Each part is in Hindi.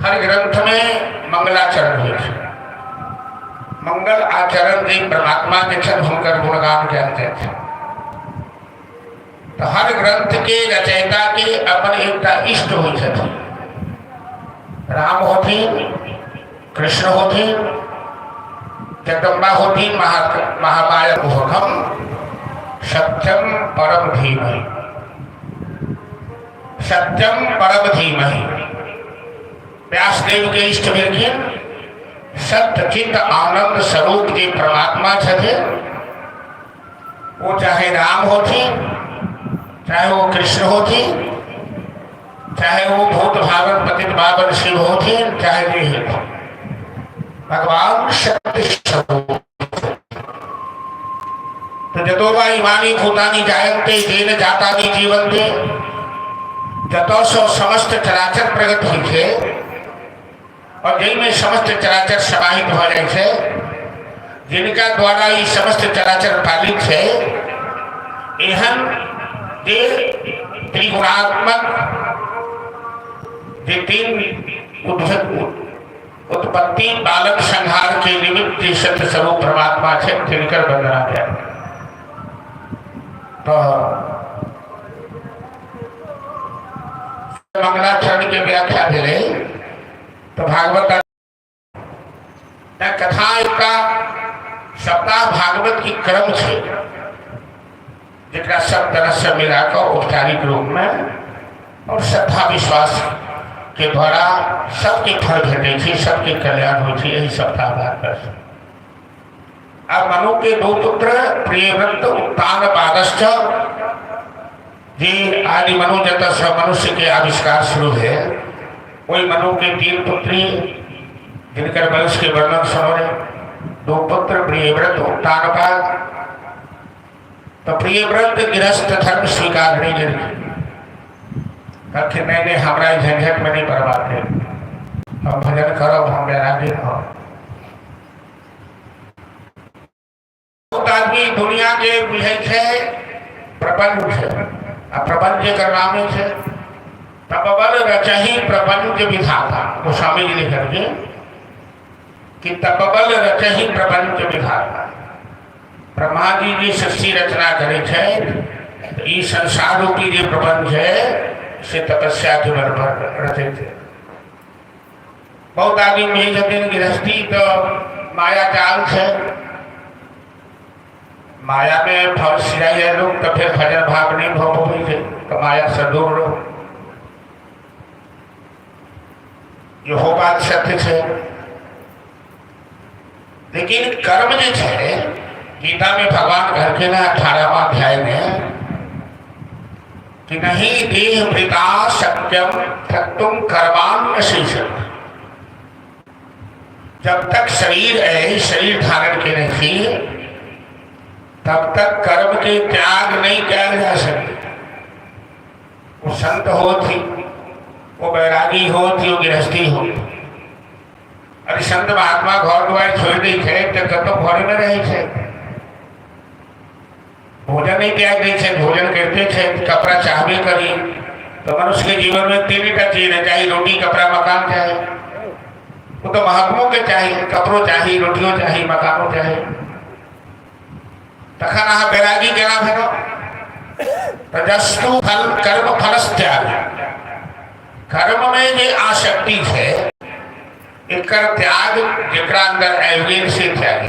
हर ग्रंथ में मंगलाचरण हुए थे। मंगल आचरण के परमात्मा के छन होकर गुणगान कहते थे। तो हर ग्रंथ के रचयिता के अपन एक इष्ट हुई थे। राम होती, कृष्ण होती, जगदम्बा होती, महामाया हुकम, सत्यम परम धीमहि, सत्यम परम धीमहि। व्यासदेव के इष्ट विरखिन सत्य चित्त आनंद स्वरूप के परमात्मा थे। वो चाहे राम होती, चाहे वो कृष्ण होती, चाहे वो भूत भावन पतित पावन शिव होती, चाहे वे भगवान सत्य स्वरूप। तो जतोवा इमानी भूतानि जायन्ते येन जातानि जीवन्ते, जतो सो समस्त चराचर प्रगट हुई थे और जिनमें समस्त चराचर समाहित हो जाए थे, जिनका द्वारा ये समस्त चराचर पालित है। एहन जे त्रिगुणात्मक जे तीन उत्पत्ति बालक संहार के निमित्त सत्य स्वरूप परमात्मा है, तिनकर वंदना है। तो मंगलाचरण के व्याख्या दे तो भागवत कथा का सप्ताह भागवत की क्रम है, जिनका सब तरह से मिलाकर औपचारिक रूप में और श्रद्धा विश्वास के द्वारा सबके फल भेटे थी, सबके कल्याण हुई थी। यही सप्ताह भागवत। अब मनु के दो पुत्र प्रियव्रत उत्तान पादश्च, जी आदि मनु जत मनुष्य के आविष्कार शुरू है। वही मनु के तीन पुत्री जिनकर वंश के वर्णन सुनो। दो पुत्र प्रियव्रत उत्तानपाद। तो प्रियव्रत गृहस्थ धर्म स्वीकार नहीं करके मैंने हमारा झंझट में नहीं परवाते, हम भजन करो, हम बैरागी हो। बहुत आदमी दुनिया के बुझे थे प्रपंच है, प्रपंच करना में थे। तपबल रचहि प्रपंच विधाता, गोस्वामी जी लिख करके कि तपबल रचहि प्रपंच विधाता। ब्रह्मा जी जी सृष्टि रचना करे थे। तो ये संसार रूपी जो प्रपंच है से तपस्या के बल पर रचे थे। बहुत आदमी में जब गृहस्थी तो माया जाल थे, माया में फल सिराइए लोग, तो फिर भजन भाव नहीं हो पाई थे, तो माया से दूर लोग। जो हो बात सत्य है, लेकिन कर्म जो है गीता में भगवान घर के ना 18वां अध्याय में कि नहीं देह वृता सत्यम तुम कर्मान शेषत। जब तक शरीर है, शरीर धारण के नहीं, तब तक कर्म के त्याग नहीं किया जा सकते। वो संत हो थी, वो बैरागी हो थी, वो गृहस्थी हो। अरे संत महात्मा घर द्वार छोड़ दी थे तो घर में रहे थे, भोजन नहीं त्याग दी थे, भोजन करते थे, कपड़ा चाहबे करी। तो मनुष्य के जीवन में तीन चीज है, चाहे रोटी कपड़ा मकान चाहे। वो तो महात्मों के चाहिए, कपड़ों चाहिए, रोटियों चाहिए, मकानों चाहिए। तखन बैरागी के नाम है रजस्तु फल कर्म फलस्त्याग। कर्म में जो आसक्ति है, एक त्याग जरा अंदर आयुर्वेद से त्याग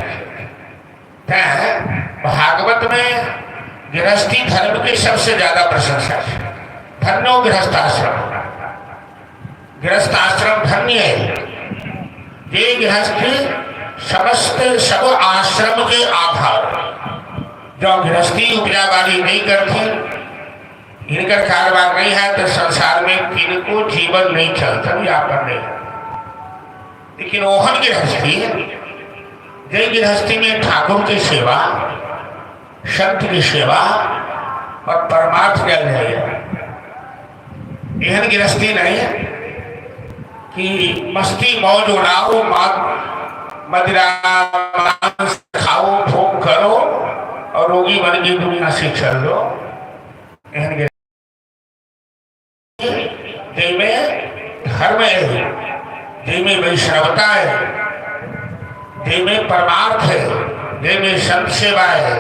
है। भागवत में गृहस्थी धर्म की सबसे ज्यादा प्रशंसा है। धन्यो गृहस्थाश्रम, गृहस्थाश्रम धन्य है। ये गृहस्थी समस्त सब आश्रम के आधार। जो गृहस्थी उपजा वाली नहीं करती, इनका कारोबार नहीं है, तो संसार में इनको जीवन नहीं चलता, व्यापन नहीं। लेकिन ओहन गृहस्थी, जय गृहस्थी में ठाकुर की सेवा, संत की सेवा और परमार्थ जल है। यह गृहस्थी नहीं है कि मस्ती मौज उड़ाओ, मदिरा खाओ, भोग करो और रोगी बन के दुनिया से चल लो। जिनमें धर्म है, जिनमें वैष्णवता है, जिनमें परमार्थ है, जिनमें संत सेवा है,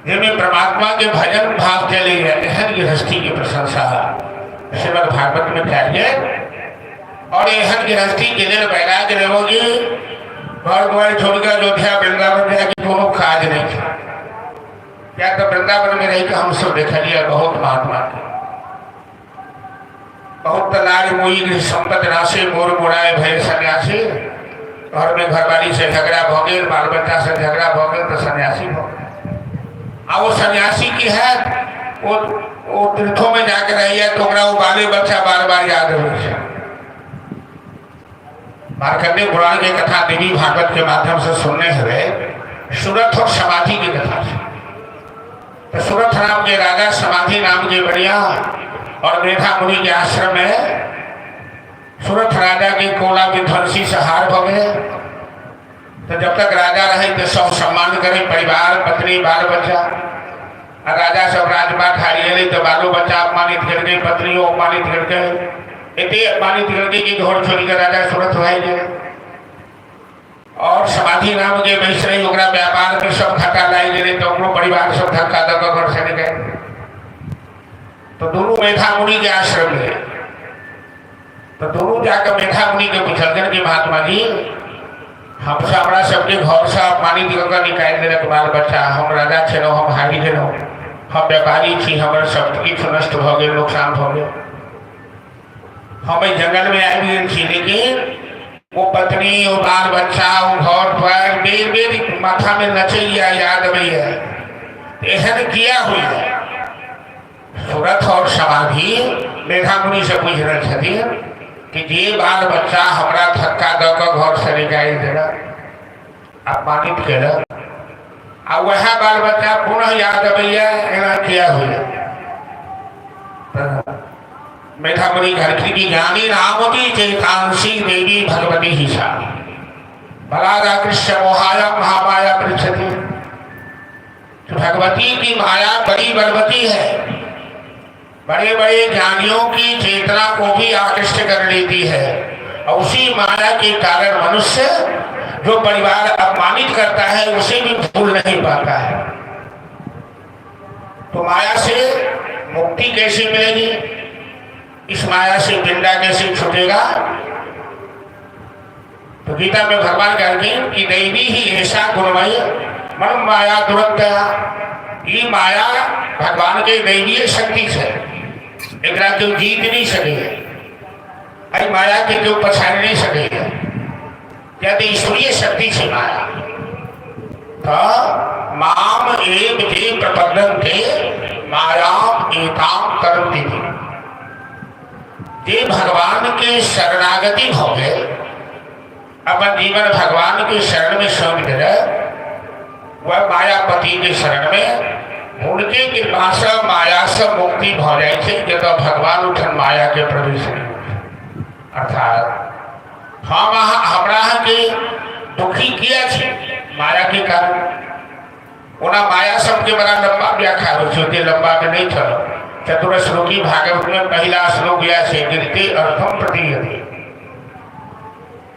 जिनमें परमात्मा के भजन भाव चले गए, एहन गृहस्थी की प्रशंसा श्रीमद् भागवत में चाहिए। और एहन गृहस्थी के दिन वैराग्य रहोगी, घर द्वार छोड़कर अयोध्या वृंदावन जाके दोनों काज नहीं थे। क्या तो वृंदावन में रही हम सब देख लिया बहुत महात्मा के, बहुत तलार मोई संपत राशि मोर मोड़ाए भय सन्यासी। घर में घरवाली से झगड़ा हो गए, बाल बच्चा से झगड़ा हो गए तो सन्यासी हो गए। अब वो सन्यासी की है वो तीर्थों में जाकर रही है तो वो बाले बच्चा बार बार याद हो। मार्कंडेय पुराण की कथा देवी भागवत के माध्यम से सुनने हुए सूरत और समाधि की कथा से, तो सूरत नाम के राजा समाधि नाम के बढ़िया और मेधा मुनि के आश्रम में सूरत राजा के कोला विध्वंसी से हार हो गए। तो जब तक राजा रहे तो सब सम्मान करे, परिवार पत्नी बाल बच्चा। राजा सब राजपाट हारिए तो बालो बच्चा अपमानित करके, पत्नियों अपमानित करके, इतने अपमानित करके कि घोड़ छोड़ कर राजा सूरत हो गए। और समाधि नाम के वैश्रय ओकरा व्यापार में सब घाटा लाई गए तो अपनो परिवार सब धक्का धक्का घर से निकले। तो दोनों मेधा मुनि के आश्रम गए। तो दोनों जाकर मेधा मुनि के पूछल कि महात्मा जी हमसे हमारा सबके घर से अपमानित करके निकाल देने बाल बच्चा, हम राजा छे हम हारी देनो, हम व्यापारी थी, हमारे सब किछ नष्ट हो गए, नुकसान हो गए। हम जंगल में आई गए थी, लेकिन वो पत्नी वो बाल बच्चा वो घर द्वार बेर बेर माथा में नचैया याद में है एहन किया हुई है। सूरत और समाधि मेधा मुनि से पूछ रहे थे कि जे बाल बच्चा हमारा धक्का दक घर से निकाल देना, अपमानित कर, वह बाल बच्चा पुनः याद भैया एना किया हुआ। मेधा मुनि घर की ज्ञानी नामती चेतांशी देवी भगवती हिसा बलागा कृष्ण मोहाया महामाया पृछति। भगवती की माया बड़ी बलवती है, बड़े बड़े ज्ञानियों की चेतना को भी आकृष्ट कर लेती है। और उसी माया के कारण मनुष्य जो परिवार अपमानित करता है उसे भी भूल नहीं पाता है। तो माया से मुक्ति कैसे मिलेगी, इस माया से पिंडा कैसे छूटेगा? तो गीता में भगवान कहते हैं कि दैवी ही ऐसा गुणमय मन माया दुरंतया। ये माया भगवान के दैवीय शक्ति से एक क्यों जीत नहीं सके, अरे माया के क्यों पछाड़ नहीं सके, यदि ईश्वरीय शक्ति से माया। तो माम एव जे प्रपद्यन्ते मायाम एताम करन्ति। जे भगवान के शरणागति हो गए, अपन जीवन भगवान के शरण में सौंप दे, वह मायापति के शरण में उनके कृपा से माया से मुक्ति हो जाए जब भगवान उठन माया के प्रवेश नहीं। अर्थात हम हमरा के दुखी किया छे माया के कारण। ओना माया सबके बड़ा लंबा व्याख्या हो, लंबा में नहीं चलो। चतुर श्लोकी भागवत में पहला श्लोक यह से रीते अर्थम प्रतीयते,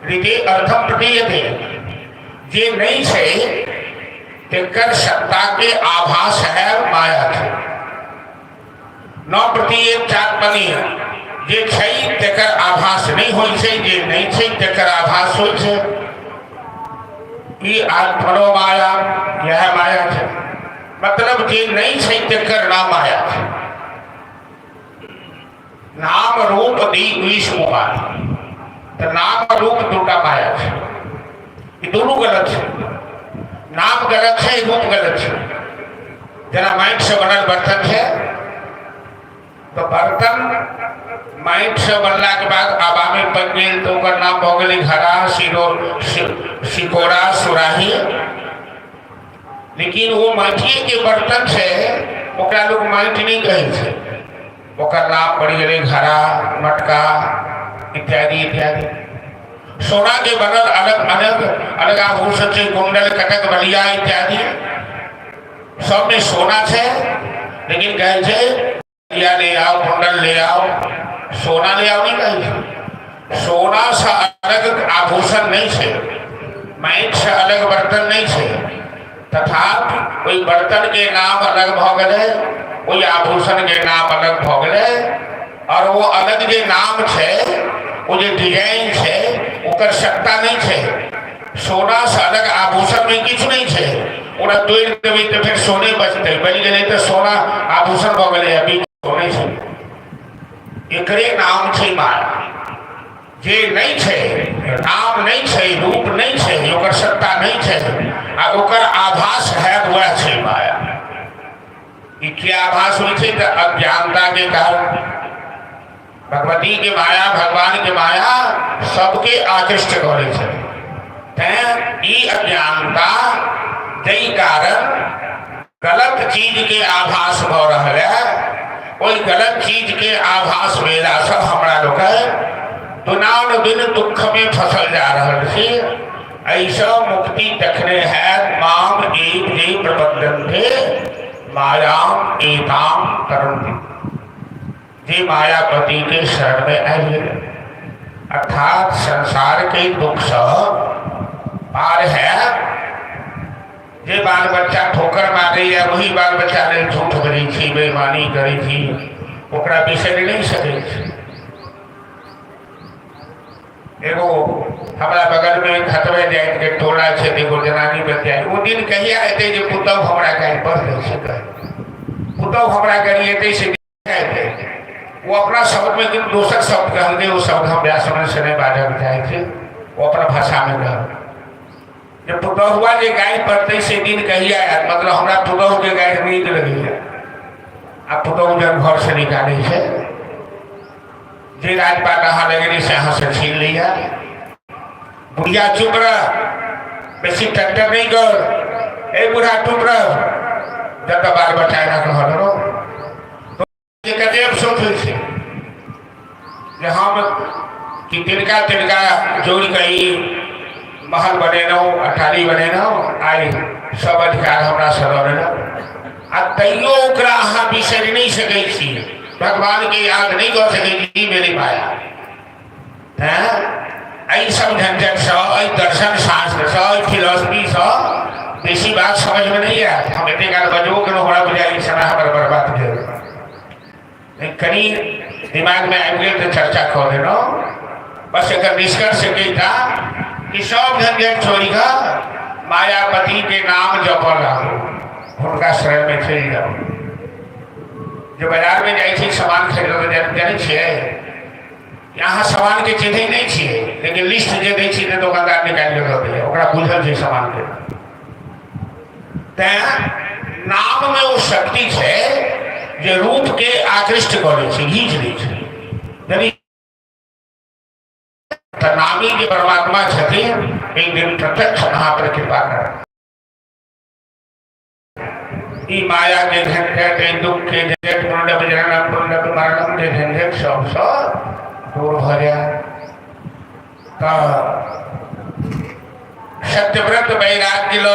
रीते अर्थम प्रतीयते। जे नहीं छे तेकर सत्ता के आभास है माया थे, न प्रतीयत चात्मनी। जे छै तेकर आभास नहीं होई छे, जे नहीं छै तेकर आभास होई छे। ई आत्मनो माया, यह माया है। मतलब जे नहीं छै तेकर ना माया है। नाम रूप दी विश्व माया, तो नाम रूप दूटा माया है। ये दोनों गलत है, नाम गलत है, रूप गलत है। जना माइट से बनल बर्तन है, तो बर्तन माइट से बनला के बाद आबा में पक गए तो ओकर नाम हो गई घड़ा, सिकोड़ा, सुराही। लेकिन वो माटिए के बर्तन से ओकरा लोग माइट नहीं कहे थे, ओकर नाम पड़ गए घड़ा, मटका इत्यादि इत्यादि। सोना के बनल अलग अलग अलग आभूषण से कुंडल, कटक, बलिया इत्यादि सब में सोना है। लेकिन कहे ले आओ कुंडल ले आओ, सोना ले आओ नहीं कहे। सोना से अलग आभूषण नहीं छे, माटि से अलग बर्तन नहीं छे, तथापि कोई बर्तन के नाम अलग भ गए, कोई आभूषण के नाम अलग भ गए, और वो अलग जे नाम छे, वो जे डिजाइन छे, ओकर सत्ता नहीं छे। सोना से अलग आभूषण में किछु नहीं छे, ओरा तोड़ देबै तो फिर सोने बचते, बन गए तो सोना आभूषण भ गए, अभी सोने छे। एकरे नाम छे माया। जे नहीं छे, नाम नहीं छे, रूप नहीं छे, ओकर सत्ता नहीं छे, आ ओकर आभास है, वह छे माया। ई क्या आभास होय छे त अज्ञानता के कारण। भगवती के माया, भगवान के माया सबके आकृष्ट करे छे। ई अज्ञानता के कारण गलत चीज के आभास भ रहल है। कोई गलत चीज के आभास मेरा सब हमरा लोग दुनान दिन दुख में फसल जा रहा छे। ऐसा मुक्ति तखने है माम एक जे प्रबंधन थे मायाम एताम तरंती, जे मायापति के शरण में आए, अर्थात संसार के दुख से पार है। जे बाल बच्चा ठोकर मारे या वही बाल बच्चा ने झूठ करी थी, बेईमानी करी थी, ओकरा बिसर नहीं सके। एगो हमारा बगल में खतवे जाए के टोला छे, एगो जनानी बतियाई, वो दिन कहिया एते जे पुतौ हमरा कहीं पढ़ नहीं सके, पुतौ हमरा कहीं एते से कहते, वो अपना शब्द में किन दोसर शब्द कहते, वो शब्द हम व्यासन से नहीं बाजल जाए थे, वो अपना भाषा में कह। जब पुतौ हुआ जे गाय पढ़ते से दिन कहिया, मतलब हमरा पुतौ के गाय नींद लगी है, अब पुतौ जब घर से निकाले छे, जे राजपाट अहाँ लगेली से अहाँ से छीन लिया। बुढ़िया चुप रह, बेसी टक्कर नहीं कर, ए बूढ़ा चुप रह, जब तक बाल बच्चा ना कहल रो। तो ये कते अफसोस होय छे जे हम कि तिनका जोड़ गई महल बनेनो, अटारी बनेनो, आई सब अधिकार हमरा से रहलो, आ तैयो ओकरा अहाँ बिसरि नहीं सकै छी। भगवान के याद नहीं कर सके मेरी माया है। सब झंझट से, दर्शन शास्त्र से, फिलोसफी से बेसी बात समझ में नहीं आया। हम इतने काल बजबो करो, हमारा बुझाई समय हमारे बर्बाद कर कहीं दिमाग में आ गए तो चर्चा कर देना। बस एक निष्कर्ष था कि सब झंझट छोड़ी का मायापति के नाम जपल रहो, उनका शरण में चल जाओ। जो बाजार में जाए सामान खरीदे जाने छिए, यहाँ सामान के चिन्ह नहीं छिए, लेकिन लिस्ट जे दै छी तो दुकानदार निकाल के दे दिए, ओकरा बुझल छै सामान के। नाम में वो शक्ति है जो रूप के आकृष्ट करे छै, घींच लै छै। यदि नामी के परमात्मा छथिन, एक दिन प्रत्यक्ष वहां पर कृपा कर माया के झंझट, दुख के झंझट, पुण्य जननम पुण्य मरणम के झंझट सब दूर हो जाए। सत्यव्रत वैराग्य लो,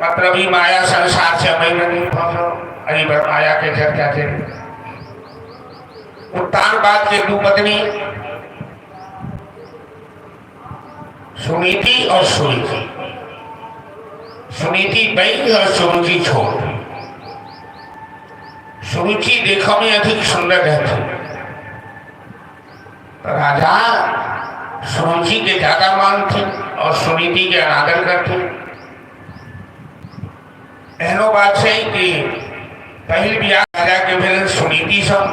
मतलब ही माया संसार से मैं नहीं फंसो। अरे माया के चर्चा थे उत्तान बाद के दो पत्नी सुनीति और सुरुचि, सुनीति बैठ और सुरुचि छोड़। सुरुचि देखने में अधिक सुंदर रहती, तो राजा सुरुचि के ज्यादा मानते और सुनीति के अनादर करते। एहनो बात है कि पहले बियाह राजा के भेल सुनीति सब,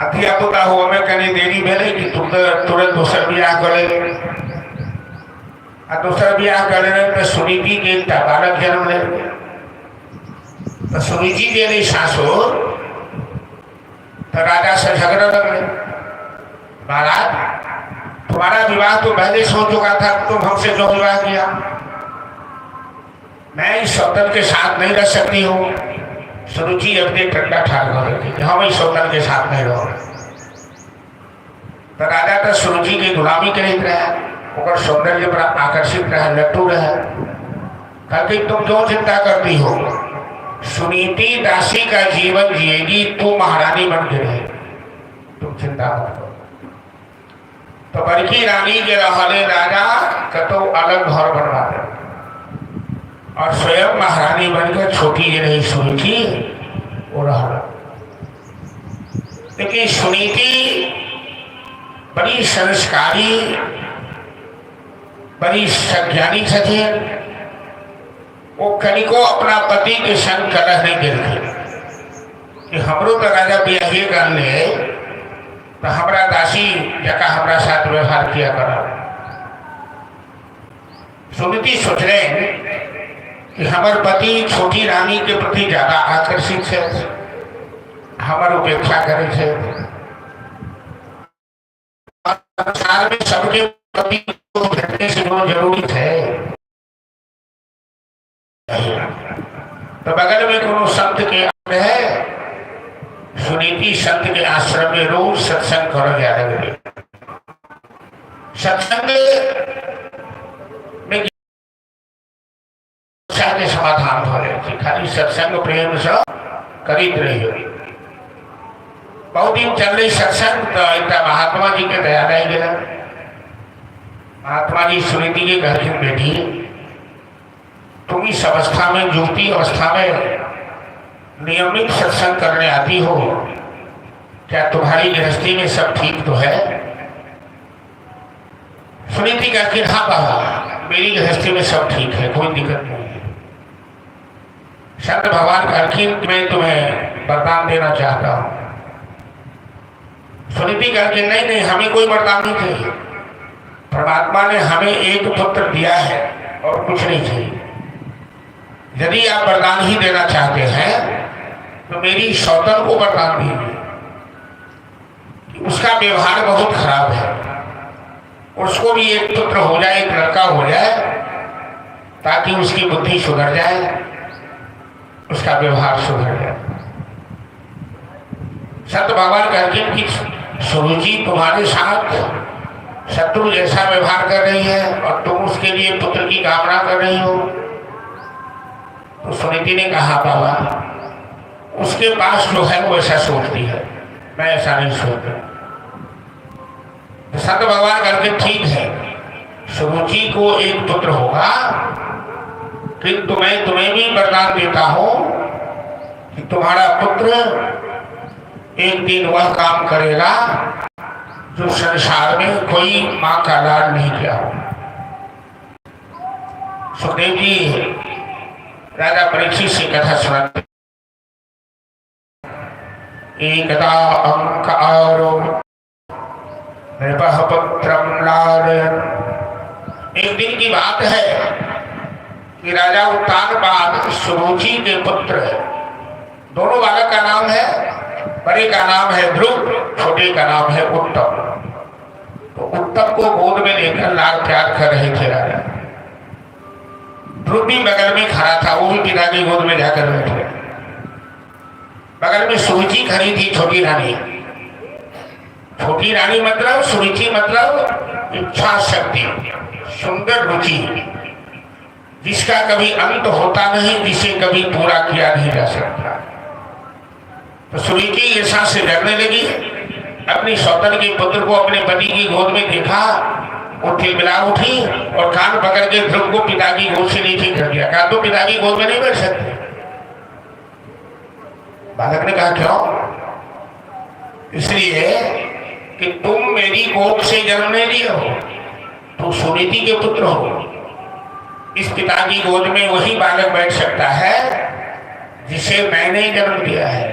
अथिया पुता हुआ में कहीं देरी भेले कि तुरंत दूसर बियाह कर ले, दूसरा बियाह कर ले तो सुनीति के एक बालक जन्म ले, तो सुनीति दे रही सासुर, तो राजा से झगड़ा लगे, महाराज तुम्हारा विवाह तो पहले सो चुका था, तुम हमसे जो विवाह किया, मैं इस सौतन के साथ नहीं रह सकती हूँ। सुरुचि अपने ठंडा ठाक हो रही थी, हम इस सौतन के साथ नहीं रहो। तो राजा तो सुरुचि की गुलामी करते रहे, और सौंदर्य बड़ा आकर्षित रहे, लट्टू रहे। कहते तुम जो चिंता करती हो, सुनीति दासी का जीवन जिएगी, तू महारानी बन के रहे, तुम चिंता मत करो। तो बड़की रानी के रहले राजा कतो अलग घर बनवा दे और स्वयं महारानी बनकर छोटी जो रही सुनीति वो रहा। लेकिन सुनीति बड़ी संस्कारी बड़ी संज्ञानी थी। वो कनिको अपना पति के संग कलह नहीं गिरते कि हमरो तो राजा ब्याहे कर ले तो हमारा दासी जका हमारा साथ व्यवहार किया करा। सुनीति सोच रहे कि हमारे पति छोटी रानी के प्रति ज्यादा आकर्षित है, हमारी उपेक्षा करे थे। संसार में सबके पति को भेटने से जो जरूरी थे। तो बगल में कोनो संत के आश्रम है, सुनीति संत के आश्रम में रोज सत्संग कर जा रहे। सत्संग में के समाधान हो रहे, खाली सत्संग प्रेम से करीत रही हो। बहुत दिन चल रही सत्संग तो एक महात्मा जी के दया रह गया। महात्मा जी सुनीति के घर की बैठी, तुम इस अवस्था में युवती अवस्था में नियमित सत्संग करने आती हो, क्या तुम्हारी गृहस्थी में सब ठीक तो है? सुनीति का कि हाँ बाबा मेरी गृहस्थी में सब ठीक है, कोई दिक्कत नहीं है। संत भगवान कहलखिन मैं तुम्हें वरदान देना चाहता हूँ। सुनीति कहलखिन नहीं नहीं हमें कोई वरदान नहीं चाहिए, परमात्मा ने हमें एक पुत्र दिया है और कुछ नहीं चाहिए। यदि आप वरदान ही देना चाहते हैं तो मेरी सौतन को वरदान दीजिए। उसका व्यवहार बहुत खराब है, उसको भी एक पुत्र हो जाए, एक लड़का हो जाए, ताकि उसकी बुद्धि सुधर जाए, उसका व्यवहार सुधर जाए। संत भगवान कहते हैं कि सुरुचि तुम्हारे साथ शत्रु जैसा व्यवहार कर रही है और तुम उसके लिए पुत्र की कामना कर रही हो। तो सुनीति ने कहा बाबा उसके पास जो है वो ऐसा सोचती है, मैं ऐसा नहीं सोचता। तो संत भगवान करके ठीक है, सुरुचि को एक पुत्र होगा, किंतु मैं तुम्हें भी वरदान देता हूं कि तुम्हारा पुत्र एक दिन वह काम करेगा जो संसार में कोई मां का लाड नहीं किया हो। सुखदेव जी राजा परीक्षित से कथा सुनाते। एकदा अंकारो नृपः पुत्रं लालयन्। एक दिन की बात है कि राजा उत्तानपाद सुरुचि के पुत्र है। दोनों बालक का नाम है, बड़े का नाम है ध्रुव, छोटे का नाम है उत्तम। तो उत्तम को गोद में लेकर लाड प्यार कर रहे थे राजा। ध्रुव भी बगल में खड़ा था, वो भी पिता की गोद में जाकर बैठे। बगल में सुरुचि खड़ी थी, छोटी रानी। छोटी रानी मतलब सुरुचि मतलब इच्छा शक्ति, सुंदर रुचि, जिसका कभी अंत होता नहीं, जिसे कभी पूरा किया नहीं जा सकता। तो सुरुचि ऐसा से डरने लगी। अपनी सौतन के पुत्र को अपने पति की गोद में देखा, वो थिलमिला उठी और कान पकड़ के ध्रुव को पिता की गोद से नीचे कर दिया। कहा तो पिता की गोद में नहीं बैठ सकते। बालक ने कहा क्यों? इसलिए कि तुम मेरी कोख से जन्म नहीं लिए हो, तुम सुनीति के पुत्र हो। इस पिता की गोद में वही बालक बैठ सकता है जिसे मैंने जन्म दिया है।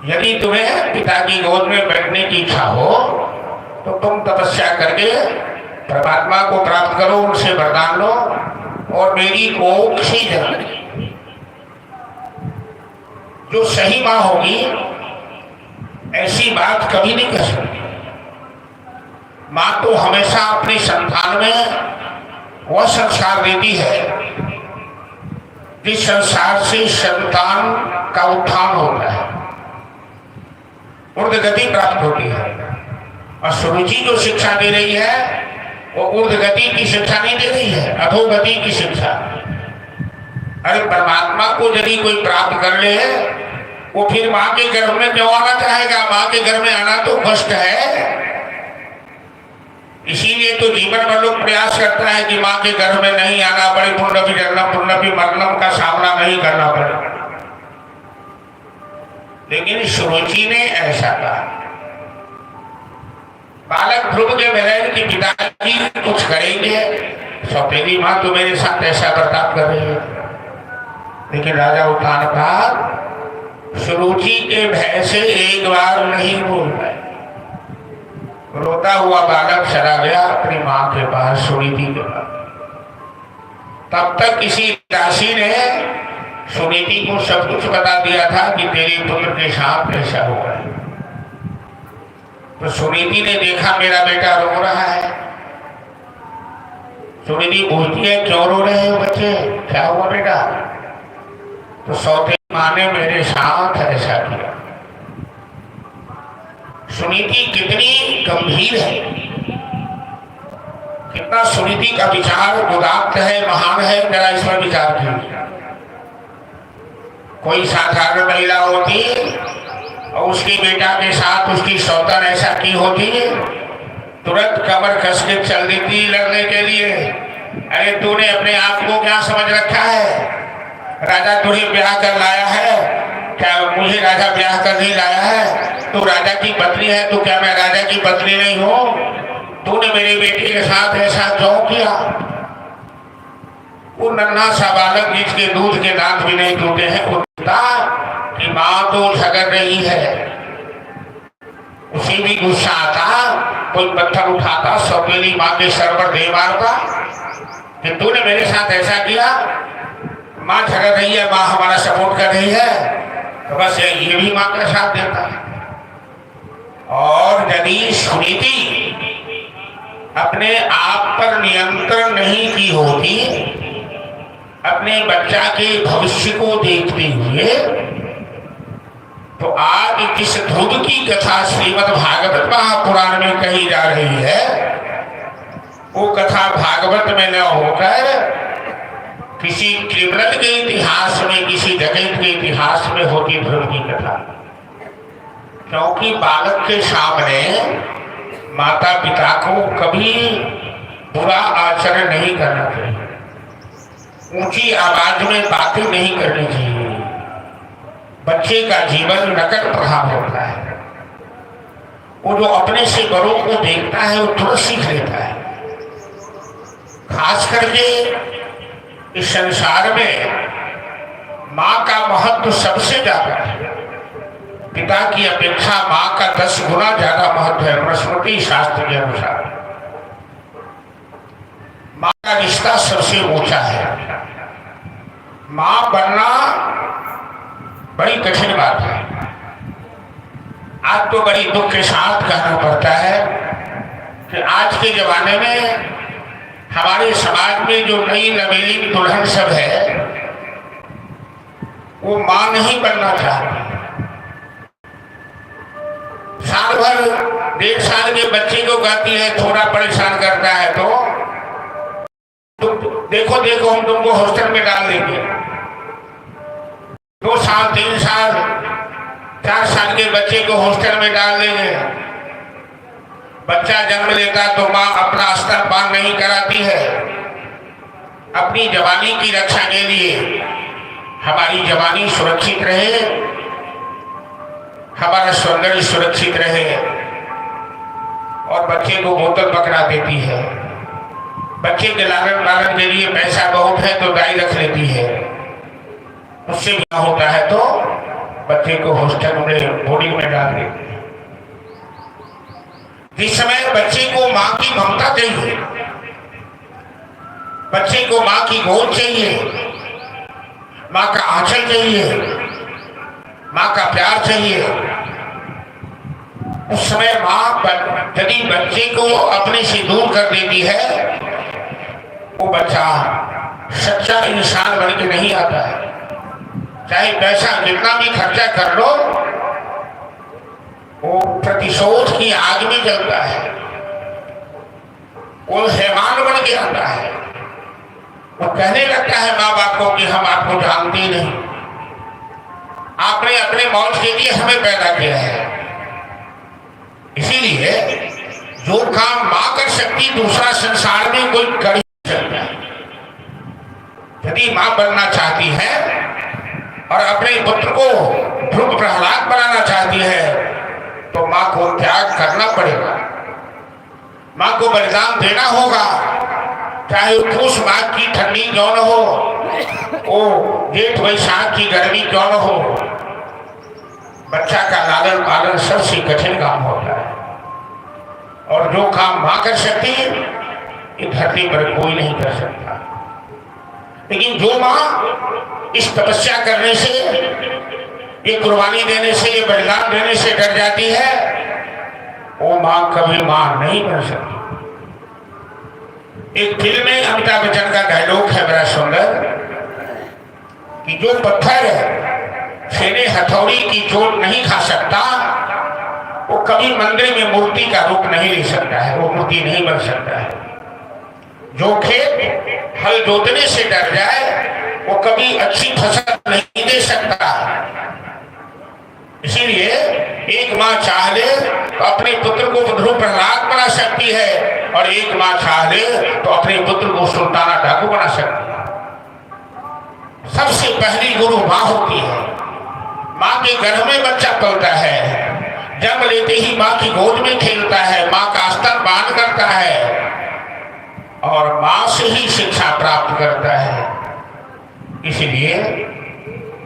यदि तुम्हें पिता की गोद में बैठने की इच्छा हो तो तुम तपस्या करके परमात्मा को प्राप्त करो, उनसे वरदान लो और मेरी कोख से जन्म। जो सही मां होगी ऐसी बात कभी नहीं कर सकती। मां तो हमेशा अपने संतान में वह संस्कार देती है जिस संसार से संतान का उत्थान होता है, ऊर्ध्व गति प्राप्त होती है। और सुरुचि जो शिक्षा दे रही है वो ऊर्ध्व गति की शिक्षा नहीं दे रही है, अधोगति की शिक्षा। अरे परमात्मा को यदि कोई प्राप्त कर ले वो फिर माँ के गर्भ में क्यों आना चाहेगा? माँ के गर्भ में आना तो कष्ट है। इसीलिए तो जीवन में लोग प्रयास करता है कि माँ के गर्भ में नहीं आना पड़े, पुण्यपि जन्म पुण्यपि मरणम का सामना नहीं करना पड़े। लेकिन सुरुचि ने ऐसा कहा, बालक ध्रुव के बहन के पिताजी कुछ करेंगे, सौतेली माँ तो मेरे साथ ऐसा बर्ताव कर रही है। लेकिन राजा उत्तान कहा, सुरुचि के भय से एक बार नहीं बोल पाए। रोता हुआ बालक चला गया अपनी माँ के पास, सुनीति के पास। तब तक किसी दासी ने सुनीति को सब कुछ बता दिया था कि तेरे पुत्र के साथ ऐसा हुआ है। तो सुनीति ने देखा मेरा बेटा रो रहा है। सुनीति पूछती है, क्यों रो रहे हो बच्चे, क्या हुआ बेटा? तो सौतेली माँ ने मेरे साथ ऐसा किया। सुनीति कितनी गंभीर है, कितना सुनीति का विचार उदात्त है, महान है, जरा इस पर विचार कीजिए। कोई साधारण महिला होती और उसके बेटा के साथ उसकी सौतन ऐसा की होती, तुरंत कमर कस के चल देती लड़ने के लिए। अरे तूने अपने आप को क्या समझ रखा है? राजा तुझे ब्याह कर लाया है क्या? मुझे राजा ब्याह कर नहीं लाया है। तू राजा की पत्नी है, तो क्या मैं राजा की पत्नी नहीं हूँ? तूने मेरे बेटे के साथ ऐसा क्यों किया? वो नन्हा सा बालक जिसके दूध के दांत भी नहीं टूटे हैं, उठता कि माँ तो झगड़ रही है। उसे भी गुस्सा आता, कोई पत्थर उठाता, सौतेली माँ के सर पर दे मारता कि तूने मेरे साथ ऐसा किया। माँ झगड़ रही है, माँ हमारा सपोर्ट कर रही है, तो बस ये भी माँ का साथ देता है। और यदि सुनीति अपने आप पर नियंत्रण नहीं की होती, अपने बच्चा के भविष्य को देखते हुए, तो आज जिस ध्रुव की कथा श्रीमद् भागवत महापुराण में कही जा रही है, वो कथा भागवत में न होकर किसी क्रिमिनल के इतिहास में, किसी डकैत के इतिहास में होती ध्रुव की कथा। क्योंकि बालक के सामने माता पिता को कभी बुरा आचरण नहीं करना चाहिए, ऊंची आवाज में बातें नहीं करनी चाहिए। बच्चे का जीवन नकद प्रभाव होता है। वो जो अपने से बड़ों को देखता है वो तुरंत सीख लेता है। खास करके इस संसार में माँ का महत्व सबसे ज्यादा है। पिता की अपेक्षा माँ का 10 गुना ज्यादा महत्व है मनुस्मृति शास्त्र के अनुसार। माँ का रिश्ता सबसे ऊंचा है। माँ बनना बड़ी कठिन बात है। आज तो बड़ी दुख के साथ कहना पड़ता है कि आज के जमाने में हमारे समाज में जो नई नवेली दुल्हन सब है, वो मां नहीं बनना चाहती। साल भर 1.5 साल के बच्चे को कहती है, थोड़ा परेशान करता है तो देखो देखो हम तुमको हॉस्टल में डाल देंगे। 2 साल 3 साल 4 साल के बच्चे को हॉस्टल में डाल देंगे। बच्चा जन्म लेता तो माँ अपना स्तनपान नहीं कराती है। अपनी जवानी की रक्षा के लिए, हमारी जवानी सुरक्षित रहे, हमारा सौंदर्य सुरक्षित रहे, और बच्चे को बोतल पकड़ा देती है। बच्चे के लालन पालन के लिए पैसा बहुत है तो गाय रख लेती है। उससे क्या होता है तो बच्चे को हॉस्टल में, बोर्डिंग में डाल देती है। जिस समय बच्चे को माँ की ममता चाहिए, बच्चे को माँ की गोद चाहिए, माँ का आंचल चाहिए, माँ का प्यार चाहिए, उस समय माँ यदि बच्चे को अपने से दूर कर देती है, वो बच्चा सच्चा इंसान बन के नहीं आता है। चाहे पैसा जितना भी खर्चा कर लो, वो प्रतिशोध की आग में जलता है। वो हैवान बन के आता है। वो कहने लगता है माँ बाप को कि हम आपको जानते नहीं, आपने अपने मौज के लिए हमें पैदा किया है। इसीलिए जो काम मां कर सकती दूसरा संसार में कोई कर ही नहीं सकता। यदि मां बनना चाहती है और अपने पुत्र को ध्रुव प्रहलाद बनाना चाहती है तो मां को त्याग करना पड़ेगा, मां को बलिदान देना होगा। चाहे पूस माघ की ठंडी क्यों न हो, वो जेठ वैशाख की गर्मी क्यों न हो, बच्चा का लालन पालन सबसे कठिन काम होता है। और जो काम मां कर सकती है ये धरती पर कोई नहीं कर सकता। लेकिन जो मां इस तपस्या करने से, ये कुर्बानी देने से, ये बलिदान देने से डर जाती है, वो मां कभी मां नहीं बन सकती। एक फिल्म में अमिताभ बच्चन का डायलॉग है बड़ा सुंदर कि जो पत्थर छेने हथौड़ी की चोट नहीं खा सकता वो कभी मंदिर में मूर्ति का रूप नहीं ले सकता है, वो मूर्ति नहीं बन सकता है। जो खेत हल जोतने से डर जाए वो कभी अच्छी फसल नहीं दे सकता। इसीलिए एक मां चाह ले तो अपने पुत्र को ध्रुव प्रहलाद बना सकती है और एक मां चाह ले तो अपने पुत्र को सुल्ताना डाकू बना सकती है। सबसे पहली गुरु मां होती है। मां के गर्भ में बच्चा पलता है, जन्म लेते ही मां की गोद में खेलता है, मां का स्तनपान करता है और मां से ही शिक्षा प्राप्त करता है। इसलिए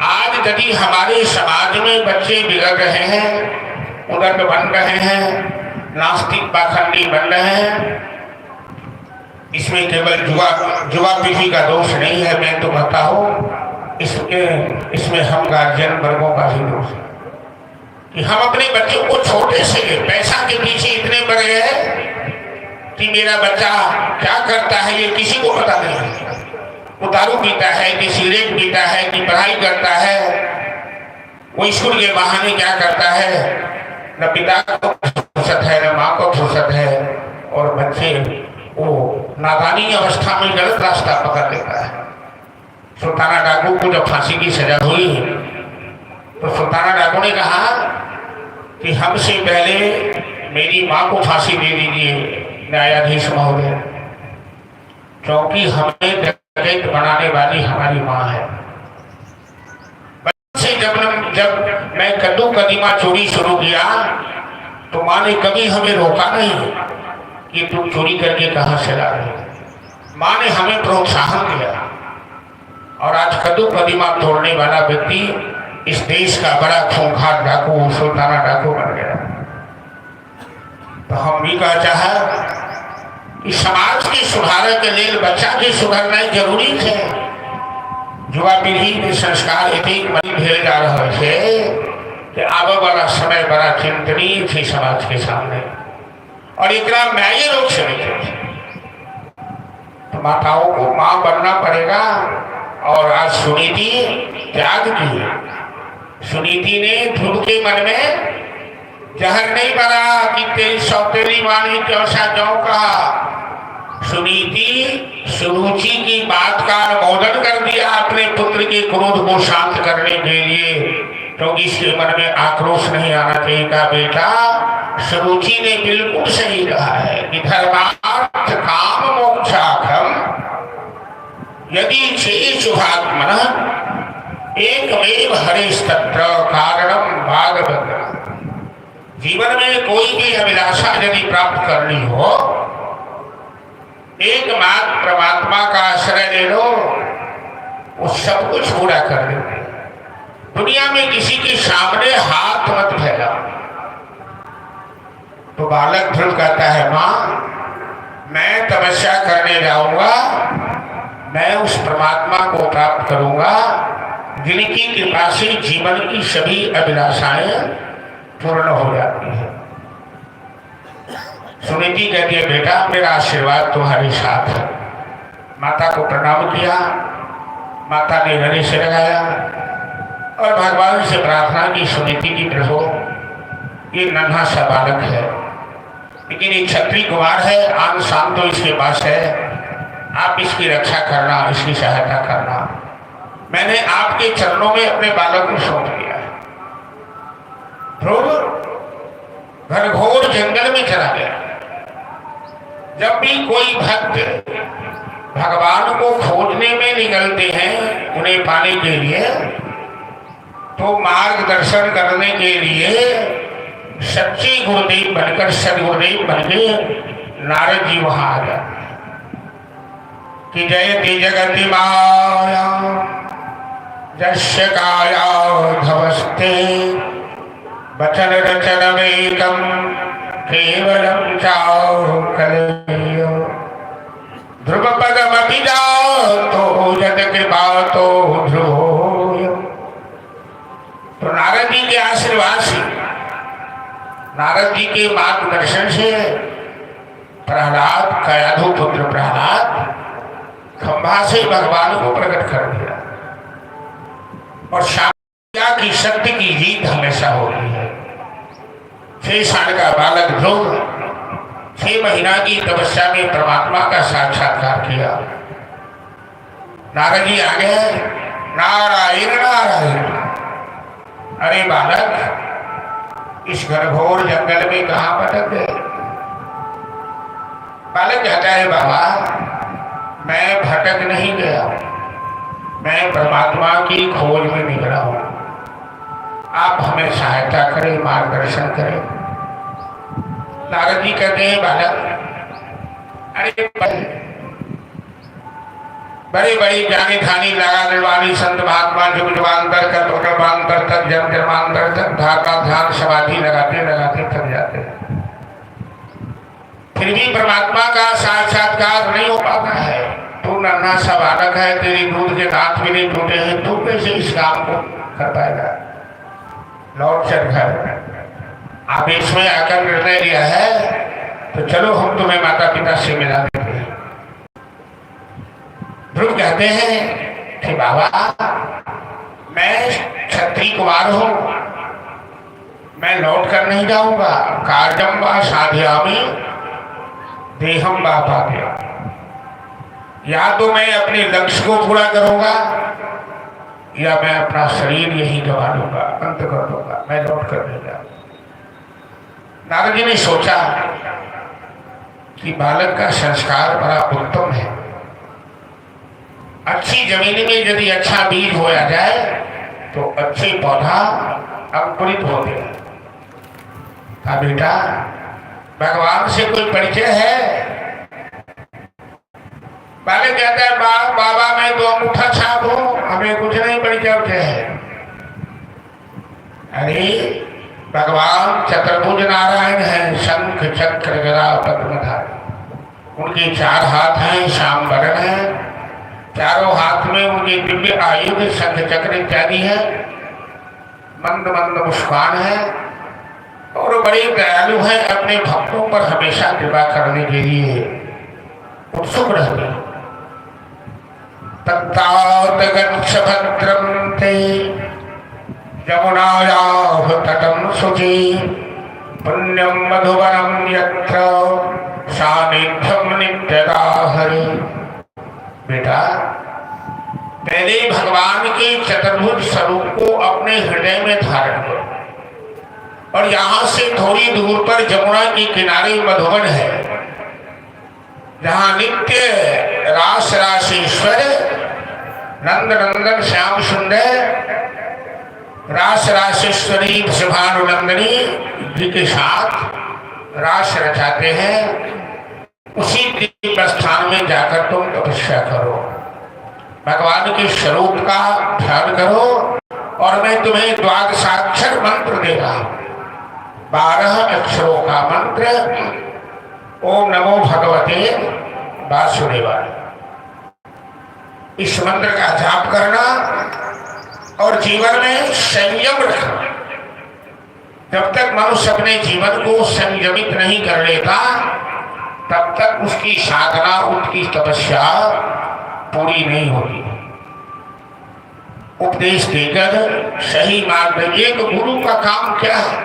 आज यदि हमारे समाज में बच्चे बिगड़ रहे हैं, उदंड बन रहे हैं, नास्तिक पाखंडी बन रहे हैं, इसमें केवल युवा पीढ़ी का दोष नहीं है, मैं तो कहता हूँ इसमें हम गार्जियन वर्गों का भी दोष है कि हम अपने बच्चों को छोटे से पैसा के पीछे इतने बढ़ गए कि मेरा बच्चा क्या करता है ये किसी को पता नहीं है। वो दारू पीता है कि सिगरेट पीता है कि पढ़ाई करता है, वो स्कूल के बहाने क्या करता है, न पिता को फुर्सत है न माँ को फुर्सत है, और बच्चे वो नादानी अवस्था में गलत रास्ता पकड़ लेता है। सुल्ताना डाकू को जब फांसी की सजा हुई तो सुल्ताना डाकू ने कहा कि हमसे पहले मेरी माँ को फांसी दे दीजिए न्यायाधीश महोदय, क्योंकि हमें डकैत बनाने वाली हमारी माँ है। से जब मैं कद्दू कदीमा चोरी शुरू किया तो माँ ने कभी हमें रोका नहीं कि तुम चोरी करके कहाँ से ला रहे। माँ ने हमें प्रोत्साहन दिया और आज कद्दू कदीमा तोड़ने वाला व्यक्ति इस देश का बड़ा खूंखार डाकू सुल्ताना डाकू बन गया। तो हम भी कहा चाहा कि समाज के सुधार के लिए बच्चा के सुधरना जरूरी है। युवा पीढ़ी के संस्कार एतेक मन भेल जा रहा है कि आगे वाला समय बड़ा चिंतनीय थी समाज के सामने और एकरा न्याय रोक सके। तो माताओं को मां बनना पड़ेगा। और आज सुनीति त्याग की। सुनीति ने ध्रुव के मन में जहर नहीं भरा कि तेरी सौतेली मां ने क्यों सा क्यों कहा। सुनीति सुरुचि की बात का अनुमोदन कर दिया अपने पुत्र के क्रोध को शांत करने के लिए, क्योंकि इसके मन में आक्रोश नहीं आना चाहिए। का बेटा सुरुचि ने बिल्कुल सही कहा है कि धर्मार्थ काम मोक्षार्थम यदि चेषुभात्मन एकमेव हरिस्तत्र कारणम भागवत। जीवन में कोई भी अभिलाषा यदि प्राप्त करनी हो, एकमात्र परमात्मा का आश्रय ले लो, वो सब कुछ पूरा कर देते। दुनिया में किसी के सामने हाथ मत फैलाओ। तो बालक ध्रुव कहता है, मां मैं तपस्या करने जाऊंगा, मैं उस परमात्मा को प्राप्त करूंगा जिनकी कृपा से जीवन की सभी अभिलाषाएं पूर्ण हो जाती है। सुनीति कहती है, बेटा मेरा आशीर्वाद तुम्हारे साथ है। माता को प्रणाम किया, माता ने गले से लगाया और भगवान से प्रार्थना की, सुनीति की प्रभु ये नन्हा सा बालक है, लेकिन ये क्षत्रिय कुमार है, आन शान तो इसके पास है, आप इसकी रक्षा करना, इसकी सहायता करना। मैंने आपके चरणों में अपने बालक को सौंप दिया है। ध्रुव घनघोर जंगल में चला गया जब भी कोई भक्त भगवान को खोजने में निकलते हैं उन्हें पाने के लिए, तो मार्गदर्शन करने के लिए सच्चे गुरुदेव बनकर, सदगुरुदेव बनके नारद जी वहां आ जाते कि जयति जगति माया जस्य काया धवस्ते वचन रचन वेदम केवलम चाकलेय ध्रुव पदमपि जातो जत कृपातो ध्रुवोय। तो नारद जी के आशीर्वाद से, नारद जी के मार्गदर्शन से प्रहलाद, कयाधु पुत्र प्रहलाद खंभा से भगवान को प्रकट कर दिया। और शांतिया की शक्ति की जीत हमेशा होती है। 6 साल का बालक ध्रुव 6 महीना की तपस्या में परमात्मा का साक्षात्कार किया। नारद जी आ गए, नारायण नारायण। अरे बालक, इस घनघोर जंगल में कहां भटक गए? बालक कहता है, बाबा मैं भटक नहीं गया, मैं परमात्मा की खोज में निकला हूं। आप हमें सहायता करें, मार्गदर्शन करें। नारद जी कहते हैं, बालक अरे बड़ी बड़ी जानी थानी लगाने वाली संत महात्मा जुग जुगान्तर कर तोटरमांतर तक जन्म जन्मांतर तक धारणा ध्यान समाधि लगाते लगाते थक जाते हैं, फिर भी परमात्मा का साक्षात्कार नहीं हो पाता है। तू नन्हा सा बालक है, तेरी दूध के दांत भी नहीं टूटे हैं, तू कैसे इस काम को कर पाएगा? लौट चल घर। आप इसमें आकर निर्णय लिया है तो चलो हम तुम्हें माता पिता से मिला देते हैं। ध्रुव कहते हैं कि बाबा मैं क्षत्रिय कुमार हूं, मैं लौट कर नहीं जाऊंगा। कार्यम वा साधयामि देहम वा पापयामि। या तो मैं अपने लक्ष्य को पूरा करूंगा या मैं अपना शरीर यही गवा लूंगा, अंत कर दूंगा, मैं लौट कर नहीं जाऊंगा। नारद जी ने सोचा कि बालक का संस्कार बड़ा उत्तम है। अच्छी जमीन में यदि अच्छा बीज बोया जाए तो अच्छे पौधा अंकुरित होते हैं। कहा बेटा भगवान से कोई परिचय है? बालक कहता है, बाबा मैं तो अंगूठा छाप हूं, हमें कुछ नहीं परिचय है। अरे भगवान चतुर्भुज नारायण है, शंख चक्र गदा पद्मधारी। उनके 4 हाथ हैं, श्याम वरण है, चारों हाथ में उनके दिव्य आयुध शंख चक्र इत्यादि है, मंद मंद मुस्कान है और बड़े दयालु हैं, अपने भक्तों पर हमेशा कृपा करने के लिए उत्सुक रहते हैं। तत्तात गच्छ भद्रं ते यमुनायाः तटं शुचि पुण्यं मधुवनं यत्र सानिध्यं नित्यदा हरि। बेटा पहले भगवान के चतुर्भुज स्वरूप को अपने हृदय में धारण करो। और यहां से थोड़ी दूर पर जमुना के किनारे मधुवन है, जहां नित्य रास रासेश्वर नंद नंदन श्याम सुंदर रास रासेश्वरी शुभानुनंदनी जी के साथ रास रचाते हैं। उसी दिव्य स्थान में जाकर तुम तपस्या करो, भगवान के स्वरूप का ध्यान करो और मैं तुम्हें 12 मंत्र दे रहा हूं। 12 अक्षरों का मंत्र ओम नमो भगवते वासुदेवाय। इस मंत्र का जाप करना और जीवन में संयम रखना। जब तक मनुष्य अपने जीवन को संयमित नहीं कर लेता तब तक उसकी साधना, उसकी तपस्या पूरी नहीं होती। उपदेश देकर सही मार्ग। एक गुरु का काम क्या है?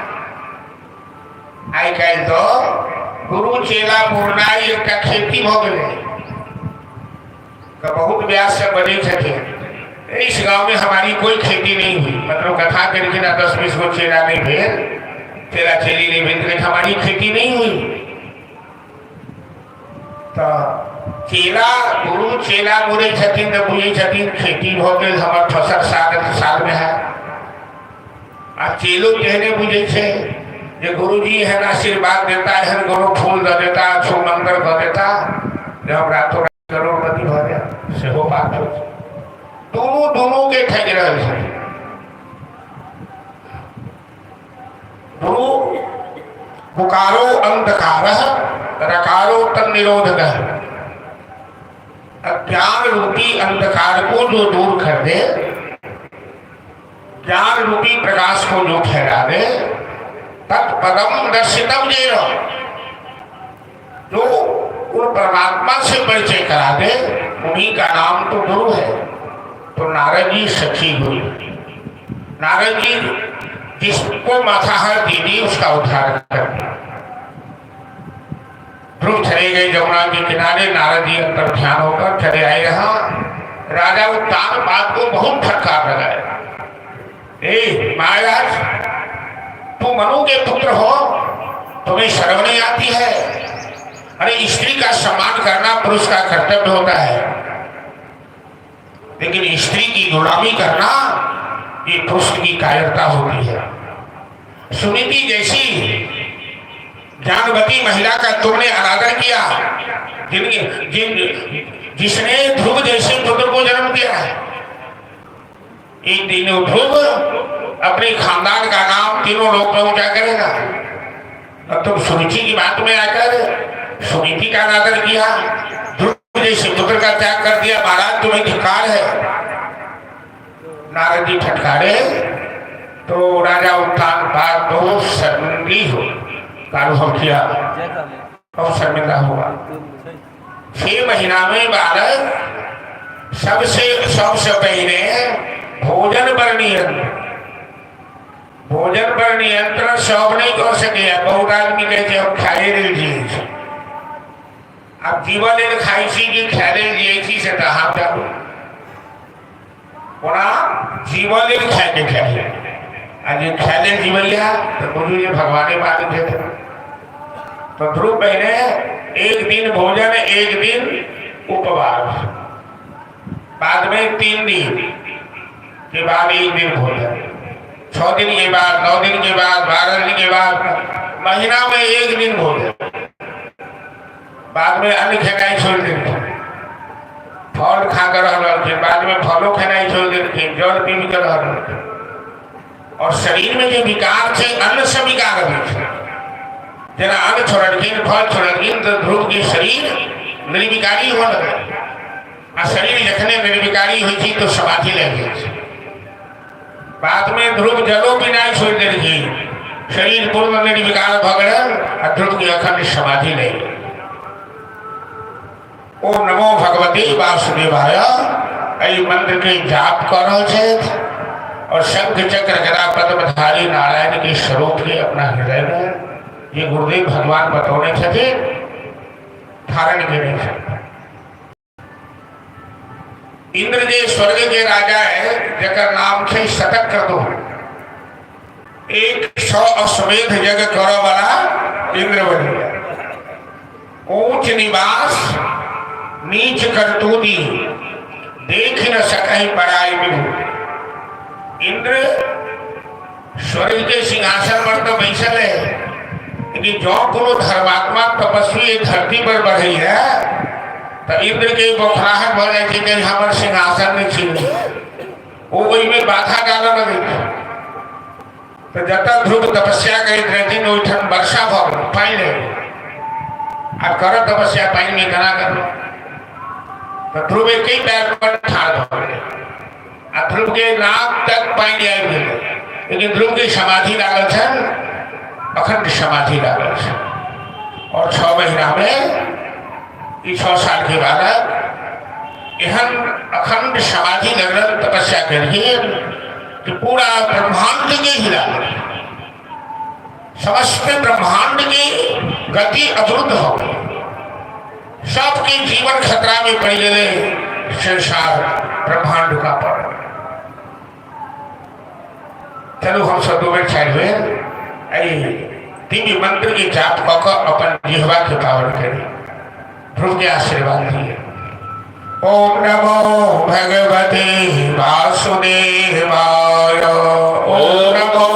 आजकल तो गुरु चेला मुरनाई एक खेती हो गए। बहुत व्यास से बने थे, इस गांव में हमारी कोई खेती नहीं हुई, मतलब कथा करके ना 10-20 को चेला नहीं भेल, चेला चेली नहीं भेल, हमारी खेती नहीं हुई। तो चेला गुरु चेला मुरे छथिन तो बुझे छथिन खेती हो गई हमार फसल साल में है आ चेलो कहने बुझे छे जे गुरुजी है आशीर्वाद देता है गुरु फूल दे देता छो मंत्र दे देता जब हम रातों करोड़पति हो गया से हो बात हो दोनों के ठग रहे हैं गुरु पुकारो अंधकार रकारो तन निरोध ज्ञान रूपी अंधकार को जो दूर कर दे ज्ञान रूपी प्रकाश को जो फैला दे तत्पदम दर्शितम जो उन परमात्मा से परिचय करा दे उन्हीं का नाम तो गुरु है। तो नारद जी सच्ची गुरु नारद जी जिसको माथा हाथ दीदी उसका उद्धार कर दिया। ध्रुव चले गए जमुना के किनारे नारद जी अंतर ध्यान होकर चले आए रहा राजा उत्तान बात को बहुत फटकार लगाया। महाराज तू मनु के पुत्र हो तुम्हें शर्म नहीं आती है? अरे स्त्री का सम्मान करना पुरुष का कर्तव्य होता है लेकिन स्त्री की गुलामी करना ये पुरुष की कायरता होती है। सुनीति जैसी ज्ञानवती महिला का तुमने अनादर किया जिसने ध्रुव जैसे पुत्र को जन्म दिया है। एक दिन ध्रुव अपने खानदान का नाम तीनों लोग में ऊंचा करेगा और तुम सुनीति की बात में आकर सुनीति का अनादर किया ध्रुव जैसे पुत्र का त्याग कर दिया। महाराज तुम्हें धिक्कार है। नारद जी फटकारे तो राजा उत्तान बाद बहुत शर्मिंदी हो का अनुभव किया बहुत शर्मिंदा हुआ। 6 महीना में बालक सबसे पहले भोजन पर नियंत्रण सब नहीं कर सके। बहुत आदमी कहते हम खाए लीजिए अब जीवन खाई कि खेले लिए से हम जाओ जीवन खाए खेले आज खेले जीवन लिया तो गुरु जी भगवान बात थे। तो ध्रुव पहले एक दिन भोजन एक दिन उपवास बाद में 3 दिन के बाद 1 दिन भोजन 6 दिन के बाद 9 दिन के बाद 12 दिन के बाद महीना में 1 दिन भोजन बाद में अन्न खेनाई छोड़ देते फल खाकर रह बाद में फलों खेनाई छोड़ देते जल पी कर रह और शरीर में जो विकार थे अन्न से विकार थे जना अन्न छोड़न फल छोड़न तो ध्रुव के शरीर निर्विकारी हो लगे शरीर जखने निर्विकारी हुई तो समाधि लग गई। बाद में ध्रुव जलो पिनाई छोड़ दे शरीर पूर्ण निर्विकार भगड़न और ध्रुव की अखंड समाधि ले गई। ओम नमो भगवते वासुदेवाय यही मंत्र के जाप कर और शंख चक्र गदा पद्मधारी नारायण के स्वरूप के अपना हृदय में ये गुरुदेव भगवान बतौने थे धारण करे थे। इंद्र जे स्वर्ग के राजा है जकर नाम थे शतक्रतु 100 अश्वमेध जग कर वाला इंद्र बन गया। ऊंच निवास नीच करतूती देख न सकही पराई विभूति। इंद्र स्वर्ग के सिंहासन पर तो बैसल है लेकिन जो कोनो धर्मात्मा तपस्वी धरती पर बढ़ी है तो इंद्र के बौखलाहट बढ़ जाए कि हमारे सिंहासन में छीन वो वही में बाधा डाला लगे। तो जता ध्रुव तपस्या कर वर्षा भर पानी आ कर तपस्या पानी में गना कर तो ध्रुव एक ही पैर पर ठाड़ हो गए ध्रुव के नाक तक पानी आई गए लेकिन ध्रुव की समाधि लागल है अखंड समाधि लागल है। और 6 महीना में 6 साल के बाद एहन अखंड समाधि लगल तपस्या करिए कि पूरा ब्रह्मांड के हिला समस्त ब्रह्मांड की गति अवरुद्ध हो गई। सबके जीवन खतरा में पहले संसार ब्रह्मांड का पड़ चलो हम सब 2 मिनट साइड में दिव्य मंत्र के जाप कर अपन जिह्वा के पावन करें। ध्रुव के आशीर्वाद दिए। ओम नमो भगवते वासुदेवाय। ओम नमो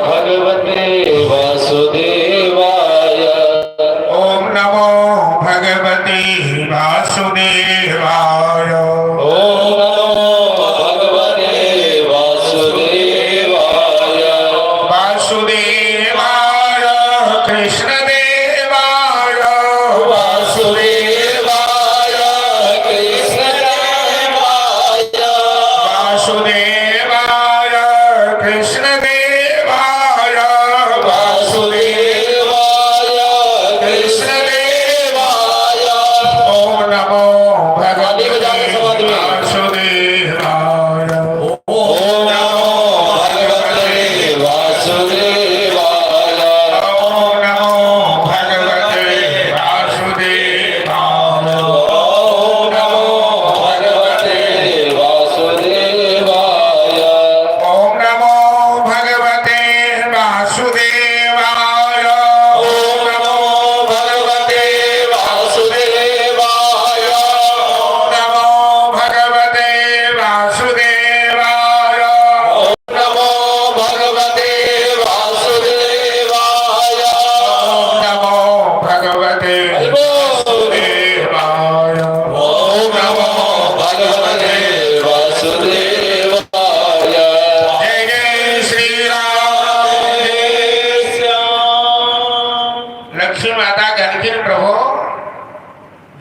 भगवते वासुदेवाय। ओम नमो भगवते वासुदेवाय। ओम नमो भगवते वासुदेवाय। वासुदेवाय कृष्णदेवाय। वासुदेवाय कृष्णदेवाय। वासुदेवाय कृष्णदेवाय। वासुदेवाय कृष्णदेवाय। ओम नमो भगवते वासुदेवाय। ओम नमो भगवते वासुदेवाय। ओम नमो भगवते वासुदेवाय। ओम नमो भगवते वासुदेवाय। ओम नमो भगवते वासुदेवाय। ओम नमो भगवते वासुदेवाय। ओम नमो भगवते वासुदेवाय। ओम नमो भगवते वासुदेवाय। ओम नमो भगवते वासुदेवाय। ओम नमो भगवते वासुदेवाय। जय जय श्री राम। लक्ष्मी माता कहती है, प्रभु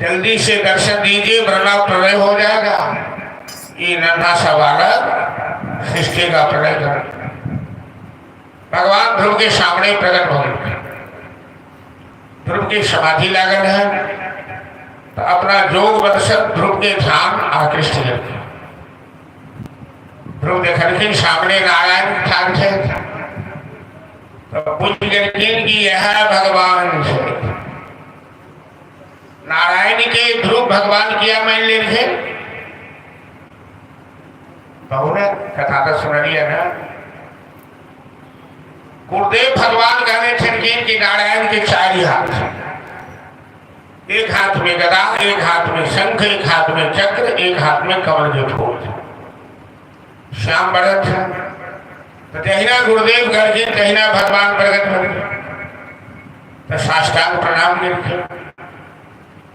जल्दी से दर्शन दीजिए वरना प्रलय हो जाएगा। ये नन्हा सा बालक सृष्टि का प्रलय कर। भगवान ध्रुव के सामने प्रकट हो गए। ध्रुव की समाधि लागल है तो अपना जोग वर्षक ध्रुव के ध्यान आकृष्ट करते। ध्रुव देखलखिन सामने नारायण ठान थे तो पूछ करकिन कि यह भगवान थे। नारायण के ध्रुव भगवान किया मान ले थे। बहु ने कथा तो सुन लिया ना। गुरुदेव भगवान कहने छनकिन कि नारायण के चार ही हाथ हैं। एक हाथ में गदा, एक हाथ में शंख, एक हाथ में चक्र, एक हाथ में कमल के फूल। श्याम बढ़त है तो जहिना गुरुदेव करके जहिना भगवान प्रगट हो तो साष्टांग प्रणाम करके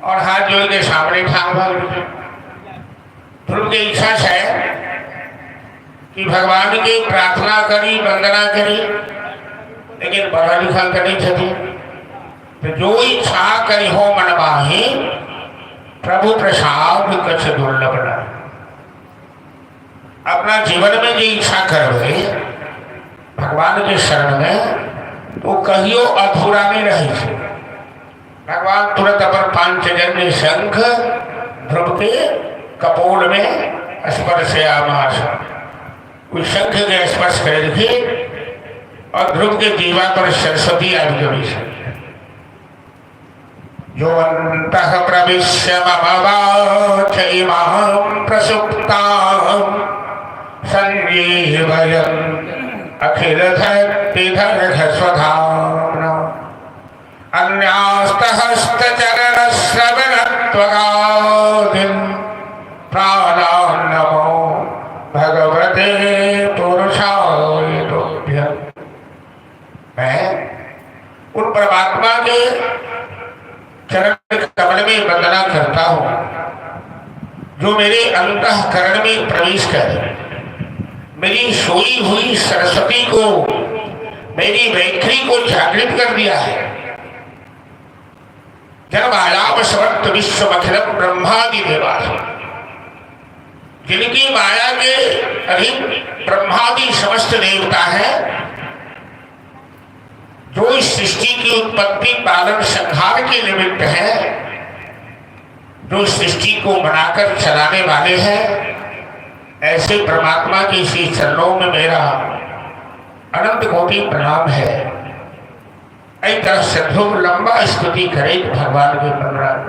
और हाथ जोड़ के सामने ठान भाग। ध्रुव की इच्छा है कि भगवान की प्रार्थना करी, वंदना करी, लेकिन पढ़ा लिखा करी छथि तो जो इच्छा करी हो मन माही, प्रभु प्रसाद कछ दुर्लभ न। अपना जीवन में जो इच्छा करवे भगवान के शरण में तो कहियो अधूरा नहीं रही है। भगवान तुरंत अपन पांचजन्य शंख ध्रुव के कपोल में स्पर्श आमास कोई शंख के स्पर्श करके और ध्रुव के जीवा पर सरस्वती आदि गई है। जो अंतः प्रविश्य मम वाच इमां प्रसुप्तां संजीवयन् अखिल धर्तिधर्घ स्वधाम्ना अन्यास्तहस्तचरण श्रवणत्वगादिन् प्राणान् नमो भगवते पुरुषाय तुभ्यम्। मैं उन परमात्मा के चरण कमल में वंदना करता हूँ जो मेरे अंतःकरण में प्रवेश कर मेरी सोई हुई सरस्वती को, मेरी वैखरी को जागृत कर दिया है। जन्मायाम समर्थ विश्वमखिलम ब्रह्मादि देवास, जिनकी माया के अधीन ब्रह्मादि समस्त देवता है, जो इस सृष्टि की उत्पत्ति पालन संहार के निमित्त है, जो सृष्टि को बनाकर चलाने वाले हैं, ऐसे परमात्मा के श्री चरणों में मेरा अनंत कोटि प्रणाम है। एक तरह से ध्रुव लंबा स्तुति करे भगवान के प्रणाम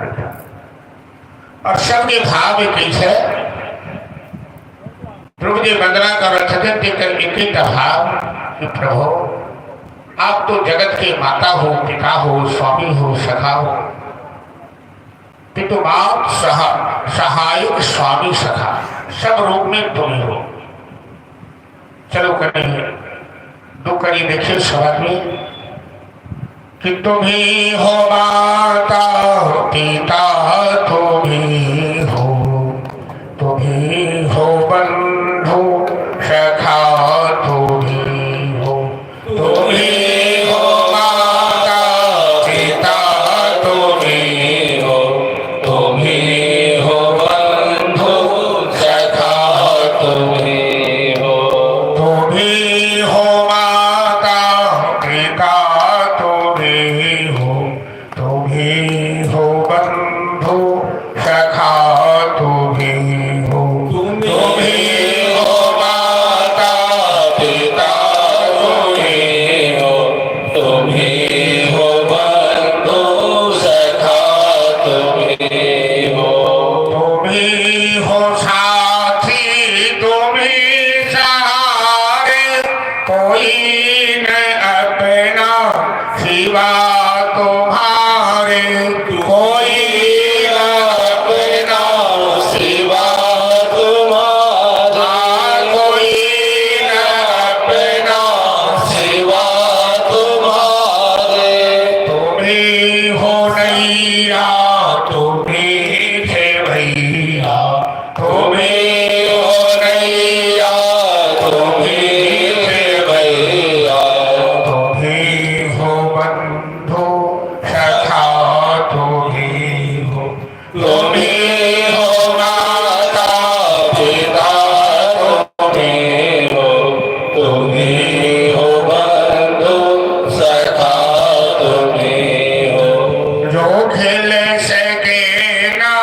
और सबके भाव कैसे ध्रुव जी वंदना कर एक ही भाव कि प्रभु आप तो जगत के माता हो, पिता हो, स्वामी हो, सखा हो। पितुमात सहायक स्वामी सखा, सब रूप में तुम ही हो। चलो करेंगे दो करी देखिए सवाल में कि तुम ही हो माता पिता, तुम ही हो बंधु सखा, तुम ही हो माता पिता, तुम ही हो बंधु सखा, तुम ही हो माता पिता, तुम ही हो बंधु सखा, तुम ही हो माता पिता, तुम ही हो बंधु सखा, तुम ही हो तुम ही हो साथी, तुम ही सहारे, कोई न अपना सिवा तुम्हारे, कोई अपना सिवा तुम्हारा, कोई न अपना सिवा तुम्हारे। तुम ही हो नैया, तुम ही थे भैया, तुम ही हो नैया, तुम ही थे भैया, तुम ही हो बंधु सखा, तुम ही हो तुम ही हो माता पिता, तुम ही हो बंधु सखा, तुम ही हो जो खिल सके ना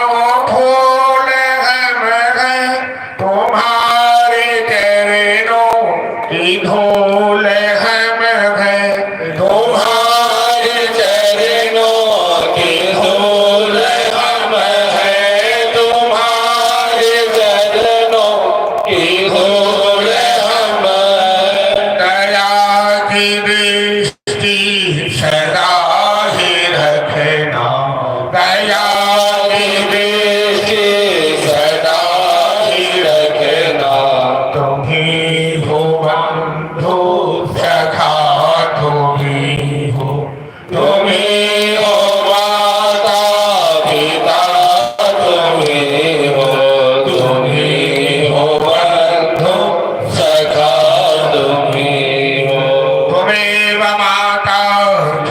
वो फूल हम हैं, तुम्हारे चरणों की धूल हम हैं, तुम्हारे चरणों की धूल हम हैं, तुम्हारे चरणों की धूल हम हैं। दया की दृष्टि सदा ही रखना, दया की दृष्टि सदा ही रखना, तुम ही हो बंधु सखा, तुम ही हो तुम ही हो माता पिता, तुम ही हो बंधु सखा, तुम ही हो तुम्हें माता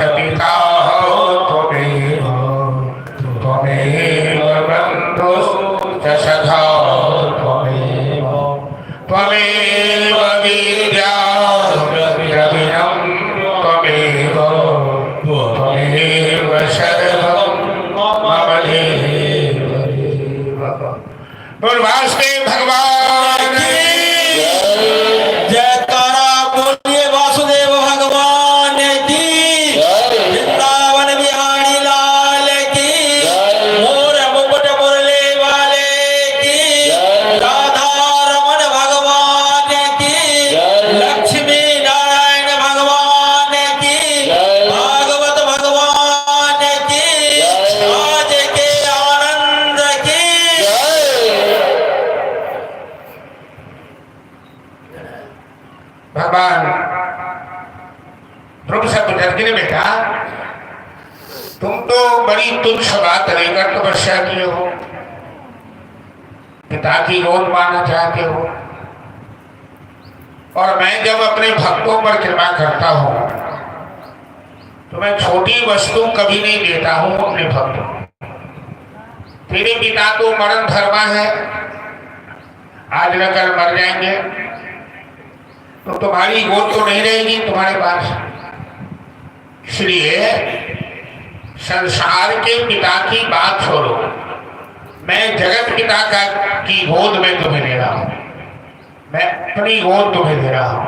पिता हो, तुम्हें बंधु सखा, त्वमेव विद्या द्रविणं, त्वमेव सर्वं मम देव। बोल वासुदेव भगवान की। जयकारा बोलिए वासुदेव भगवान की, वृंदावन बिहारी लाल की, मोर मुकुट मुरली वाले की, राधा रमन भगवान की, लक्ष्मी नारायण भगवान की, भागवत भगवान की, आज के आनंद की। भगवान ध्रुव से बुझर्ग ने बेटा, तुम तो बड़ी तुच्छ बात लेकर तपस्या किए हो, पिता की गोद पाना चाहते हो, और मैं जब अपने भक्तों पर कृपा करता हूं तो मैं छोटी वस्तु कभी नहीं देता हूं अपने भक्तों को। तेरे पिता तो मरण धर्मा है, आज न कल मर जाएंगे, तो तुम्हारी गोद तो नहीं रहेगी तुम्हारे पास। इसलिए संसार के पिता की बात छोड़ो, मैं जगत पिता की गोद में तुम्हें दे रहा हूं, मैं अपनी गोद तुम्हें दे रहा हूं,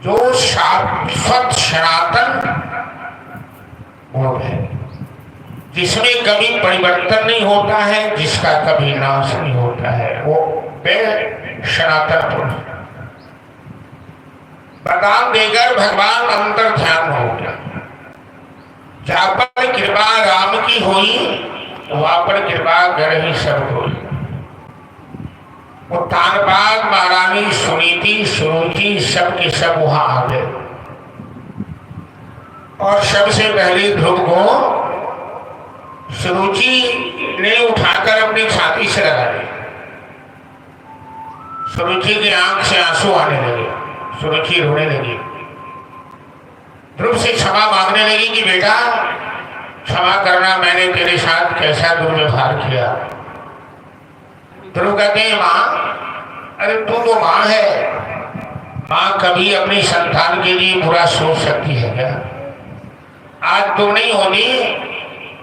जो शाश्वत सनातन गोद है, जिसमें कभी परिवर्तन नहीं होता है, जिसका कभी नाश नहीं होता है, वो सनातन पुरुष। वरदान देकर भगवान अंतर ध्यान हो गया, जहां पर कृपा राम की की हुई वहां पर कृपा कर ही सब हुई। उत्तानपाद महारानी सुनीति सुरुचि सब के सब वहां आ गए और सबसे पहले ध्रुव को सुरुचि ने उठाकर अपनी छाती से लगा ली। सुरुचि की आंख से आंसू आने लगे, सुरुचि रोने लगी, ध्रुव से क्षमा मांगने लगी कि बेटा क्षमा करना, मैंने तेरे साथ कैसा दुर्व्यवहार किया। ध्रुव कहते हैं माँ, अरे तू तो माँ है, माँ कभी अपनी संतान के लिए बुरा सोच सकती है क्या? आज तू नहीं होगी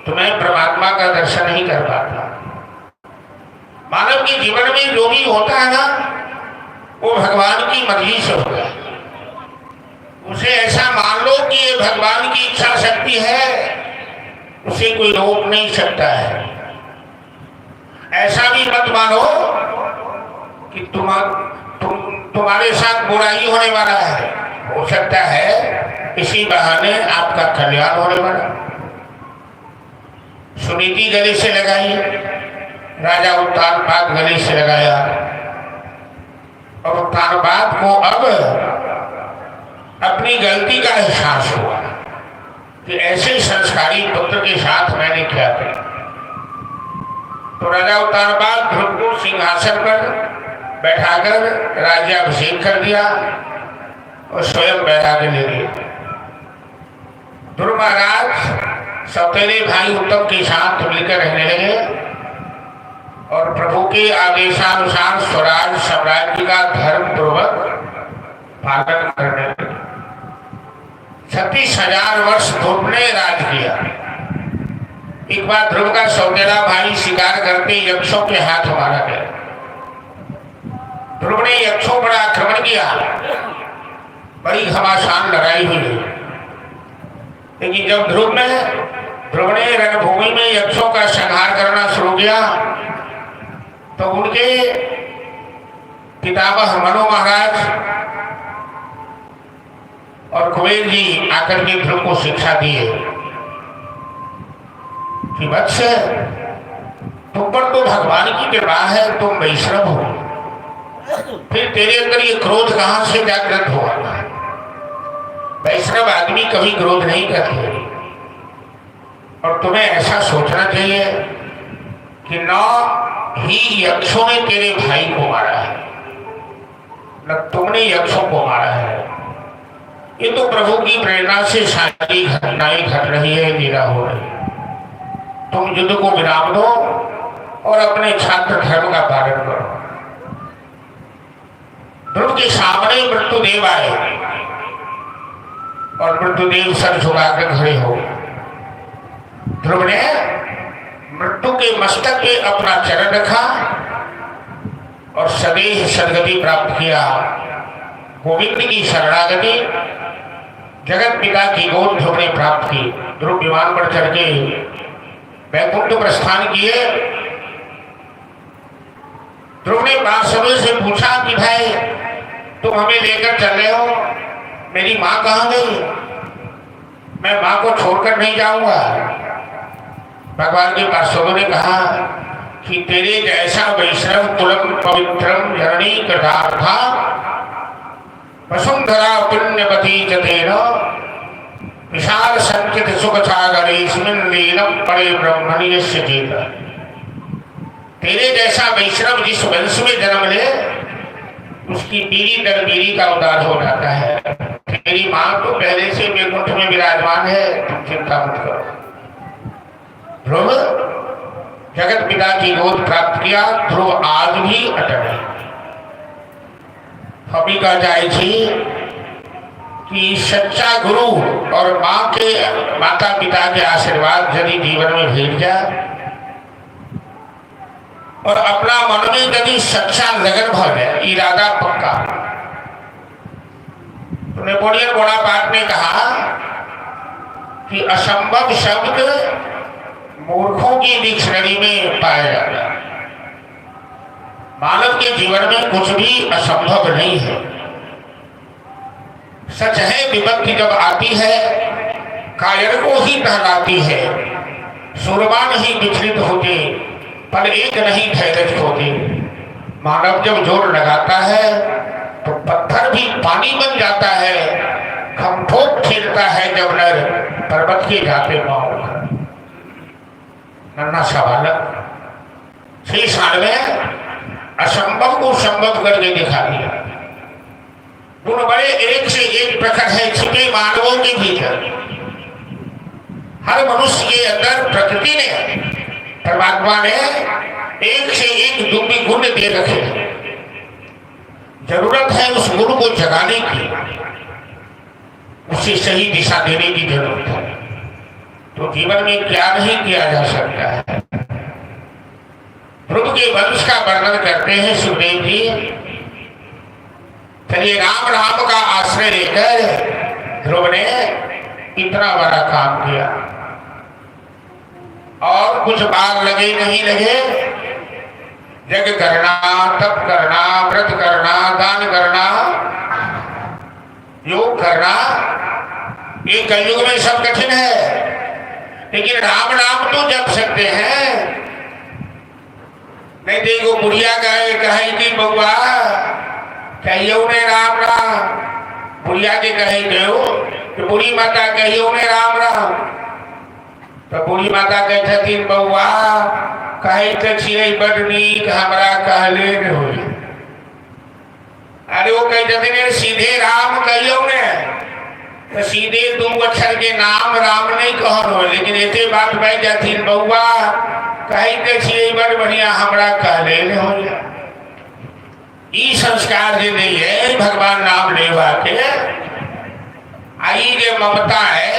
तो मैं परमात्मा का दर्शन नहीं कर पाता। मानव के जीवन में जो भी होता है ना, वो भगवान की मर्जी से होता है। उसे ऐसा मान लो कि ये भगवान की इच्छा शक्ति है, उसे कोई रोक नहीं सकता है। ऐसा भी मत मानो कि तुम्हारे साथ बुराई होने वाला है, हो सकता है इसी बहाने आपका कल्याण होने वाला। सुनीति गले से लगाई, राजा उत्तानपाद गले से लगाया और उत्तानपाद को अब अपनी गलती का एहसास हुआ कि ऐसे संस्कारी पुत्र के साथ मैंने क्या किया। तो राजा उत्तानपाद ध्रुव को सिंहासन पर बैठाकर राज्याभिषेक कर दिया और स्वयं बैराग ले लिए। ध्रुव महाराज सौतेले भाई उत्तम के साथ मिलकर रहने लगे और प्रभु के आदेशानुसार स्वराज साम्राज्य का धर्म पूर्वक पालन करने लगे। 36,000 वर्ष ध्रुव ने राज किया। एक बार ध्रुव का सौतेला भाई शिकार करते यक्षों के हाथ मारा गया। ध्रुव ने यक्षों पर आक्रमण किया, बड़ी घमासान लड़ाई हुई। लेकिन जब ध्रुव ने रणभूमि में यक्षों का संहार करना शुरू किया तो उनके पितामह मनु महाराज और कुबेर जी आकर के ध्रुव को शिक्षा दिए कि वत्स, तुम पर तो भगवान की कृपा है, तुम वैष्णव हो, फिर तेरे अंदर ये क्रोध कहां से जागृत हुआ? वैष्णव आदमी कभी क्रोध नहीं करते और तुम्हें ऐसा सोचना चाहिए कि न ही यक्षों ने तेरे भाई को मारा है, न तुमने यक्षों को मारा है। ये तो प्रभु की प्रेरणा से सारी घटनाएं घट रही है, लीला हो रही है। तुम युद्ध को विराम दो और अपने छात्र धर्म का पालन करो। ध्रुव के सामने मृत्युदेव आए और मृत्युदेव सर झुकाकर खड़े हो। ध्रुव ने मृत्यु के मस्तक पे अपना चरण रखा और सदैव सदगति प्राप्त किया। गोविंद की शरणागति, जगत पिता की गोद ध्रुव ने प्राप्त की। ध्रुव विमान पर चढ़ के वैकुंठ प्रस्थान किए। ध्रुव ने बांसुरी से पूछा कि भाई तुम हमें लेकर चल रहे हो, मेरी माँ कहाँ गई? मैं माँ को छोड़कर नहीं जाऊंगा। भगवान के पार्षदों ने कहा कि तेरे जैसा वैष्णव कुलम पवित्रम जननी कृतार्था वसुंधरा पुण्यवती जतेन विशाल संचित सुख सागरेस्मिन् लीनं परे ब्रह्मणि यस्य चेत। तेरे जैसा वैष्णव जिस वंश में जन्म ले उसकी पीढ़ी दर पीढ़ी का उद्धार हो जाता है। तेरी माँ तो पहले से वैकुंठ में विराजमान है, तुम चिंता मत करो। ध्रुव जगत पिता की गोद प्राप्त किया। ध्रुव आज भी अटल है। हमी कह जाए कि सच्चा गुरु और माता पिता के आशीर्वाद यदि जीवन में भेट जाए और अपना मन में यदि सच्चा लगन भर जाए, इरादा पक्का, तो नेपोलियन बोनापार्ट ने कहा कि असंभव शब्द मूर्खों की डिक्शनरी में पाया जाता है। मानव के जीवन में कुछ भी असंभव नहीं है। सच है, विपत्ति जब आती है कायर को ही टहलाती है, सूरमा नहीं विचलित होते, पर एक नहीं धैर्य होते। मानव जब जोर लगाता है तो पत्थर भी पानी बन जाता है, खमठोक खेलता है जब नर पर्वत के जाते पाँव। नन्ना सा बालक 6 साल में असंभव को संभव करके दिखा दिया। गुण बड़े एक से एक प्रकट है छिपे मानवों के भीतर। हर मनुष्य के अंदर प्रकृति ने, परमात्मा ने एक से एक दुर्बी गुण दे रखे। जरूरत है उस गुण को जगाने की, उसे सही दिशा देने की जरूरत है। तो जीवन में क्या नहीं किया जा सकता है। ध्रुव के वंश का वर्णन करते हैं सुखदेव जी। चलिए, राम राम का आश्रय लेकर ध्रुव ने इतना बड़ा काम किया, और कुछ बार लगे नहीं लगे, यज्ञ करना, तप करना, व्रत करना, दान करना, योग करना, ये कलयुग में सब कठिन है। लेकिन राम नाम तो जप सकते हैं। नहीं देखो, बुढ़िया कहे कि बउआ कहियो ने राम राम, बुढ़िया के कहे गयो कि बूढ़ी माता कहियो ने राम राम। तो बूढ़ी माता कहती बउआ कहे तो छिए बड़ नीक, हमरा कहले न होई। अरे वो कहते सीधे राम कहियो ने, तो सीधे 2 अक्षर के नाम राम नहीं कहन हो, लेकिन ऐसे बात बह जाती बउआ कहीं तो छिए बड़ बढ़िया, हमरा कहले न होई। ई संस्कार जो नहीं है भगवान नाम लेवा के, आई जो ममता है,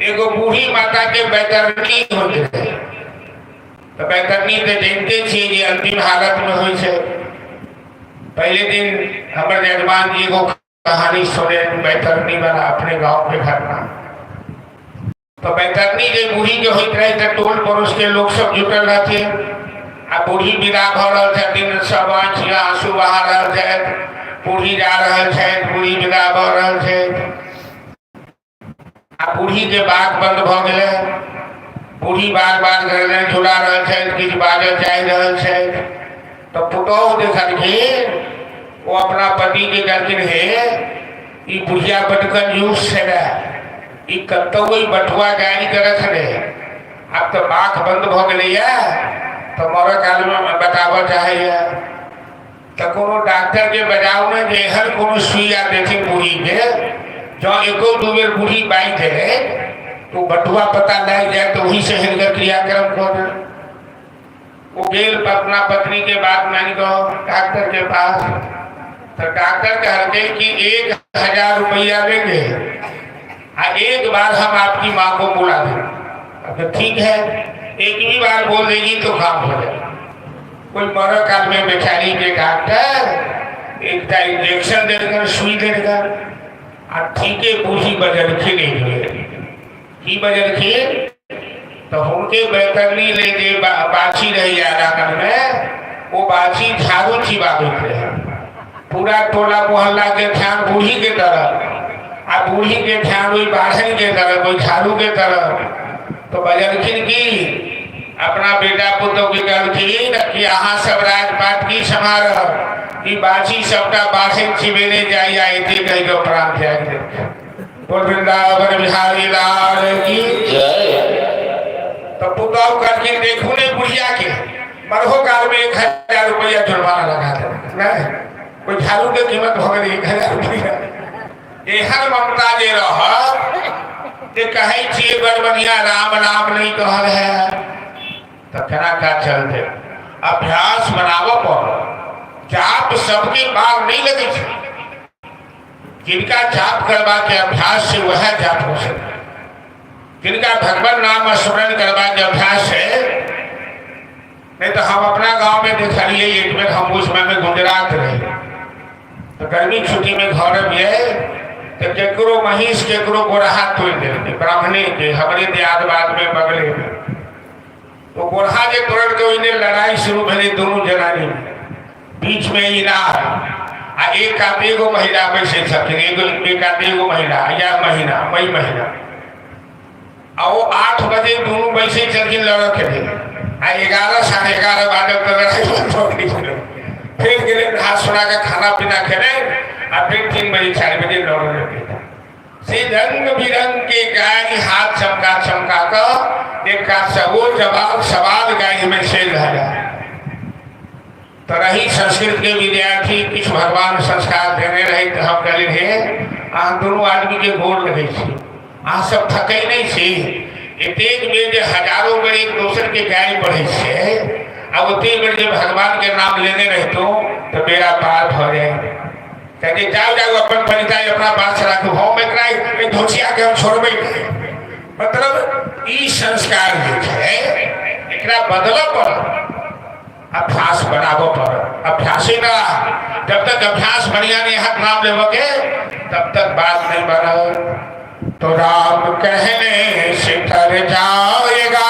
एगो बूढ़ी माता के बैतरनी होते रहे। तो बैतरनी तो जानते छे जे अंतिम हालत में हो छे। पहले दिन हमारे जजमान जी को कहानी सुने बैतरनी वाला अपने गांव में घटना। तो बैतरनी जो बूढ़ी जो होते रहे तो टोल पड़ोस के लोग सब जुटल रहते। आ बूढ़ी विदा भ रहल छथिन, सब आँखिया आंसू बहा रहल छथि। बूढ़ी जा रहल छथि, बूढ़ी विदा भ रहल छथि। आ बूढ़ी के बात बंद भ गेलै। बूढ़ी बार बार गर्दन झुला रहल छथि, किछु बाजल चाहि रहल छथि। तो पुतौह देखलखिन, वो अपना पति के कहलखिन हे ई बुढ़िया बड़ कंजूस छलै, ई कतौ बटुआ गाड़ी के रखले। अब तो बात बंद भ गेलैया, तो मर काल में बताबऽ चाहैया। तो कोनो डॉक्टर के बजाव में जे हर कोनो सुइया देथिन बूढ़ी के, जो एको 2 बेर बूढ़ी बाई दे तो बटुआ पता लग जाए, तो वही से हिनकर क्रियाक्रम कर दे। वो गेल अपना पत्नी के बात मान को डॉक्टर के पास। तो डॉक्टर कहते कि 1000 रुपया लेंगे, एक बार हम आपकी माँ को बुला दें। ठीक है, एक ही बार बोल देगी तो काम हो जाए। कोई मर काल में बेचारी के डॉक्टर एक इंजेक्शन देकर सुई देगा। ठीक है, बूढ़ी बजरखी नहीं हुए की बजरखी, तो उनके बैतरनी ले दे बाछी रही आराधन में, वो बाछी झाड़ू चिबाते हैं। पूरा टोला मोहल्ला के ध्यान बूढ़ी के तरफ, आ बूढ़ी के ध्यान वही बाढ़न के तरफ, वही झाड़ू के तरफ। तो बजरखिन की अपना बेटा पुतों की कहलखिन कि अहाँ सब राजपाट की समारोह की बाछी सबका बाढ़न चिबेरे जाइया इति कही को प्राण त्याग। बोल वृंदावन बिहारी लाल की जय। तो पुतौह करके देखू ने बुढ़िया के मरहो काल में 1000 रुपया जुर्माना लगा दे। कोई झाड़ू के कीमत हो गई 1000 रुपया। एहन ममता जे रह कहे छिए बड़ बढ़िया, राम नाम नहीं कहल है, तो केना का चलते। अभ्यास बनाव पर जाप सबके बाग नहीं लगे। जिनका जाप करवा के अभ्यास से वह जाप हो सके, जिनका भगवान नाम स्मरण करवा के अभ्यास है। नहीं तो हम अपना गांव में देखलिए, एक बेर हम उस समय में गुजरात रहे, तो गर्मी छुट्टी में घर में तो केकरो महिष केकरो गोरहा तोड़ देते ब्राह्मणे के, हमारे दियादबाद में बगले में। तो गोरहा के तोड़ के उन्हें लड़ाई शुरू भले दोनों जनानी बीच में इनार आ एक आधे गो महिला बैसे छथिन, एक आधे गो महिला या महीना मई महीना। और वो 8 बजे दोनों वैसे चलती लड़ के थे 11 साढ़े 11 बाजब तक लड़ाई बंद हो गई फिर गिरे हाथ सुना के खाना पीना खेले और फिर 3 बजे 4 बजे लौट लगे से रंग बिरंग के गाय हाथ चमका कर एक का सबो जवाब सवाल गाय में से रहा तो रही संस्कृत के विद्यार्थी कुछ भगवान संस्कार देने रहे तो हम कहले हे दोनों आदमी के गोड़ लगे सब थके नहीं से एतेक बेर जे हजारों बेर एक दूसर के गाय बढ़े से अब ओते बेर जब भगवान के नाम लेने रहतो तो बेड़ा पार हो जाए कहते जाओ अपन परिचय अपना बात रखो हो में कराई धोसिया के हम छोड़बे मतलब ई संस्कार जो है एकरा बदल पर अभ्यास बनाबो पर अभ्यास ही ना जब तक अभ्यास बढ़िया नहीं हाथ नाम लेवोगे तब तक बात नहीं बना तो राम कहने से तर जाएगा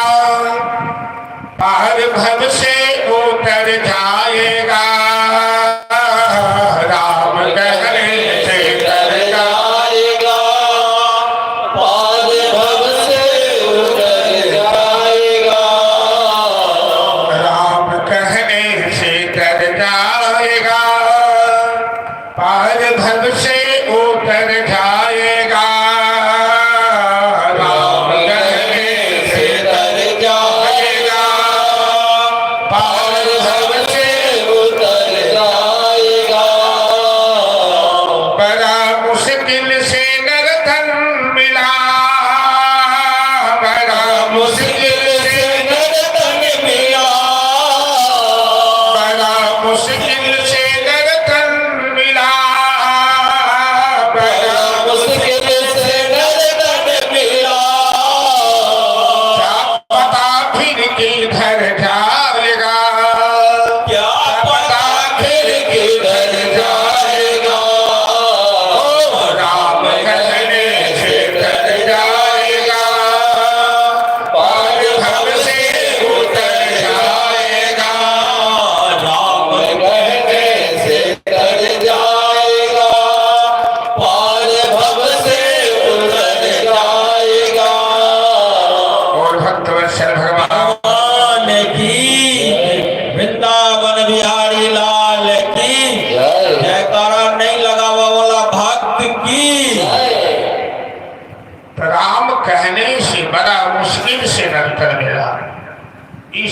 पार भव से उतर जाएगा राम कहने से तर जाएगा पार भव से उतर जाएगा राम कहने से तर जाएगा पार भव से उतर जाएगा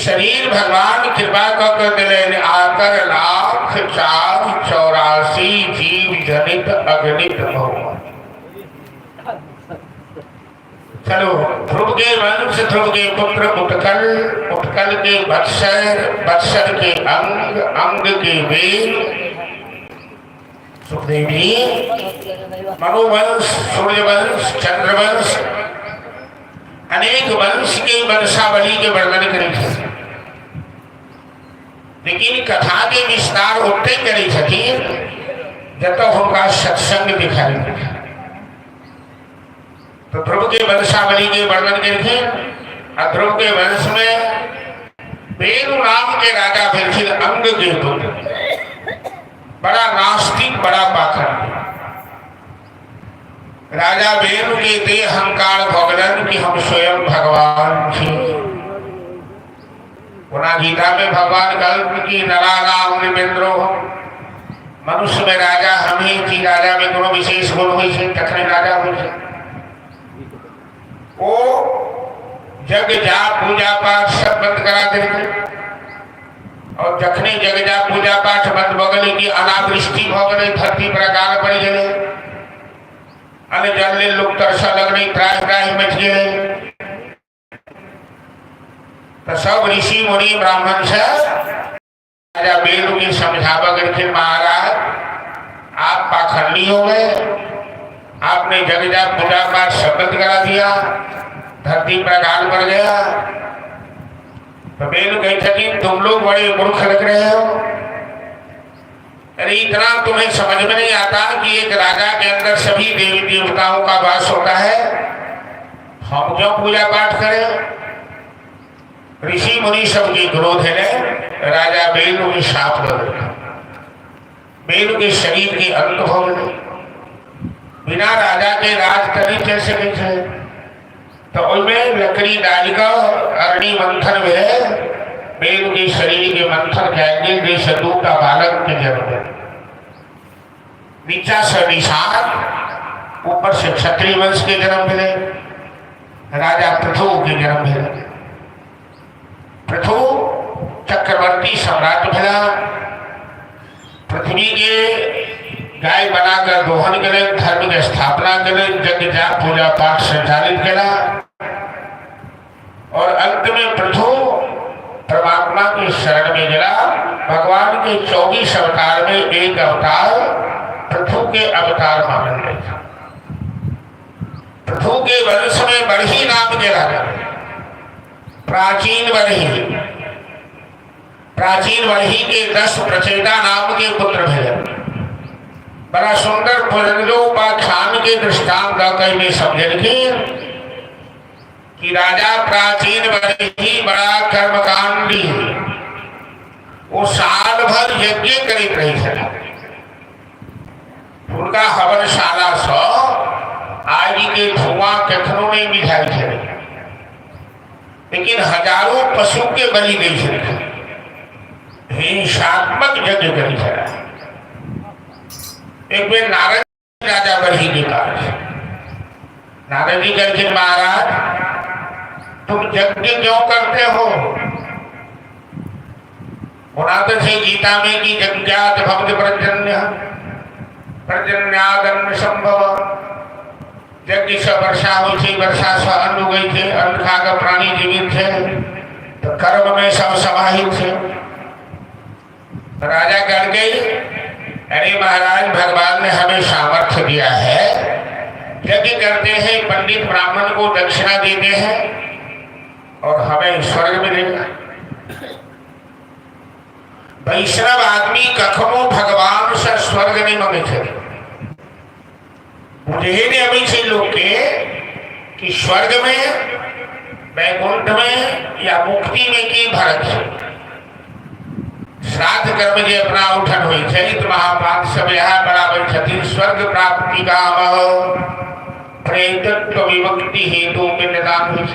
शरीर भगवान कृपा कर दिले आकर 1,04,84 जीव जनित अगणित चलो ध्रुव के वंश ध्रुव के पुत्र उत्कल के वत्सर के अंग के वेद सुखदेवी मनोवंश सूर्यवंश चंद्रवंश अनेक वंश के वंशावली के वर्णन करें लेकिन कथा के विस्तार उतने करी छथिन जब उनका सत्संग दिखाई तो ध्रुव के वंशावली के वर्णन करके ध्रुव के वंश में वेणु नाम के राजा भेल अंग के पुत्र बड़ा नास्तिक बड़ा पाखंड राजा वेणु के दे अहंकार भगवान कि हम स्वयं भगवान थे गीता में भगवान कल्प की नरानाम निमेंद्रो मनुष्य में राजा हम ही थी राजा में कोनो विशेष गुण हुई से तखने राजा हुई से वो जग जाप पूजा पाठ सब बंद करा देते और जखने जग जाप पूजा पाठ बंद बगल की अनावृष्टि भगले धरती पर अकाल पड़ गए अने जल लोग तरसा लगने त्राही मच गए तो सब ऋषि मुनि ब्राह्मण से राजा वेणु की समझावा करके महाराज आप पाखंडी हो गए आपने जगजा पूजा पाठ शब्द करा दिया धरती पर अकाल पड़ गया तो वेणु कहते तुम लोग बड़े मूर्ख लग रहे हो अरे इतना तुम्हें समझ में नहीं आता कि एक राजा के अंदर सभी देवी देवताओं का वास होता है हम क्यों पूजा पाठ करें ऋषि मुनि सबके क्रोध है राजा वेणु के साप लगे वेणु के शरीर के अंत हो गए बिना राजा के राज करी कैसे कैसे तो उनमें लकड़ी डालकर अरणी मंथन में बेल के शरीर के मंथन जाएंगे जैसे दूटा बालक के जन्म में। नीचा से निशान, ऊपर से क्षत्रिय वंश के जन्म मिले, राजा पृथु के जन्म मिले। पृथु चक्रवर्ती सम्राट मिला, पृथ्वी के गाय बनाकर दोहन करे, धर्म की स्थापना करे, यज्ञ जाप पूजा पाठ संचालित करा और अंत में पृथु परमात्मा की शरण में गिरा। भगवान के 24 अवतार में एक अवतार पृथु के अवतार माने गए। पृथु के वंश में बरही नाम के राजा, प्राचीन बरही के 10 प्रचेता नाम के पुत्र भेजे। बड़ा सुंदर पुनर्जोपाख्यान के दृष्टांत में समझे कि राजा प्राचीन बरही बड़ा कर्मकांडी, वो साल भर यज्ञ करीत रही थे। उनका हवनशाला सो आज के धुआं कथनों में मिठाई थे, लेकिन हजारों पशु के बलि नहीं थे। हिंसात्मक यज्ञ करी थे। एक बार नारद राजा बरही के पास, नारद जी कहते महाराज तुम यज्ञ क्यों करते हो? मुनाद से गीता में कि यज्ञात भक्त पर्जन्यादन्न संभव, यज्ञ से वर्षा हुई थी, वर्षा से अन्न उगई थे, अन्न खाकर प्राणी जीवित थे, तो कर्म में सब समाहित थे। राजा कह गई अरे महाराज भगवान ने हमें सामर्थ्य दिया है, यज्ञ करते हैं, पंडित ब्राह्मण को दक्षिणा देते हैं और हमें स्वर्ग मिलेगा। वैष्णव आदमी कखनो भगवान से स्वर्ग नहीं मांगे थे। मुझे ने अभी से लोग के कि स्वर्ग में, वैकुंठ में या मुक्ति में की भरत है। श्राद्ध कर्म जे अपना उठन हुई चरित महापात सब यहाँ बराबर छती। स्वर्ग प्राप्ति काम प्रेतत्व विमुक्ति हेतु पिंडदान हुई,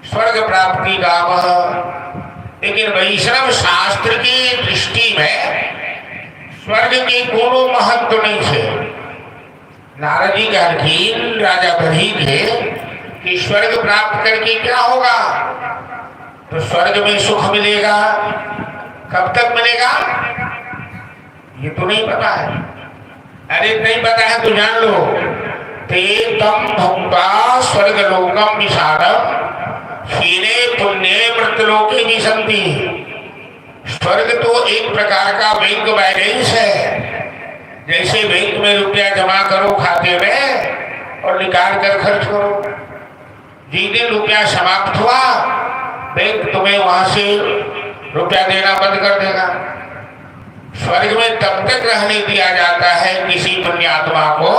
स्वर्ग प्राप्ति काम। लेकिन वैष्णव शास्त्र की दृष्टि में स्वर्ग के कोनो महत्व नहीं है। नारद जी कहती राजा बरही थे कि स्वर्ग प्राप्त करके क्या होगा? तो स्वर्ग में सुख मिलेगा। कब तक मिलेगा ये तो नहीं पता है। अरे नहीं पता है तो जान लो, ते तम भुक्त्वा स्वर्ग लोकम विशालम हीने पुण्य मृतलोके विसंति। स्वर्ग तो एक प्रकार का बैंक बैलेंस है। जैसे बैंक में रुपया जमा करो खाते में और निकाल कर खर्च करो, जिस दिन रुपया समाप्त हुआ बैंक तुम्हें वहां से रुपया देना बंद कर देगा। स्वर्ग में तब तक रहने दिया जाता है किसी पुण्यात्मा को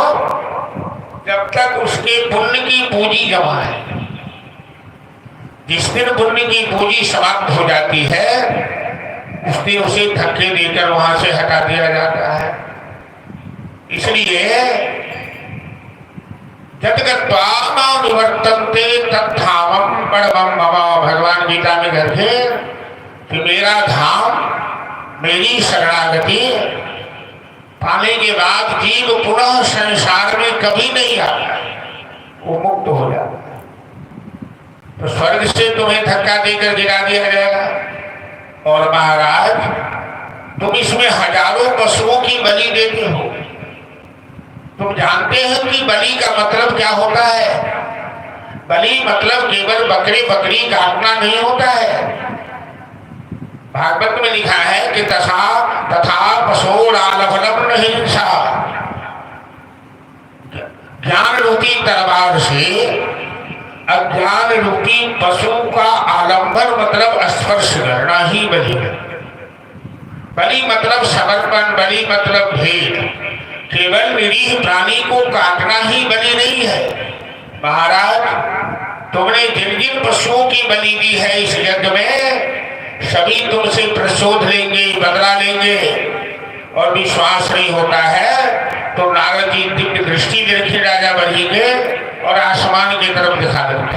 जब तक उसके पुण्य की पूंजी जमा है। जिस दिन पुण्य की पूंजी समाप्त हो जाती है उस दिन उसे धक्के देकर वहां से हटा दिया जाता है। इसलिए जगत्वा निवर्तन्ते तत्धामं परमं मम, भगवान गीता में कहते कि मेरा धाम, मेरी शरणागति पाने के बाद जीव पुनः संसार में कभी नहीं आता, वो मुक्त हो जाता है। तो स्वर्ग से तुम्हें धक्का देकर गिरा दिया जाएगा। और महाराज तुम इसमें हजारों पशुओं की बलि देते हो। तुम जानते हो कि बलि का मतलब क्या होता है? बलि मतलब केवल बकरी काटना नहीं होता है। भागवत में लिखा है कि तथा पशोरालभनम हिंसा, ज्ञान रूपी तलवार से अज्ञान रूपी पशु का आलंबन मतलब स्पर्श करना ही बलि है। बलि मतलब समर्पण, बलि मतलब भेद। केवल निरीह प्राणी को काटना ही बलि नहीं है। महाराज तुमने जिन जिन पशुओं की बलि दी है इस यज्ञ में, सभी तुमसे प्रतिशोध लेंगे, बदला लेंगे। और विश्वास नहीं होता है तो नारद जी दिव्य दृष्टि देखिए राजा बरही के और आसमान की तरफ दिखा देते।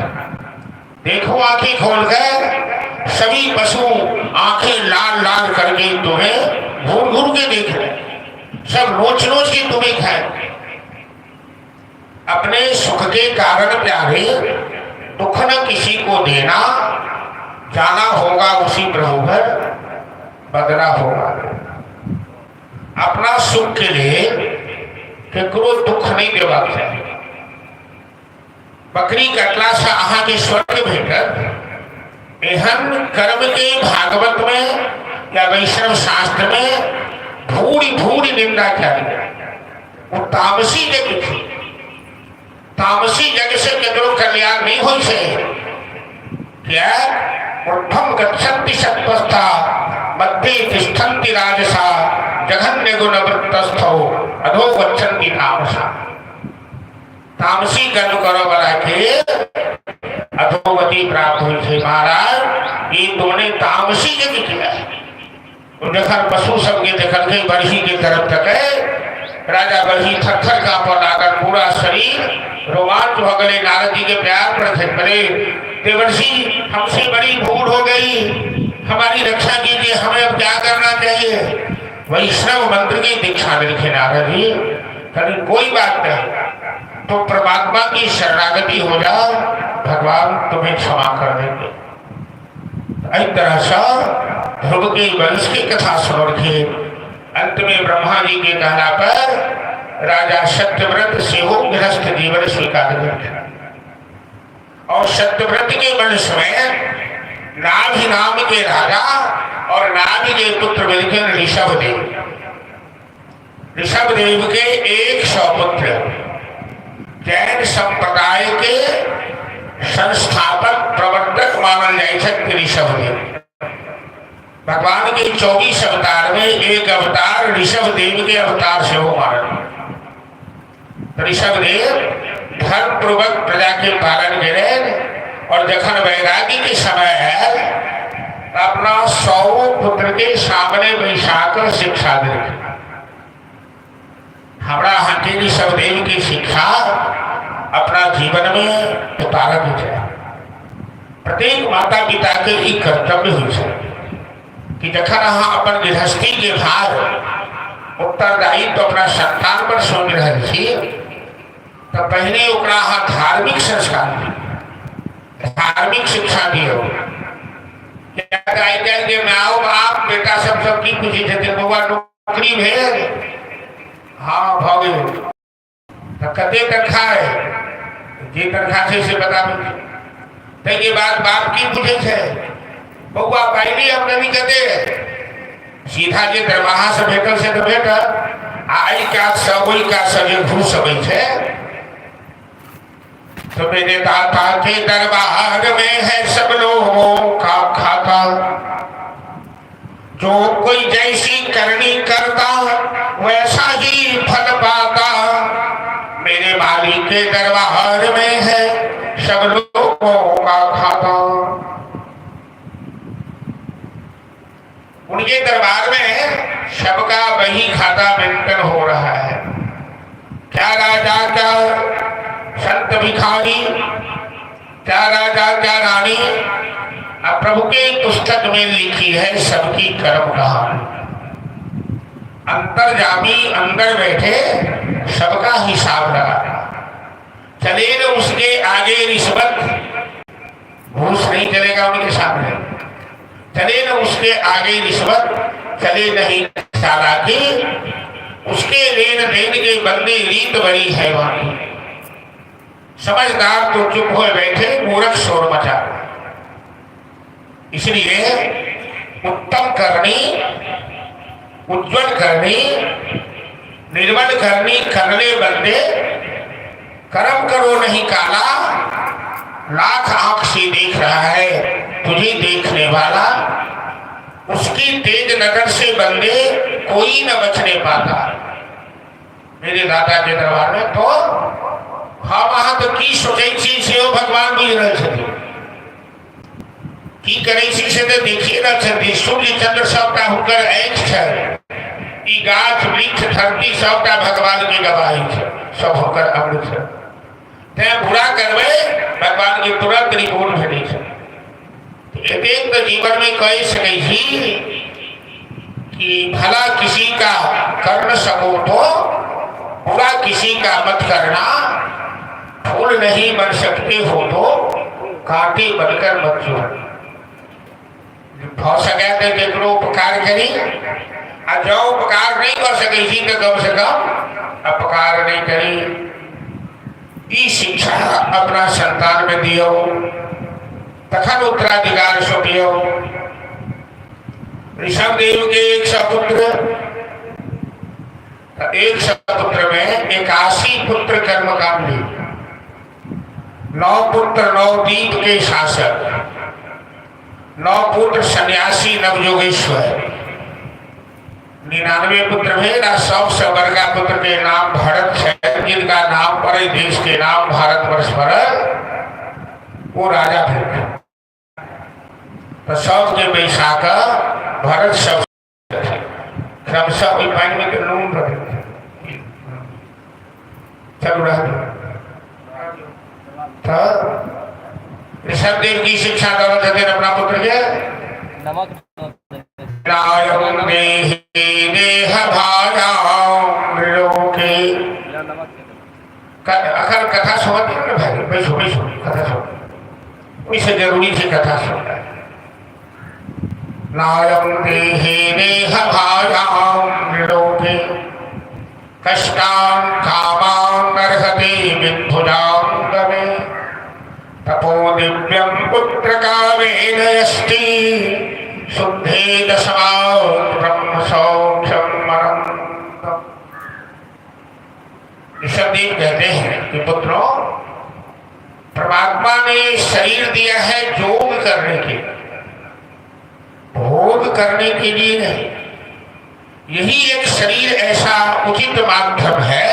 देखो आंखें खोलकर सभी पशु आंखें लाल लाल करके तुम्हें घूर घूर के देख रहे, सब नोच नोच के तुम्हें खाए। अपने सुख के कारण प्यारे दुख न किसी को देना, जाना होगा उसी प्रभु पर बदला होगा। अपना सुख के लिए केकरो दुख नहीं देवा चाहिए। बकरी कटला से अहाँ के स्वर्ग भेटत, एहन कर्म के भागवत में या वैष्णव शास्त्र में भूरी भूरी निंदा करी। वो तामसी जग थी, तामसी जग से केकरो कल्याण नहीं हो से। क्या ऊर्ध्वं गच्छन्ति सत्त्वस्था मध्ये तिष्ठन्ति राजसा जघन्य गुण वृत्तस्थो अधो गच्छन्ति तामसा। तामसी कर्म करो वाला के अधोगति प्राप्त हुई थे। महाराज ये तुमने तामसी जग किया है। जखन पशु सबके देखल के बरही के तरफ तक है, राजा बरही थर थर कांपने लागल, पूरा शरीर रोमांच हो गए। नारद जी के प्यार पर थे, बोले देवर्षि हमसे बड़ी भूल हो गई, हमारी रक्षा कीजिए, हमें अब क्या करना चाहिए। वैष्णव मंत्र की दीक्षा लिखे नारद जी, कभी कोई बात नहीं, तो परमात्मा की शरणागति हो जाओ, भगवान तुम्हें क्षमा कर देंगे। इस तरह से ध्रुव के वंश की कथा सुन रखी। अंत में ब्रह्मा जी के कहना पर राजा सत्यव्रत से हो गृहस्थ जीवन स्वीकार किया। और सत्यव्रत के वंश में नाभि नाम के राजा और नाभि के पुत्र मिलकर ऋषभदेव, ऋषभदेव के 100 पुत्र, जैन संप्रदाय के संस्थापक प्रवर्तक मानल जाए ऋषभदेव। भगवान के 24 अवतार में एक अवतार ऋषभदेव के अवतार से हो मानल। ऋषभदेव धर्म पूर्वक प्रजा के पालन करें और जखन वैरागी के समय है अपना 100 पुत्र के सामने बैठाकर शिक्षा दे। हमारा हंके ऋषभदेव की शिक्षा अपना जीवन में उतारक है। प्रत्येक माता पिता के ही कर्तव्य हो कि जखन अहाँ अपन गृहस्थी के भार उत्तरदायित्व तो अपना संतान पर सौंप रहे छी, तो पहले ओकरा अहाँ धार्मिक संस्कार दी, धार्मिक शिक्षा दियो। आई काल्हि के माओ बाप बेटा सब की पूछे थे, बउआ नौकरी भेल? हाँ भ गेल। तो कते तनखा है? जे तनखा से बता दे। के बाद बाप की पूछे थे, बउआ पहली आमदनी कते? सीधा जे दरमाहा से भेटल से तो भेटल, आई का सब ओई का सजे घूस अबै छे। तो मेरे दाता के दरबार में है सब लोगों का खाता, जो कोई जैसी करनी करता वैसा ही फल पाता। मेरे मालिक के दरबार में है सब लोगों का खाता। उनके दरबार में सबका वही खाता मेंटेन हो रहा है। क्या राजा क्या संत भिखारी, क्या राजा क्या रानी, अब प्रभु के पुस्तक में लिखी है सबकी कर्म कहानी। अंतर्जामी अंदर बैठे सबका हिसाब लगा। चले न उसके आगे रिश्वत, घूस नहीं चलेगा उनके सामने। चले न उसके आगे रिश्वत, चले नहीं चालाकी, उसके लेन देन के बंदे रीत बड़ी है वाणी। समझदार तो चुप हो बैठे, मूर्ख शोर मचा। इसलिए उत्तम करनी, उज्जवल करनी, निर्मल करनी करने बंदे, कर्म करो नहीं काला, लाख आंख से देख रहा है तुझे देखने वाला। उसकी तेज नजर से बंदे कोई न बचने पाता। मेरे दादा के दरबार में तो हम अहाँ तो की सोचे से भगवान बुझ रहे थे, की करे से तो देखिए ना छथि। सूर्य चंद्र सबका हुकर आँखि है, ई गाछ वृक्ष धरती सबका भगवान के गवाही है, सब होकर अमृत है। ते बुरा करवे भगवान की तुरंत रिपोर्ट भेटी छे। एक तो जीवन में कही सके ही कि भला किसी का कर न सको तो बुरा किसी का मत करना, फूल नहीं बन सकते हो तो कांटे बनकर मत जो हो सके तो जेकरो उपकार करी, और जो उपकार नहीं कर सके जी तो कम से कम अपकार नहीं करी। ई शिक्षा अपना संतान में दियो, तखन उत्तराधिकार सौंपियो। ऋषभदेव के एक सपुत्र में 81 पुत्र कर्मकांडी, 9 पुत्र 9 द्वीप के शासक, 9 पुत्र सन्यासी नवयोगेश्वर, 99 पुत्र भेद। सबसे बड़का पुत्र के नाम भरत है, जिनका नाम पर देश के नाम भारतवर्ष पर वो राजा थे। तो सबके बैसाख भरत सब क्रमशः कोई पानी में नून रखे चल रहा था। ऋषभदेव की शिक्षा दौलत थे अपना पुत्र के अखर कथा सुनती है ना भाई, बैठो बैठो कथा सुन, इससे जरूरी थी कथा सुनना। नायम देहे देह भाजाम निरोगे कष्टान कामां नरहते विद्भुजांगमे तपो दिव्यं पुत्र कामेन यष्टि शुद्धे दशमात् ब्रह्म सौख्यम अनंतम। ऋषभदेव कहते हैं कि पुत्रों, परमात्मा ने शरीर दिया है योग करने के, भोग करने के लिए नहीं। यही एक शरीर ऐसा उचित माध्यम है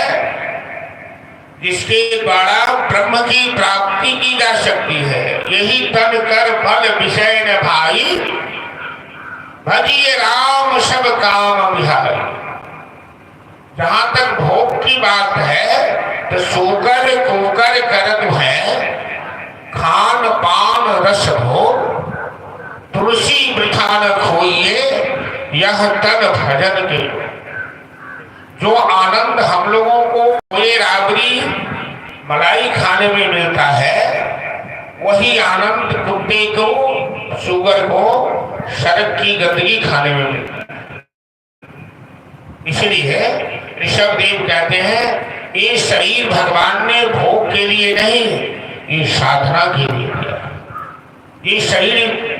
जिसके द्वारा ब्रह्म की प्राप्ति की जा सकती है। यही तन कर फल विषय न भाई, भजिए राम सब काम विहारी। जहां तक भोग की बात है तो सोकर कोकर करत है, खान पान रस भोग, तुलसी वृथा न खोइए यह तन भजन के। जो आनंद हम लोगों को कोई राबड़ी मलाई खाने में मिलता है, वही आनंद कुत्ते को, शुगर को सड़क की गंदगी खाने में मिलता है। इसलिए ऋषभदेव कहते हैं ये शरीर भगवान ने भोग के लिए नहीं, ये साधना के लिए दिया। ये शरीर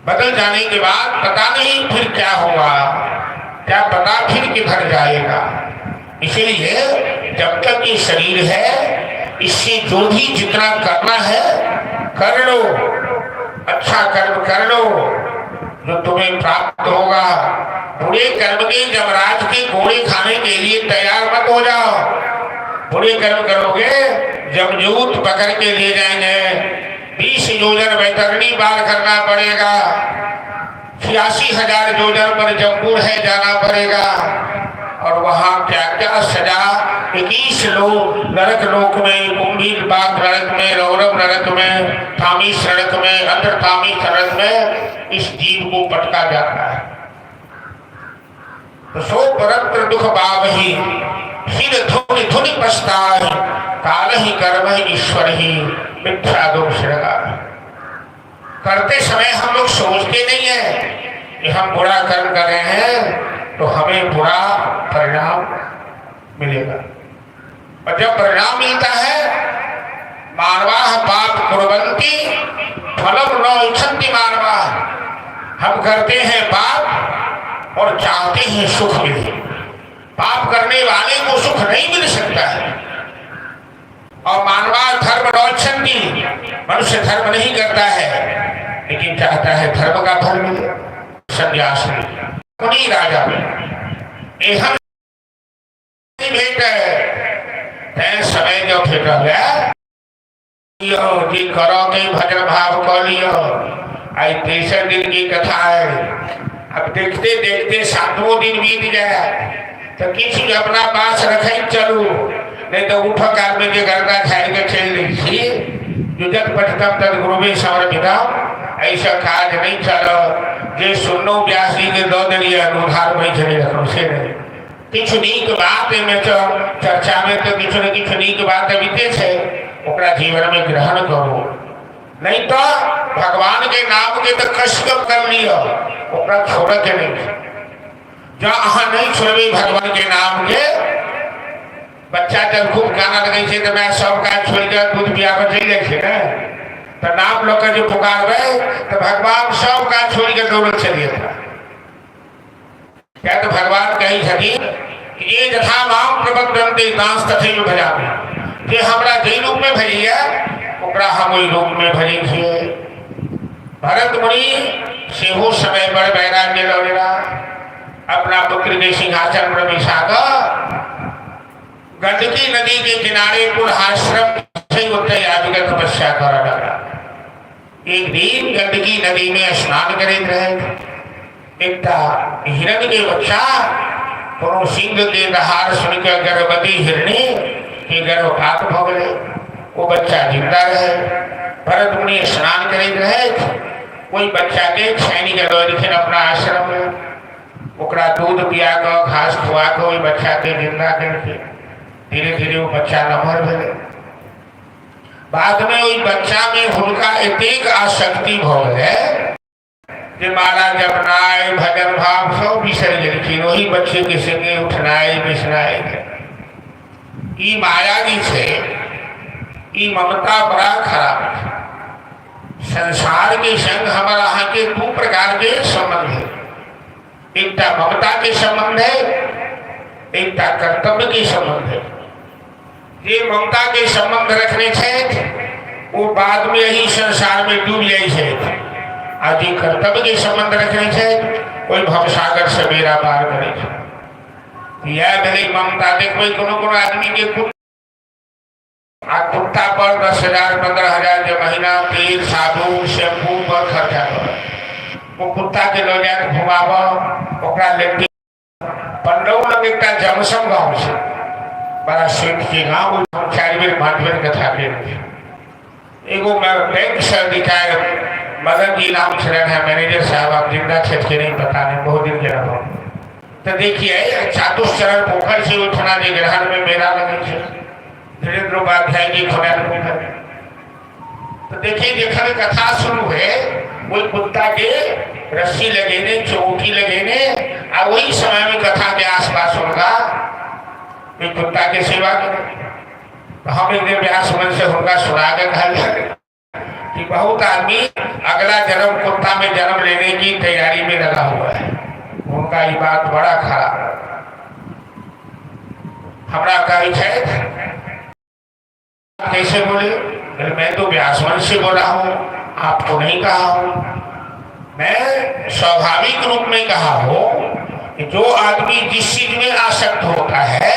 बदल जाने के बाद पता नहीं फिर क्या होगा, क्या पता फिर किधर जाएगा। इसलिए जब तक ये शरीर है, इससे जो भी जितना करना है कर लो, अच्छा कर्म कर लो, जो तुम्हें प्राप्त होगा। बुरे कर्म के जमराज के घोड़े खाने के लिए तैयार मत हो जाओ। बुरे कर्म करोगे जमजूत पकड़ के ले जाएंगे, 20 योजन वैतरणी पार करना पड़ेगा, 86,000 योजन पर जम्बूर है जाना पड़ेगा, और वहां क्या क्या सजा। 21 लोग नरक लोक में, कुंभीर बाग नरक में, रौरव नरक में, थामीस नरक में, अंतरथामीस नरक में इस जीव को पटका जाता है। तो सो परत्र दुख बावही, फिर धुनि धुनि पछताहि, काल ही कर्म ईश्वर ही मिथ्या दोष लगा। करते समय हम लोग सोचते नहीं है कि हम बुरा कर्म कर रहे हैं तो हमें बुरा परिणाम मिलेगा। और जब परिणाम मिलता है, मानवाः पाप कुर्वन्ति फलं न इच्छन्ति मानवाः, हम करते हैं पाप और चाहते हैं सुख मिले। पाप करने वाले को सुख नहीं मिल सकता है। और मानवा धर्म नौच्छन्ति, मनुष्य धर्म नहीं करता है लेकिन चाहता है धर्म का फल मिले, संन्यास मिले। उन्हीं राजा में एहन भेंट है समय जो भेट गया जी करो के भजन भाव कर लियो। आज 3 दिन की कथा है। अब देखते देखते 7वां दिन बीत गया तो किसी अपना पास रखे चलू, नहीं तो उठो काल में जो गर्दा खाए के खेल रही थी युजत पठतम तद गुरुवे समर्पितम ऐसा काज नहीं चलो जे सुनो व्यास जी के दो दिन ये अनुधार में चले रखो से नहीं किछु नीक बात में तो चर्चा में तो किछु न किछु नीक बात बीते छे ओकरा जीवन में ग्रहण करो नहीं तो भगवान के नाम के तो कष्ट कर लियो ओकरा छोड़ के नहीं जो अहाँ नहीं छोड़बे भगवान के नाम के बच्चा जब खूब गाना लगे छे तो मैं सब का छोड़ के दूध पियावे चले छे ना तो नाम लोग के जो पुकारबे तो भगवान सब का छोड़ के दौड़त चलिए था क्या तो भगवान कही छथि कि ये जथा माम प्रबद्धन्ते दास तथैव भजामि जे हमरा जे रूप में भजिया ओकरा हम ओई रूप में भजै छियै भरत मुनि सेहो समय पर वैराग्य लौरेला अपना पुत्र के सिंहासन पर बैसा कर गंडकी नदी के किनारे पुरहाश्रम से उत्तर आगे तपस्या कर लगा एक दिन गंडकी नदी में स्नान करते रहे एक हिरण के बच्चा कोनो सिंह के दहाड़ सुनकर गर्भवती हिरणी के गर्भपात भ गए वो बच्चा जिंदा रहे भरत मुनि स्नान करते रहे कोई बच्चा के छैनी के लखिन अपना आश्रम में ओकरा दूध पिया के घास खुआ के वही बच्चा के जिंदा करके धीरे धीरे वो बच्चा नमहर भेले बाद में वही बच्चा में हुनका एतेक आसक्ति भ गए जे माला जपनाय भजन भाव सब बिसर गेलखिन वही बच्चे के संगे उठनाय बिसनाय ई माया जी छे ई ममता बड़ा खराब है संसार के संग हमारा यहाँ के दो प्रकार के संबंध है एक ममता के संबंध है एक कर्तव्य के संबंध है ये ममता के संबंध रखने छे वो बाद में यही संसार में डूब जाए आज ये कर्तव्य के संबंध रखने छे कोई भवसागर से बेड़ा पार करे यह मेरी ममता देखो कोनो कोनो आदमी के कुत्ता पर 10,000 15,000 जो महीना तेल साबुन शैम्पू पर खर्चा कर वो कुत्ता के लो जाके घुमाव ओकरा लेके पंडौ लग एक जमसम गाँव से बड़ा सेठ के गाँव 4 बेर 5 बेर कथा के एगो बैंक से रिटायर मदन जी नाम से है मैनेजर साहब आप जिंदा क्षेत्र के नहीं पता नहीं बहुत दिन के रहो तो देखिए चातुश्चरण पोखर से उठना जी ग्रहण में मेला लगे धीरेन्द्र उपाध्याय जी खोला तो देखिए जखन कथा शुरू है वही कुत्ता के रस्सी लगेने चौकी लगेने और वही समय में कथा के आसपास होगा कुत्ता के सेवा करें तो हम एक दिन व्यास मन से होगा सुना के घर कि बहुत आदमी अगला जन्म कुत्ता में जन्म लेने की तैयारी में लगा हुआ है उनका ये बात बड़ा खराब हमारा कही है कैसे बोले मैं तो व्यासवंश से बोला हूँ आपको नहीं कहा हूँ मैं स्वाभाविक रूप में कहा हूँ कि जो आदमी जिस चीज में आसक्त होता है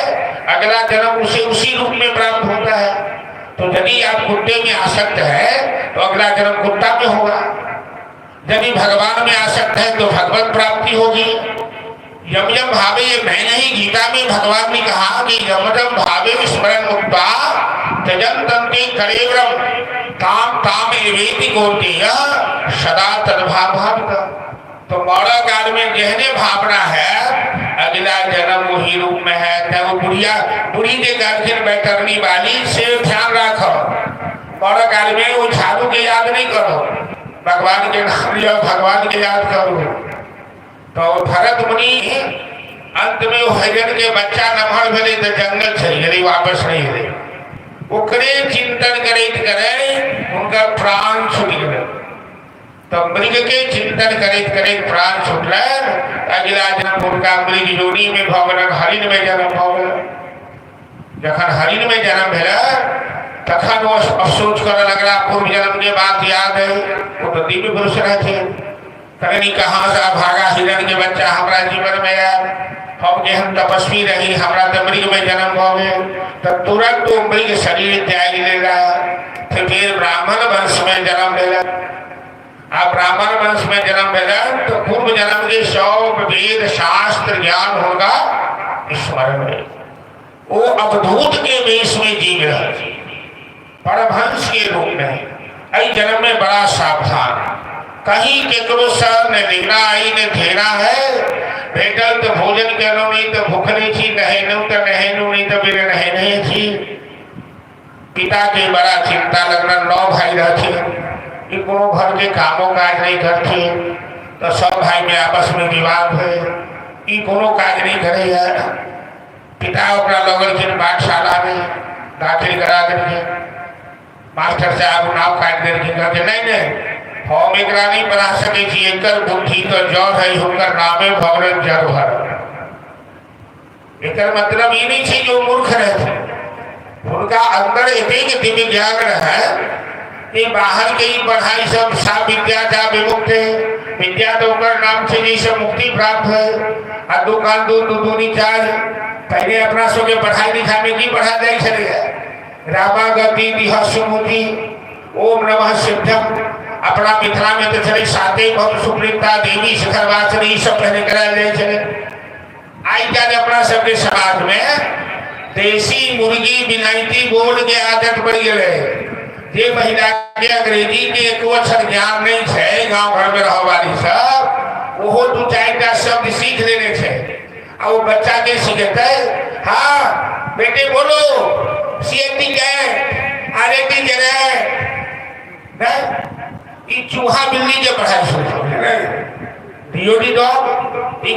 अगला जन्म उसे उसी रूप में प्राप्त होता है तो यदि आप कुत्ते में आसक्त है तो अगला जन्म कुत्ता में होगा यदि भगवान में आसक्त है तो भगवत प्राप्ति होगी यम यम भावे मैं नहीं गीता में भगवान ने कहा कि यम यम भावे स्मरण मुक्ता त्यजंतन्ते कलेवरम ताम ताम एवेति कौन्तेय सदा तद्भावात् तो मौला काल में गहने भावना है अगला जन्म वही रूप में है तो वो बुढ़ी के गार्जियन बैठरनी वाली से ध्यान रखो मौला काल में वो झाड़ू के याद नहीं करो भगवान के नाम लियो भगवान के याद करो तो भरत मुनि अंत में वो हिरण के बच्चा नमहर भेले तो जंगल चल गए वापस नहीं गए ओकरे चिंतन करे उनका प्राण छूट गए तो मृग के चिंतन करे प्राण छूटल अगला जन्म उनका मृग योनि में भगल हरिण में जन्म भगल जखन हरिण में जन्म भेल तखन वो अफसोस कर लगला पूर्व जन्म के बात याद है वो तो दिव्य पुरुष रहते कहीं कहाँ से भागा हिरण के बच्चा हमारा जीवन में आया हम जेहन तपस्वी रही हमारा तो मृग में जन्म हो गए तो तुरंत वो मृग शरीर त्याग लेगा फिर ब्राह्मण वंश में जन्म लेगा आप ब्राह्मण वंश में जन्म लेगा तो पूर्व जन्म के 100 वेद शास्त्र ज्ञान होगा स्मरण में वो अवधूत के वेश में जीव रहा परमहंस के रूप में आई जन्म में बड़ा सावधान कहीं केकरो सर न लेना आई न घेरा है भेटल तो भोजन करो नहीं तो भूखनी थी नहेनु तो नहेनु नहीं तो बिना नहेने थी पिता के बड़ा चिंता लगना 9 भाई रहते कि कोनो घर के कामों काज नहीं करते तो सब भाई में आपस में विवाद है कि कोनो काज नहीं करे यार पिता ओकरा लगल के पाठशाला में दाखिल करा करके मास्टर साहब नाव काट करके कहते नहीं हम एकरा नहीं बना सके छी एकर बुद्धि तो जड़ है हुनकर नामे भगरत जड़ भर एकर मतलब ये नहीं जो मूर्ख रहते उनका अंदर एक दिव्य ज्ञान है कि बाहर के ही पढ़ाई सब सा विद्या जा विमुक्त है विद्या तो उनका नाम से जैसे मुक्ति प्राप्त है और दुकान दूनी चार पहले अपना सो के पढ़ाई लिखाई में की पढ़ा जाए चलेगा रामा गति दिहसुमुति ओम नमः सिद्धम अपना मिथिला में तो चले साते भव सुप्रीता देवी शिखर वासनी सब पहले करा जाए चले आई जाने अपना सबके समाज में देसी मुर्गी बिनाइती बोर्ड के आदत पड़ गए ये महिला के अंग्रेजी के एक अक्षर ज्ञान नहीं है गांव घर में रहो वाली सब वो 2-4 शब्द सीख लेने थे और वो बच्चा के सीखते हाँ बेटे बोलो सीएटी कैट आरएटी जगह चूहा बिल्ली के पढ़ाई शुरू डॉग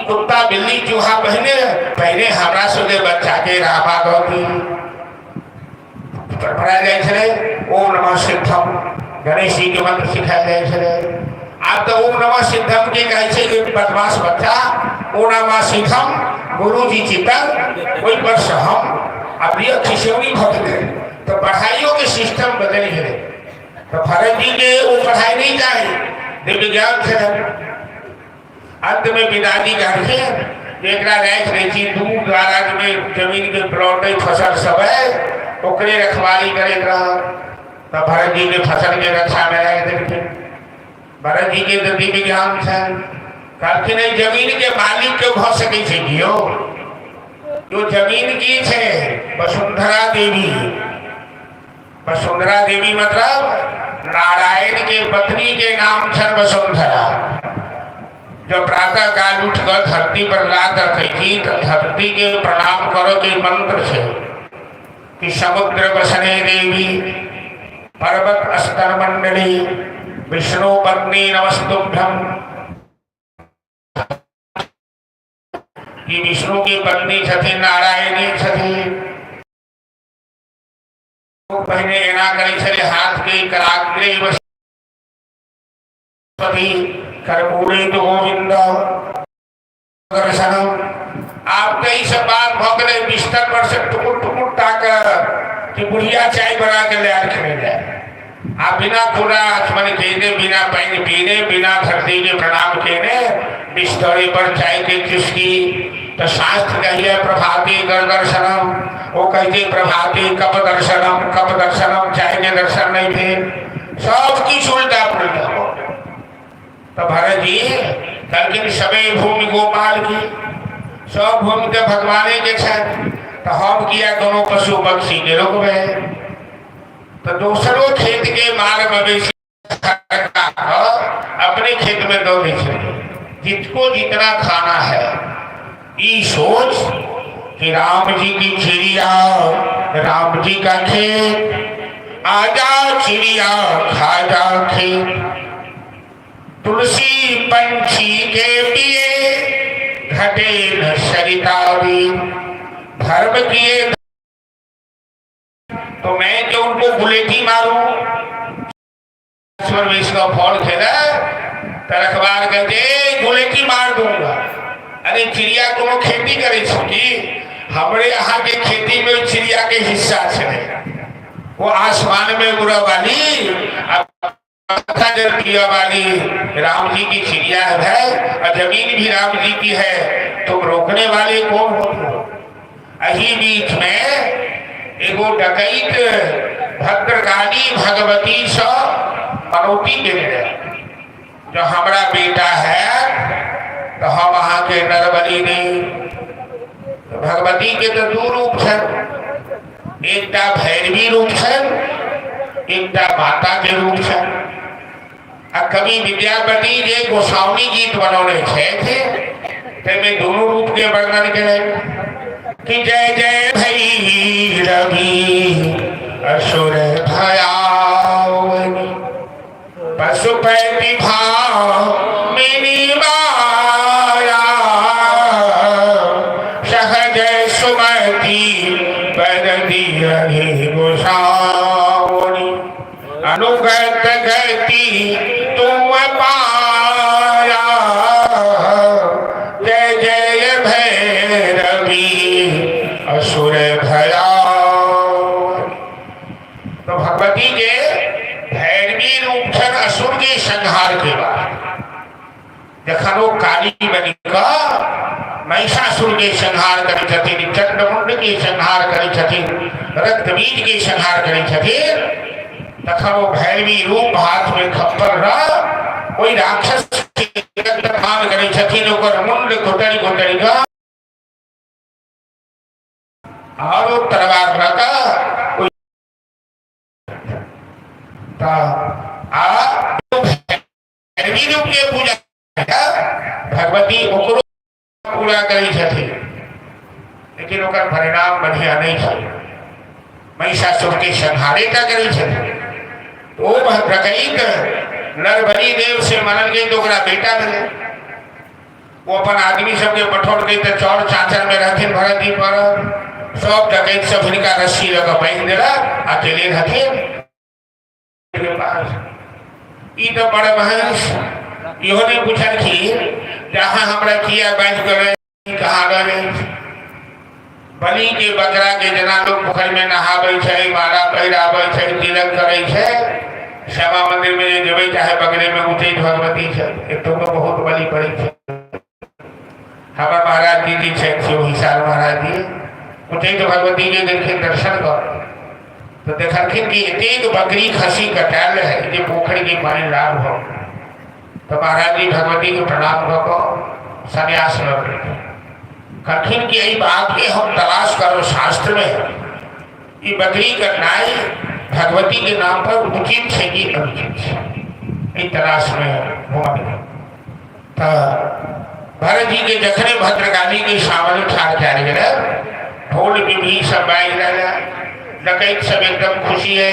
कुत्ता बिल्ली चूहा पहले हमारा सुने बच्चा के रामा गौती पढ़ाया जाए छे ओम नमः सिद्धम गणेश जी के मंत्र सिखाया जाए छे आप तो ओम नमः सिद्धम के कहे छे कि बदमाश बच्चा ओम नमः सिद्धम गुरु जी चितन कोई वर्ष हम अपनी खिसौनी भक्त तो पढ़ाइयों के सिस्टम बदल गए तो भरत जी के वो पढ़ाई नहीं चाहे दिव्य ज्ञान से अंत में पिताजी करके एकरा रख रही दूर दराज में जमीन के प्लॉट फसल सब है ओकरे रखवाली करे तो भरत जी के फसल के रक्षा में रह देते भरत जी के तो दिव्य ज्ञान है कहते नहीं जमीन के मालिक के भ सके छे कियो जो जमीन की छे वसुंधरा देवी मतलब नारायण के पत्नी के नाम छे वसुंधरा जो प्रातः काल उठकर धरती पर लात रखी थी तो धरती के प्रणाम करो के मंत्र से कि समुद्र वसने देवी पर्वत अस्तर मंडली विष्णु पत्नी नमस्तुभ्यम कि विष्णु की पत्नी छथि नारायणी छथि पहले एना करी छे हाथ के कराग्रे वसति कर्पूरे तो गोविंद दर्शनम आप कई सब बात भगले बिस्तर पर से टुकुर ताकर कि बुढ़िया चाय बना के ले आके ले जाए आप बिना खुला आचमन केने बिना पानी पीने बिना धरती के प्रणाम केने बिस्तरे पर चाय के चुस्की तो शास्त्र कहिए प्रभाती कर दर्शनम वो कहते प्रभाती कप दर्शनम चाय के दर्शन नहीं थे सब की उल्टा पुल्टा तो भरत जी कल सबे भूमि गोपाल की सब भूमि तो भगवाने के छे तो हम किया दोनों पशु पक्षी के रोक में तो दूसरों खेत के मार मवेशी अपने खेत में दो जिसको जितना खाना है ये सोच कि राम जी की चिड़िया राम जी का खेत आजा चिड़िया खा जा खेत तुलसी पंछी के पिए घटे न सरितावी धर्म किए तो मैं जो उनको बुलेटी मारूं का फल खेला तो अखबार कहते बुलेटी मार दूंगा अरे चिड़िया को खेती करे छुकी हमारे यहाँ के खेती में चिड़िया के हिस्सा छे वो आसमान में उड़ा वाली वाली राम जी की चिड़िया है और जमीन भी राम जी की है तुम रोकने वाले कौन हो अही बीच में एगो डकैत भद्रकाली भगवती से मनौती दे जो हमारा बेटा है तो हम वहां के नरबली ने तो भगवती के तो दू रूप छन, एकटा भैरवी रूप छन, एकटा माता के रूप छन। आ कवि विद्यापति जे गोसाउनी गीत बनौने थे में दोनों रूप के वर्णन करे कि जय जय भैरवी असुर भयावनी पशुपति भामिनी माया सहज सुमति बददी गोसावनी अनुगत गति तुम पाया जय जय भैरवी असुर भया। तो भगवती के भैरवी रूप छन असुर के संहार के बाद जखन वो काली बनी का महिषासुर के संहार करे छथिन, चंद्रमुंड के संहार करे छथिन, रक्तबीज के संहार करे छथिन, तखन वो भैरवी रूप हाथ में खप्पर रहा कोई राक्षस मान करे छथिन, ओकर मुंड घुटरी घुटरी का और वो तलवार रखा कोई ता आ भैरवी रूप के पूजा भगवती ओकरो पूरा करी छथिन, लेकिन ओकर परिणाम बढ़िया नहीं छे। महिषासुर के संहारे का करी छथिन, वो डकैत नरबली देव से मरल गई तो ओकरा बेटा मिले। वो अपन आदमी सबके पठोर गई तो चौर चाचर में रहथिन भरत जी पर सब डकैत सब हिनका रस्सी लगा बांध देला अकेले रहथिन। ई तो बड़े महंस इहो ने पूछल कि जहाँ हमरा किया बांध कर कहाँ रहे बलि के बकरा के जना लोग पोखर में नहावे छे, माला पहिरावे छे, तिलक करे छे, श्यामा मंदिर में जेबे चाहे बगले में उच्चैठ भगवती छे, एक तो बहुत बलि पड़ी छे। हमार महाराज जी छे हिसार महाराज जी उच्चैठ भगवती के देखे दर्शन कर तो देखलखिन कि एक बकरी खसी कटाल है जे पोखर के पानी लाभ हो। तो महाराज जी भगवती के प्रणाम कर संन्यास ले कठिन की यही बात के हम तलाश करो शास्त्र में ये बकरी करनाई भगवती के नाम पर उचित है कि अनुचित है, तलाश में घूमा। तो भरत जी के जखने भद्रकाली के सामने ठाड़ कर गए ढोल भी सब बाज रहा, डकैत सब एकदम खुशी है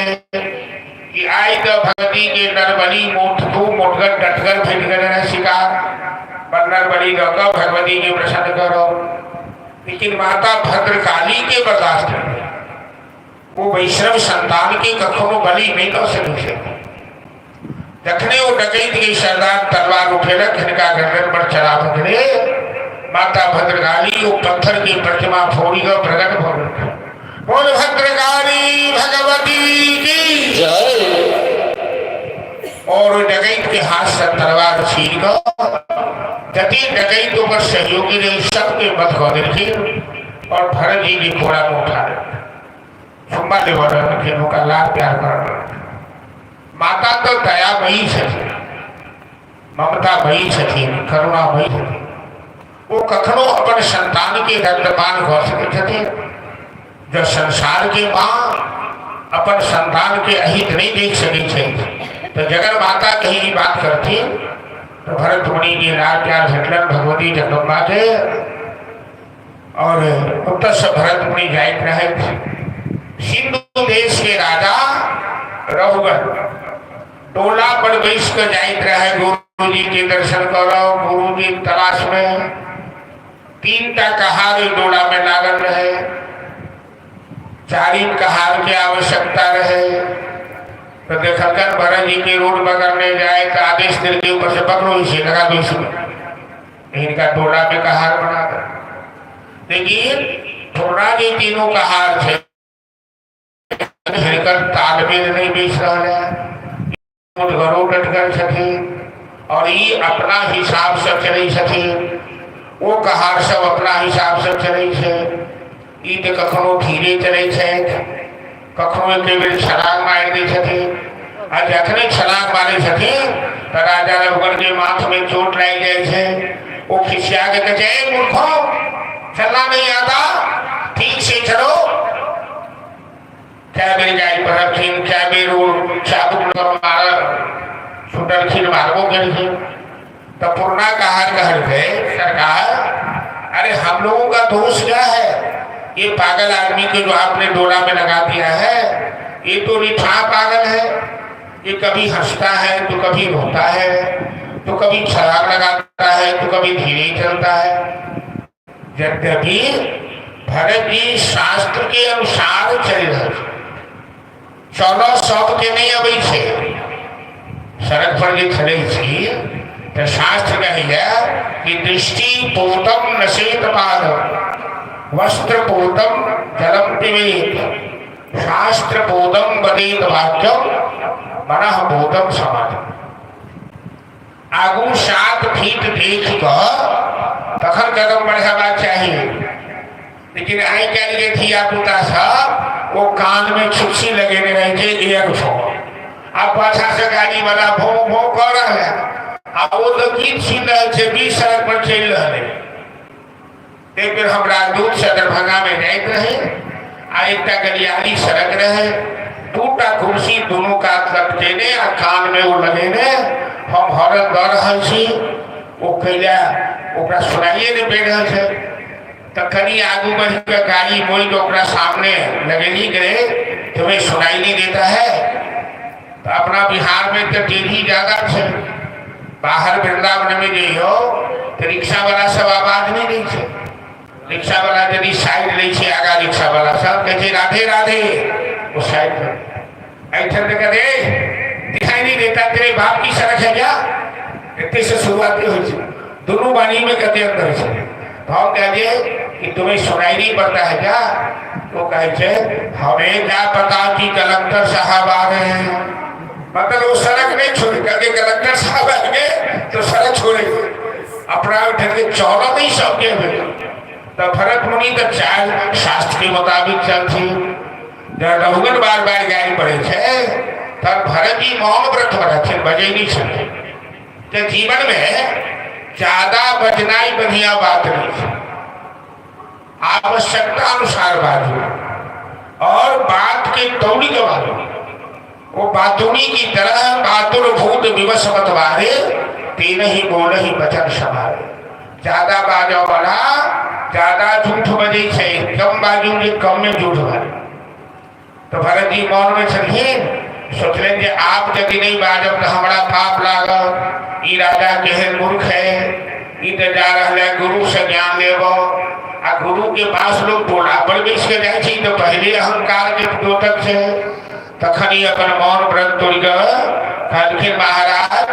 कि आई तो भगवती के नरबली मोटगर डटकर फिट कर शिकार बन्नर बली रखो भगवती के प्रसन्न करो। लेकिन माता भद्रकाली के बर्दाश्त नहीं, वो वैष्णव संतान के कखनो बलि नहीं कर सके। जखने वो डकैत के सरदार तलवार उठेलक हिनका गर्दन पर चढ़ा पकड़े माता भद्रकाली वो पत्थर की प्रतिमा फोड़ी कर प्रकट हो गए। बोल भद्रकाली भगवती की जय। और डकैत के हाथ से तलवार छीन कर जति डकैतों पर सहयोगी ने सबके मत खो देखी और भरत जी की घोड़ा को उठा सुम्बा ले खेलों का लाभ प्यार कर। माता तो दया भई छथिन, ममता भई छथिन, करुणा भई छथिन, वो कखनो अपन संतान के रक्तपान कर सके छथिन। जो संसार के माँ अपन संतान के अहित नहीं देख सके छे तो जगन माता कहीं बात करती तो भरत मुनि की राज प्यार झटलन भगवती जगदम्बा के और उत्तर से भरत मुनि जाइत रहे। सिंधु देश के राजा रघुगण टोला पर बैस कर जाइत रहे गुरु जी के दर्शन करो। गुरु जी तलाश में 3 कहार डोला में लागल रहे, 4 कहार की आवश्यकता रहे। तो देखा भरत जी के रोड पकड़ने जाए तो आदेश दिल के ऊपर से पकड़ो इसे लगा दो इसमें इनका टोला में कहार बना दे। लेकिन थोड़ा जी तीनों कहार थे तालमेल नहीं बेच रहा है, घरों डटकर छथिन और ये अपना हिसाब से चले छथिन, वो कहार सब अपना हिसाब से चले छे। ई तो कखनो धीरे चले छे, कखनो एक बेर छलांग मार दी छथिन। आ जखने छलांग मारे छथिन तो राजा रघुगण के माथ में चोट लग जाए छे। वो खिसिया के कहे मूर्खो चलना नहीं आता, ठीक से चलो। क्या मेरी गाड़ी पर रखीन, क्या मेरू चाबुक मारा छुटल खीर मारबो करी। तो पूर्णा कहर गए सरकार, अरे हम लोगों का दोष क्या है? ये पागल आदमी को जो आपने डोला में लगा दिया है, ये तो निठा पागल है। ये कभी हंसता है तो कभी रोता है, तो कभी छलांग लगाता है तो कभी धीरे चलता है। यद्यपि भरत जी शास्त्र के अनुसार चल रहे, चलो सब के नहीं अबै छे। सड़क पर जे चले छी तो शास्त्र कहिया कि दृष्टि पोतम नशेत पादम वस्त्र पोतम जलम पिबेत शास्त्र बोधम बदेत वाक्यम मनः बोधम समाधम। आगू 7 फीट देख तखन कदम बढ़ावा चाहिए। लेकिन आई कल के थिया पुता सब वो कान में छुच्छी लगे रहे थे एक छो। अब पाछा से गाड़ी वाला भो भो कर रहा है। अब वो तो गीत सुन रहे थे, 20 सड़क पर चल रहे। एक बेर हम राजदूत से दरभंगा में जाते रहे, आ एक गलियारी सड़क रहे, 2टा कुर्सी दोनों कात लपटे ने आ कान में वो लगे ने। हम हरन दे रहे छी, वो कैला ओकरा सुनाइए ने पड़ रहे थे। तो कहीं आगू बढ़ के गाड़ी मोई तो ओकरा सामने लगेली गए, तुम्हें सुनाई नहीं देता है। तो अपना बिहार में तो टीवी ज्यादा थे, बाहर वृंदावन में गई हो तो रिक्शा वाला सब आवाज नहीं दी थे। रिक्शा वाला यदि साइड ले छे, आगा रिक्शा वाला सब कहते राधे राधे, वो साइड पर ऐसे कहते दिखाई नहीं देता, तेरे बाप की सड़क है क्या? इतने से शुरुआत हो, दोनों बानी में कहते अंदर से। तो हम कहते कि तुम्हें सुनाई नहीं पड़ता है क्या? वो कहते हमें क्या पता कि कलेक्टर साहब आ रहे हैं। मतलब वो सड़क नहीं छोड़ करके कलेक्टर साहब आएंगे तो सड़क छोड़ेंगे, अपना उठे चौड़ा नहीं सबके हुए। तो भरत मुनि तो चाल शास्त्र के मुताबिक चलती। जब रघुगन बार बार गाड़ी पड़े थे तब भरत जी मौन व्रत हो रहे थे, बजे नहीं चलते। तो जीवन में ज्यादा बजना ही बढ़िया बात नहीं थी, आवश्यकता अनुसार बात हो और बात के तौड़ी के बारे वो बातुनी की तरह बातुर भूत विवश मतवारे, तीन ही बोल ही वचन समारे। ज्यादा बाजो वाला ज्यादा झूठ बजे छे, कम बाजू ने कम में झूठ भरे। तो भरत जी मौन में चलिए, सोचलें जे आप यदि नहीं बाजब तो हमारा पाप लागत। ई राजा केहन मूर्ख है, ई तो जा रहा गुरु से ज्ञान लेबो, आ गुरु के पास लोग बोला पर बेच के जाए छी तो पहले अहंकार के द्योतक से। तखनी अपन मौन व्रत तोड़ कहलखिन महाराज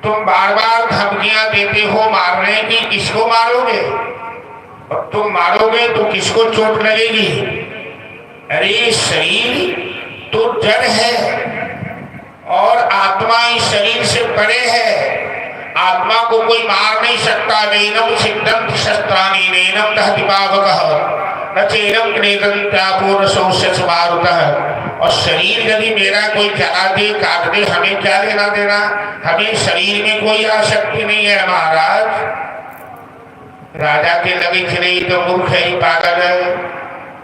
तुम बार बार धमकियां देते हो मारने की, किसको मारोगे? और तुम मारोगे तो किसको चोट लगेगी? अरे शरीर तो जड़ है और आत्मा इस शरीर से परे है। आत्मा को कोई मार नहीं सकता। नैनम सिद्धम शस्त्राणि नैनम दहति पावकः न चैनम क्नेदन्त्यापूर्णशोष्यस्य मारुतः। और शरीर यदि मेरा कोई जला दे काट दे, हमें क्या लेना देना? हमें शरीर में कोई आसक्ति नहीं है महाराज। राजा के लगे नहीं तो मूर्ख है, पागल है।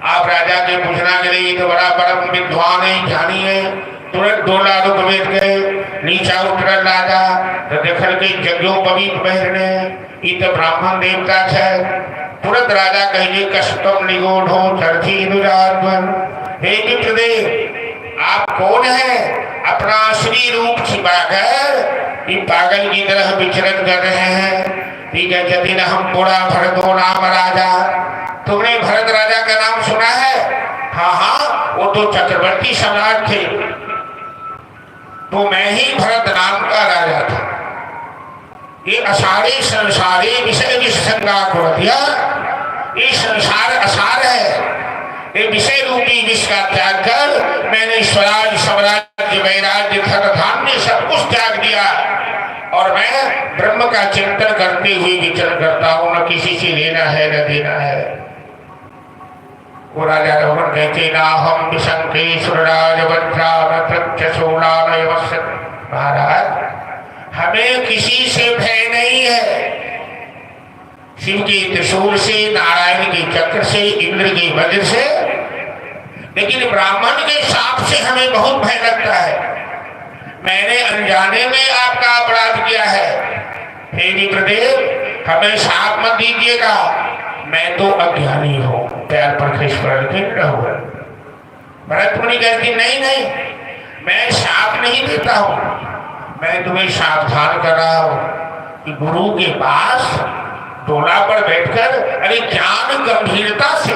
आप राजा के पूछना के लिए तो बड़ा परम विद्वान है, ज्ञानी है। तुरंत 2 लाख बैठ गए, नीचा उतर राजा तो देखल के जग्यो पवित्र बहरने, ये तो ब्राह्मण देवता है। तुरंत राजा कहिए कष्टम निगोढ़ो चरथी दुरात्मन। हे मित्रदेव आप कौन है? अपना असली रूप छिपाकर ये पागल की तरह विचरण कर रहे हैं। ठीक है, यदि हम बुरा भरतो नाम राजा, तुमने भरत राजा का नाम सुना है? हाँ हाँ, वो तो चक्रवर्ती सम्राट थे, तो मैं ही भरत नाम का राजा था। ये असारे संसारे विषय विसंगा को दिया। ये संसार असार है, ये विषय रूपी विष का त्याग कर मैंने स्वराज स्वराज्य वैराग्य धन धान्य सब कुछ त्याग दिया और मैं ब्रह्म का चिंतन करते हुए विचरण करता हूँ। न किसी से लेना है न देना है। वो राजा रघुवन कहते ना हम विशंके सुरराज वज्रा महाराज हमें किसी से भय नहीं है। शिव के त्रिशूल से, नारायण के चक्र से, इंद्र के वज्र से, लेकिन ब्राह्मण के शाप से हमें बहुत भय लगता है। मैंने अनजाने में आपका अपराध किया है, हे इंद्रदेव हमें शाप मत दीजिएगा, मैं तो अज्ञानी हूं। पैर पर खिस पड़ के रहो। भरत मुनि कहती नहीं नहीं, मैं शाप नहीं देता हूं, मैं तुम्हें सावधान कर रहा हूं कि गुरु के पास डोला पर बैठकर, अरे ज्ञान गंभीरता से,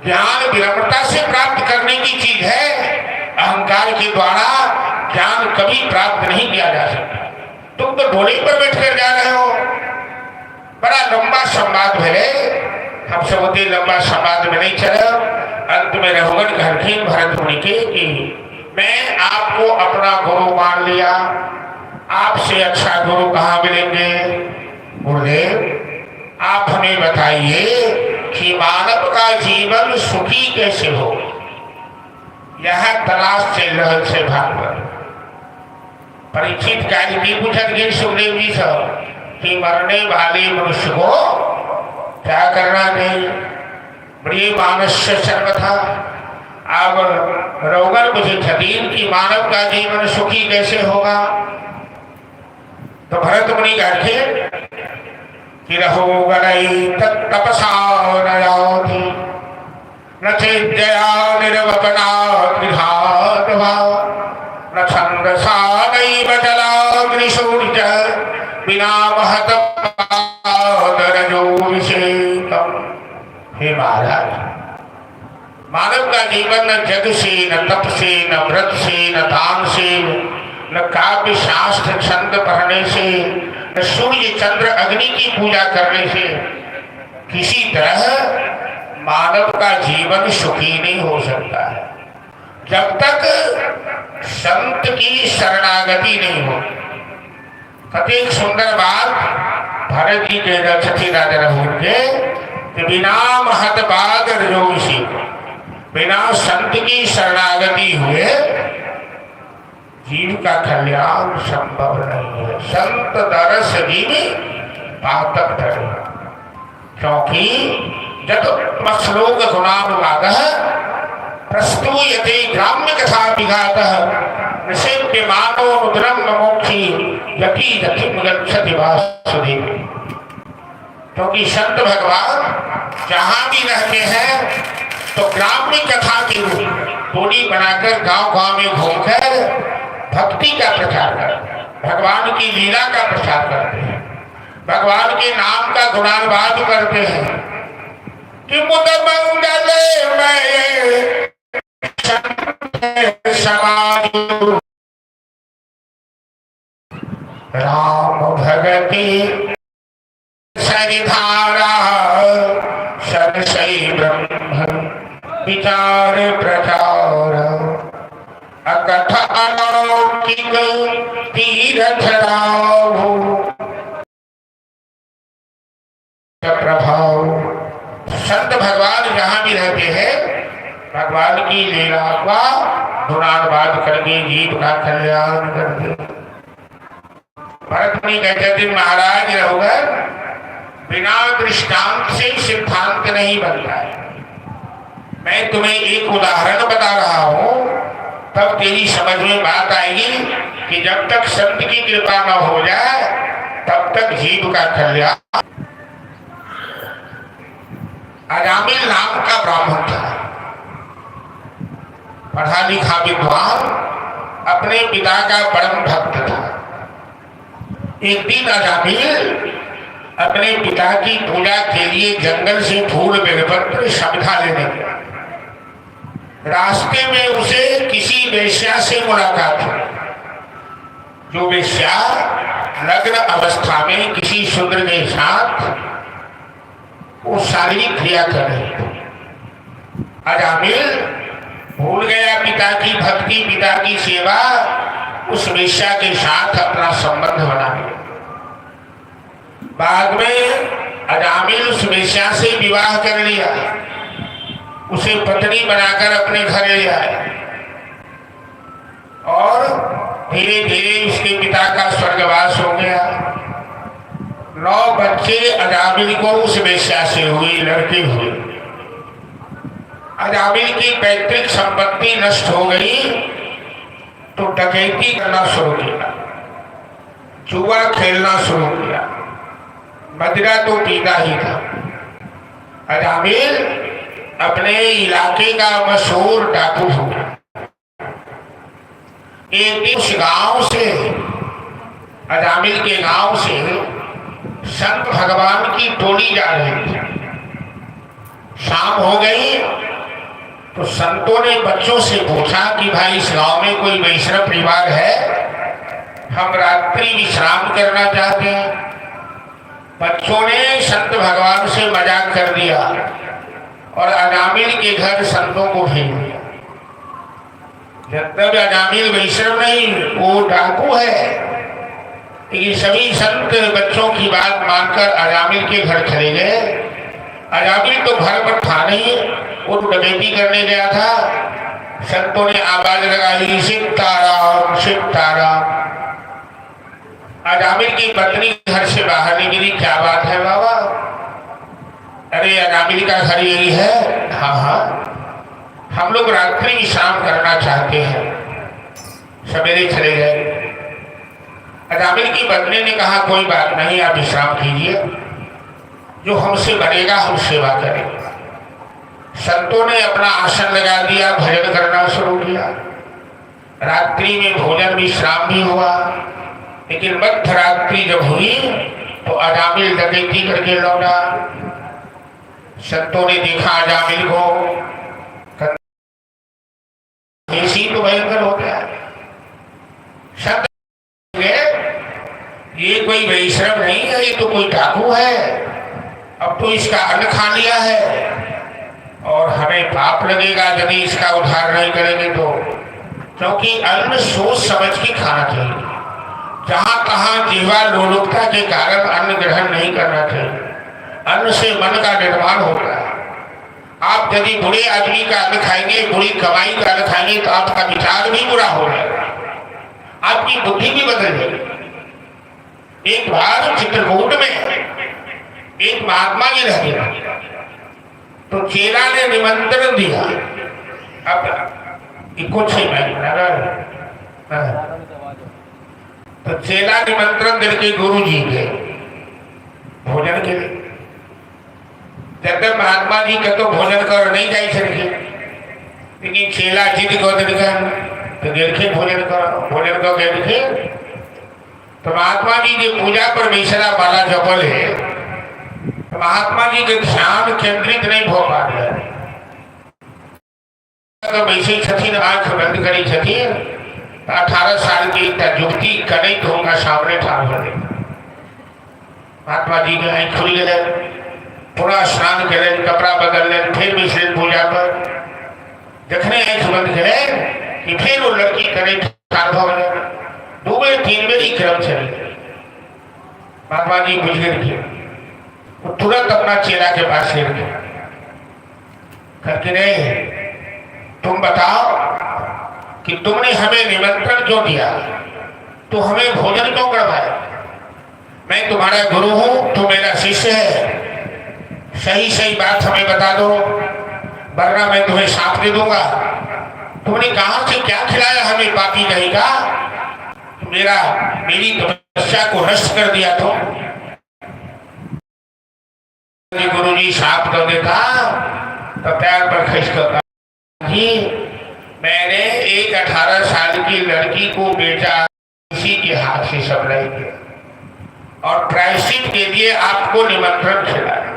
ज्ञान विनम्रता से प्राप्त करने की चीज है। अहंकार के द्वारा ज्ञान कभी प्राप्त नहीं किया जा सकता। तुम तो डोले पर बैठकर जा रहे हो। बड़ा लंबा संवाद है, हम सब होते लंबा संवाद में नहीं चला। अंत में रघुगण कहलखिन भरत मुनि के कि मैं आपको अपना गुरु मान लिया, आपसे अच्छा गुरु कहाँ मिलेंगे। गुरुदेव आप हमें बताइए कि मानव का जीवन सुखी कैसे हो, यह तलाश चल रहा से भागवत। परीक्षित कार्य भी पूछत गए सुखदेव जी से कि मरने वाले मनुष्य को क्या करना चाहिए। बड़ी मानस्य सर्वथा। अब रघुगण मुझे छतीन कि मानव का जीवन सुखी कैसे होगा। तो भरत मुनि कहते कि रघुगणई तपसा नयाति न चेद्यया निर्वपना विधातवा न छंदसा नैव जलाग्निशूर्ज बिना महत पादरजोभिषेकम्। हे महाराज, मानव का जीवन न जग से, न तप से, न व्रत से, न दान से, न काव्य शास्त्र छंद पढ़ने से, न सूर्य चंद्र अग्नि की पूजा करने से किसी तरह मानव का जीवन सुखी नहीं हो सकता है, जब तक संत की शरणागति नहीं हो। कति एक सुंदर बात भरत जी के रक्षी राजा रघुवर के, बिना महत बाग रजोषी, बिना संत की शरणागति हुए जीव का कल्याण संभव नहीं है। संत दरस जीव पातक धरे, क्योंकि जब श्लोक गुणानुवाद प्रस्तूयते ग्राम्य कथा विघातः निषेध्य मानो मुद्रम मोक्षी यति यतिम गच्छति वासुदेव। क्योंकि संत भगवान जहां भी रहते हैं तो ग्राम्य कथा की टोली बनाकर गांव-गांव में घूमकर भक्ति का प्रचार करते हैं, भगवान की लीला का प्रचार करते हैं, भगवान के नाम का गुणानुवाद करते हैं कि मुद मंगल में राम भगति सरिधारा सरसई ब्रह्म विचार प्रचार अकथ अलौकिक तीरथ राव प्रभाव। संत भगवान जहाँ भी रहते हैं भगवान की लीला का गुणानुवाद करके जीव का कल्याण करते। भरत मुनि कहते थे महाराज रघुवर, बिना दृष्टांत से सिद्धांत नहीं बनता है। मैं तुम्हें एक उदाहरण बता रहा हूं, तब तेरी समझ में बात आएगी कि जब तक संत की कृपा न हो जाए तब तक जीव का कल्याण। अजामिल नाम का ब्राह्मण था, पढ़ा लिखा विद्वान, अपने पिता का परम भक्त था। एक दिन अजामिल अपने पिता की पूजा के लिए जंगल से फूल बेलपत्र समिधा लेने गया। रास्ते में उसे किसी वेश्या से मुलाकात हुई, जो वेश्या नग्न अवस्था में किसी शूद्र के साथ वो शारीरिक क्रिया कर रही थी। अजामिल भूल गया पिता की भक्ति, पिता की सेवा, उस वेश्या के साथ अपना संबंध बना लिया। बाद में अजामिल उस वेश्या से विवाह कर लिया, उसे पत्नी बनाकर अपने घर ले आए और धीरे धीरे उसके पिता का स्वर्गवास हो गया। 9 बच्चे अजामिल को उस वेश्या से हुए, लड़के हुए। अजामिल की पैतृक संपत्ति नष्ट हो गई तो डकैती करना शुरू किया, जुआ खेलना शुरू किया, मदिरा तो पीता ही था। अजामिल अपने इलाके का मशहूर डाकू हो गया। एक दिन उस गांव से, अजामिल के गांव से संत भगवान की टोली जा रही थी। शाम हो गई तो संतों ने बच्चों से पूछा कि भाई इस गांव में कोई वैष्णव परिवार है, हम रात्रि विश्राम करना चाहते हैं। बच्चों ने संत भगवान से मजाक कर दिया और अजामिल के घर संतों को भेज दिया। जब तक अजामिल वैष्णव नहीं, वो डाकू है। ये सभी संत बच्चों की बात मानकर अजामिल के घर चले गए। अजामिल तो घर पर था नहीं, वो तो डकैती करने गया था। संतों ने आवाज लगाई, शिव तारा शिव तारा। अजामिल की पत्नी घर से बाहर निकली, क्या बात है बाबा? अरे अजामिल का घर यही है। हाँ हाँ, हम लोग रात्रि विश्राम करना चाहते हैं। सवेरे चले गए। अजामिल की पत्नी ने कहा कोई बात नहीं, आप विश्राम कीजिए, जो हमसे बनेगा हम सेवा करेंगे। संतों ने अपना आसन लगा दिया, भजन करना शुरू किया। रात्रि में भोजन विश्राम भी हुआ, लेकिन मध्य रात्रि जब हुई तो अजामिल डकैती करके लौटा। संतों ने देखा अजामिल को, ऐसी तो भयंकर होता है। संत ये कोई वैष्णव नहीं है, ये तो कोई डाकू है। अब तो इसका अन्न खा लिया है और हमें पाप लगेगा यदि इसका उद्धार नहीं करेंगे तो। क्योंकि अन्न सोच समझ के खाना चाहिए। जहां तहां जीवा लोलुपता के कारण अन्न ग्रहण नहीं करना चाहिए। अन्न से मन का निर्माण होता है। आप यदि बुरे आदमी का अन्न खाएंगे, बुरी कमाई का अन्न खाएंगे तो आपका विचार भी बुरा हो जाएगा, आपकी बुद्धि भी बदल जाएगी। एक बार चित्रकूट में एक महात्मा जी रह गया तो चेला ने निमंत्रण दिया। अब कुछ ही तो चेला निमंत्रण दे के गुरु जी के भोजन के लिए। जब तक महात्मा जी का तो भोजन कर नहीं जाए सके, लेकिन चेला जिद को तो देखे भोजन को देखे। तो महात्मा जी की पूजा पर बेसरा वाला जबल है, तो महात्मा जी के ध्यान केंद्रित नहीं हो पा रहे। तो वैसे छठीन आंख बंद करी छठीन 18 साल की युवती कनई तो उनका सामने ठाड़ हो गई। महात्मा जी के आंख खुल गए, पूरा स्नान करे, कपड़ा बदल ले, फिर विशेष पूजा पर देखने आंख बंद करे कि फिर वो लड़की कनई ठाड़ हो गए। 2-3 बेर क्रम चल गए। महात्मा जी बुझ गए, वो तुरंत अपना चेला के पास ले गए करके रहे, तुम बताओ कि तुमने हमें निमंत्रण क्यों दिया, तो हमें भोजन क्यों करवाया? मैं तुम्हारा गुरु हूं, तू मेरा शिष्य है, सही सही बात हमें बता दो, वरना मैं तुम्हें साथ दे दूंगा। तुमने कहां से क्या खिलाया हमें पापी कहेगा? मेरी तपस्या को नष्ट कर दिया। तो गुरु जी साफ कर देता तो पैर पर खिंच करता जी, मैंने एक 18 साल की लड़की को बेचा, इसी के हाथ से सब रह गया और प्रायश्चित के लिए आपको निमंत्रण खिलाया।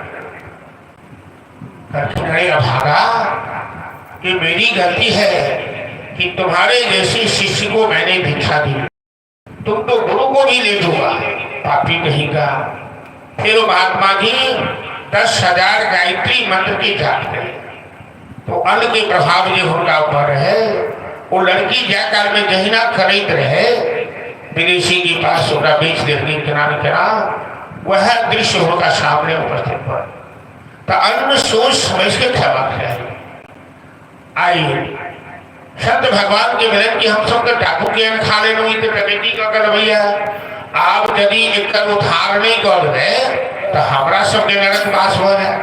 नहीं अभागा, कि मेरी गलती है कि तुम्हारे जैसे शिष्य को मैंने भिक्षा दी, तुम तो गुरु को भी ले दूंगा, पापी कहेगा। फिर महात्मा जी 10,000 गायत्री मंत्र की जाप करे, तो अन्न के प्रभाव जो उनका ऊपर है, वो लड़की जाकर में जहीना खरीद रहे विदेशी के पास उनका बीच देखने किनारे वह दृश्य उनका सामने उपस्थित हुआ। तो अन्न सोच समझ के क्षमा है। आइए संत भगवान के मिलन की हम सब तो डाकू के खा लेना, डकैती का कर भैया आप यदि एक उधार नहीं कर दे तो हमारा सबके नरक वास हो जाए।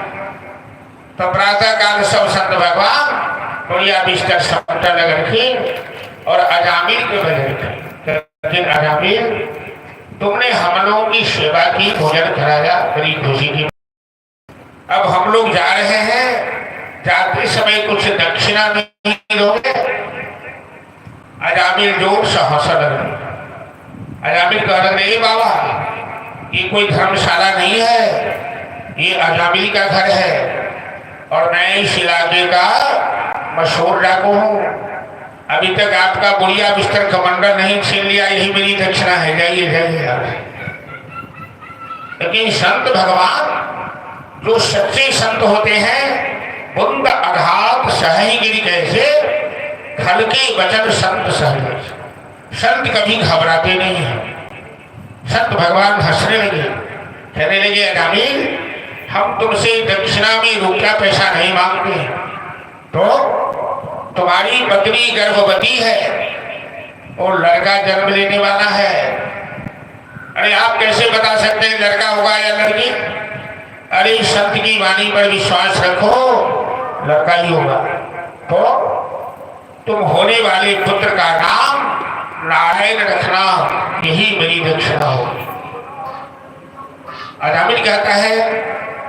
तो प्रातः काल सब संत भगवान बढ़िया बिस्तर समटल रखी और अजामिल के बजे। लेकिन अजामिल, तुमने हम लोगों की सेवा की, भोजन कराया, बड़ी खुशी की। अब हम लोग जा रहे हैं, जाते समय कुछ दक्षिणा नहीं दोगे? अजामिल जोर से हंसने लगे। अजामिल कह रहे, बाबा ये कोई धर्मशाला नहीं है, ये अजामिल का घर है और मैं इस इलाके का मशहूर डाकू हूँ। अभी तक आपका बुढ़िया बिस्तर कमंडल नहीं छीन लिया, यही मेरी दक्षिणा है, जाइए जाइए। लेकिन संत भगवान जो सच्चे संत होते हैं, बुंद अघात सही गिरी कैसे, हल्के वचन संत सहज। संत कभी घबराते नहीं हैं। संत भगवान हंसने लगे, कहने लगे, अजामिल हम तुमसे दक्षिणा में रुपया पैसा नहीं मांगते, तो तुम्हारी पत्नी गर्भवती है और लड़का जन्म लेने वाला है। अरे आप कैसे बता सकते हैं लड़का होगा या लड़की? अरे संत की वाणी पर विश्वास रखो, लड़का ही होगा। तो तुम होने वाले पुत्र का नाम नारायण रखना, यही मेरी दक्षिणा होगी। अजामिल कहता है,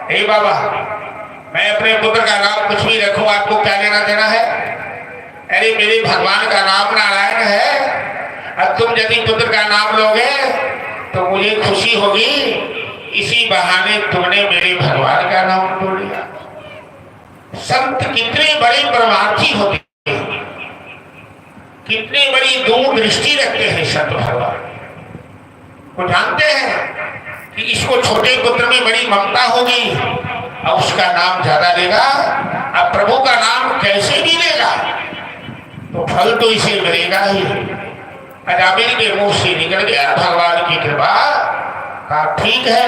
हे बाबा, मैं अपने पुत्र का नाम कुछ भी रखूं, आपको क्या लेना देना है? अरे मेरे भगवान का नाम नारायण है, अब तुम यदि पुत्र का नाम लोगे तो मुझे खुशी होगी, इसी बहाने तुमने मेरे भगवान का नाम तो लिया। संत कितने बड़े परमार्थी होते हैं, कितनी बड़ी दूरदृष्टि रखते हैं संत भगवान। वो जानते हैं कि इसको छोटे पुत्र में बड़ी ममता होगी और उसका नाम ज्यादा लेगा, अब प्रभु का नाम कैसे भी लेगा तो फल तो इसे मिलेगा ही। अजामिल के मुंह से निकल गया, भगवान की कृपा का ठीक है,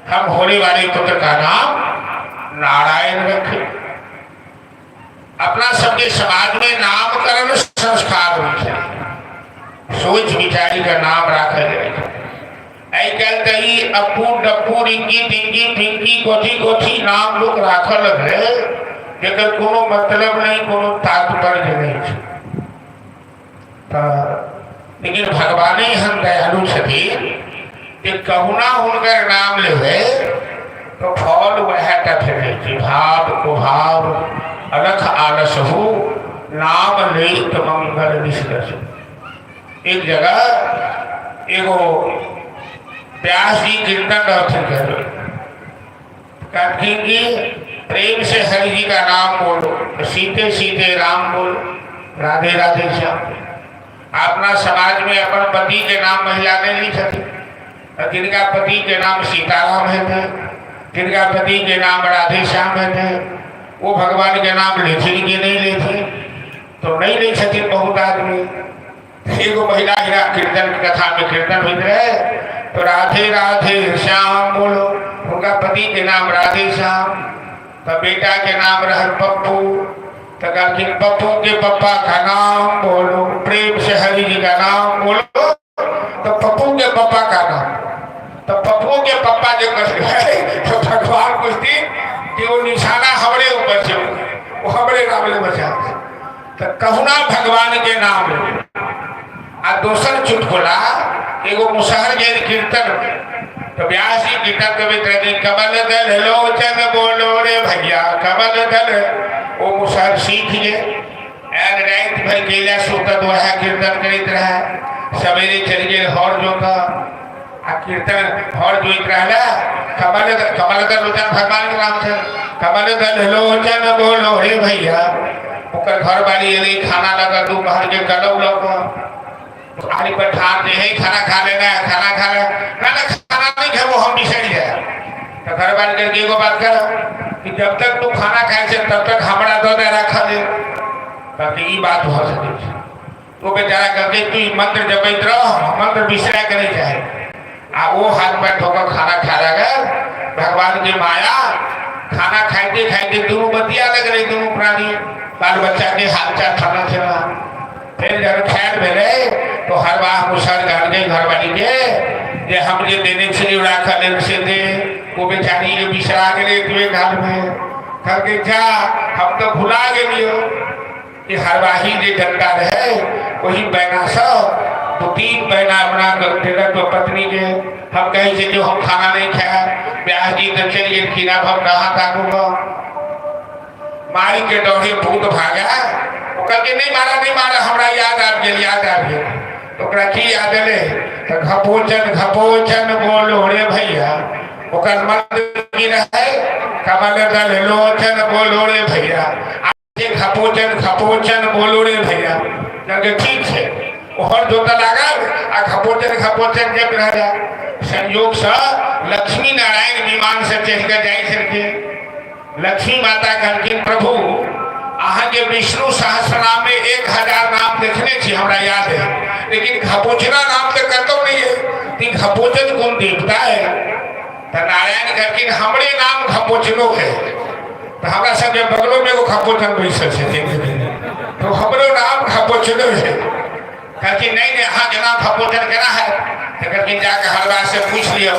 हम होने वाले पुत्र का नाम नारायण रखें। अपना सबके समाज में नामकरण संस्कार होते, सोच विचारी का नाम रखा जाए। कई अपू डप्पू रिंकी टिंकी पिंकी कोठी कोठी नाम लोग राखल है, जेकर कोनो मतलब नहीं, कोनो तात्पर्य नहीं। लेकिन भगवाने हम दयालु छथिन कि कहुना हुनकर नाम लेवे तो फल वह टफे। भाव को भाव अलख आलस हो, नाम ले तो मंगल निष्कर्ष। एक जगह एगो व्यास जी कीर्तन कहते कि प्रेम से हरि जी का नाम बोलो, सीते सीते राम बोलो, राधे राधे श्याम। अपना समाज में अपन पति के नाम महिला ने नहीं छथी, जिनका पति के नाम सीताराम है, जिनका पति के नाम राधे श्याम है, वो भगवान के नाम लेथिन कि नहीं लेथिन? तो नहीं ले छथिन बहुत आदमी। एगो महिला कीर्तन कथा में कीर्तन हो रहे तो राधे राधे श्याम बोलो, उनका पति के नाम राधे श्याम, तो बेटा के नाम रह पप्पू, तो कहते पप्पू के पप्पा का नाम बोलो, प्रेम से हरि जी का नाम बोलो, तो पप्पू के पप्पा का नाम, तो पप्पू के पप्पा जो कहते तो भगवान पूछती कि वो निशाना हमारे ऊपर से, वो हमारे नाम ले बचा, तो कहुना भगवान के नाम ले। आ दोसर चुटकुला एगो मुसहर जैन कीर्तन, तो व्यास जी कीर्तन कवित रहे, कमल दल लोचन बोलो रे भैया कमल दल, वो मुसहर सीख गए। रात भर केला सुतत वह कीर्तन करित रहा, सवेरे चल गए हर जोता आ कीर्तन हर जोत रहा। कमल दल लोचन भगवान के नाम से, कमल दल लोचन बोलो रे भैया। ओकर घर वाली अरे खाना लगा दोपहर के कलौ लगा आली पर ठान दे है, खाना खा लेना है, खाना खा ले ना, खाना नहीं खाए वो हम बिसर जाए। तो घर वाले करके एगो बात कर कि जब तक तू खाना खाए से तब तक हमारा दो दे रखा दे, ताकि ये बात हो सके। तो बेचारा करके तू मंत्र जपैत रह, मंत्र बिसरा करे चाहे आ वो हाथ में ठोकर खाना खा लगा। भगवान की माया, खाना खाते खाते दोनों बतिया लग रही, दोनों प्राणी बाल बच्चा के हाल चाल खाना चला। फिर जब खैर भेले तो हर बार मुसर घर के घर वाली के जे हम जे देने छे राखल से दे वो बेचारी के बिसरा गए तुए घर में घर के जा हम तो भुला गए कि हर बाही जे डंडा रहे वही बहना सब तो 3 बहना अपना तेरा तो पत्नी के हम कहे थे जो हम खाना नहीं खाया ब्याह जी तो चलिए खीरा हम रहा था मारी के डोरे भूत भागा वो कहते नहीं मारा हमरा याद आ गया तो की याद ले तो घपोचन बोलो रे भैया ओकर मन की रहे कमल दल लोचन बोलो रे भैया घपोचन बोलो रे भैया लगे ठीक है और जोता लगा आ घपोचन जब रह जा संयोग से लक्ष्मी नारायण विमान से चढ़ कर जाए के लक्ष्मी माता कहलखिन प्रभु अहाँ के विष्णु सहस्रनाम में 1000 नाम देखने छी हमरा याद है लेकिन घपोचना नाम तो कतो नहीं है ती घपोचन कौन देवता है तो नारायण कहलखिन हमरे नाम घपोचनो है तो हमरा सब बगलों में वो घपोचन बैसल है तो हमरो नाम घपोचनो है कहलखिन नहीं अहाँ के नाम घपोचन केना है तो कहलखिन जाके हलवा से पूछ लियो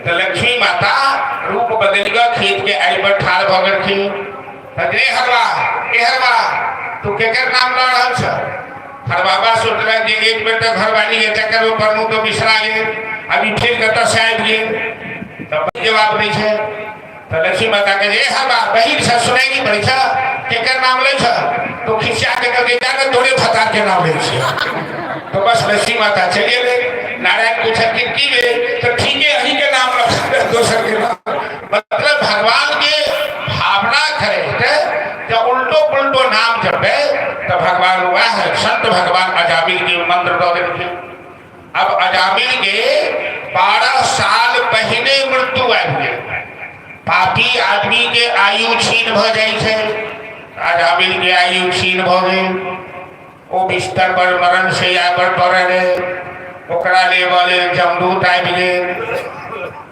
तो लक्ष्मी माता रूप बदल गया खेत के आई पर ठाड़ भगर थी रे हलवा तू केकर नाम ला रहल छ हर बाबा सोच रहा कि एक बेर तक घरवाली के चक्कर में पड़नू तो बिसरा गए अभी फिर कत से आबि गए तब जवाब नहीं है तो लक्ष्मी माता के रे हलवा बहिन से सुनाई नहीं पड़ी छ केकर नाम ले छ तो खिसिया के कहते जाकर तोरे फतार के नाम ले छ तो बस लक्ष्मी माता चलिए ले नारायण पूछे की वे तो ठीक है हरि के नाम रख दोसर के नाम मतलब भगवान के भावना करे जब उल्टो पुल्टो नाम जपे तो भगवान हुआ है संत भगवान अजामिल के मंत्र दो देते अब अजामिल के 12 साल पहले मृत्यु आई पापी आदमी के आयु छीन भ जाए अजामिल के आयु छीन भ गए वो बिस्तर पर मरण से या पर पड़े ओकरा ले वाले जमदूत आबि गए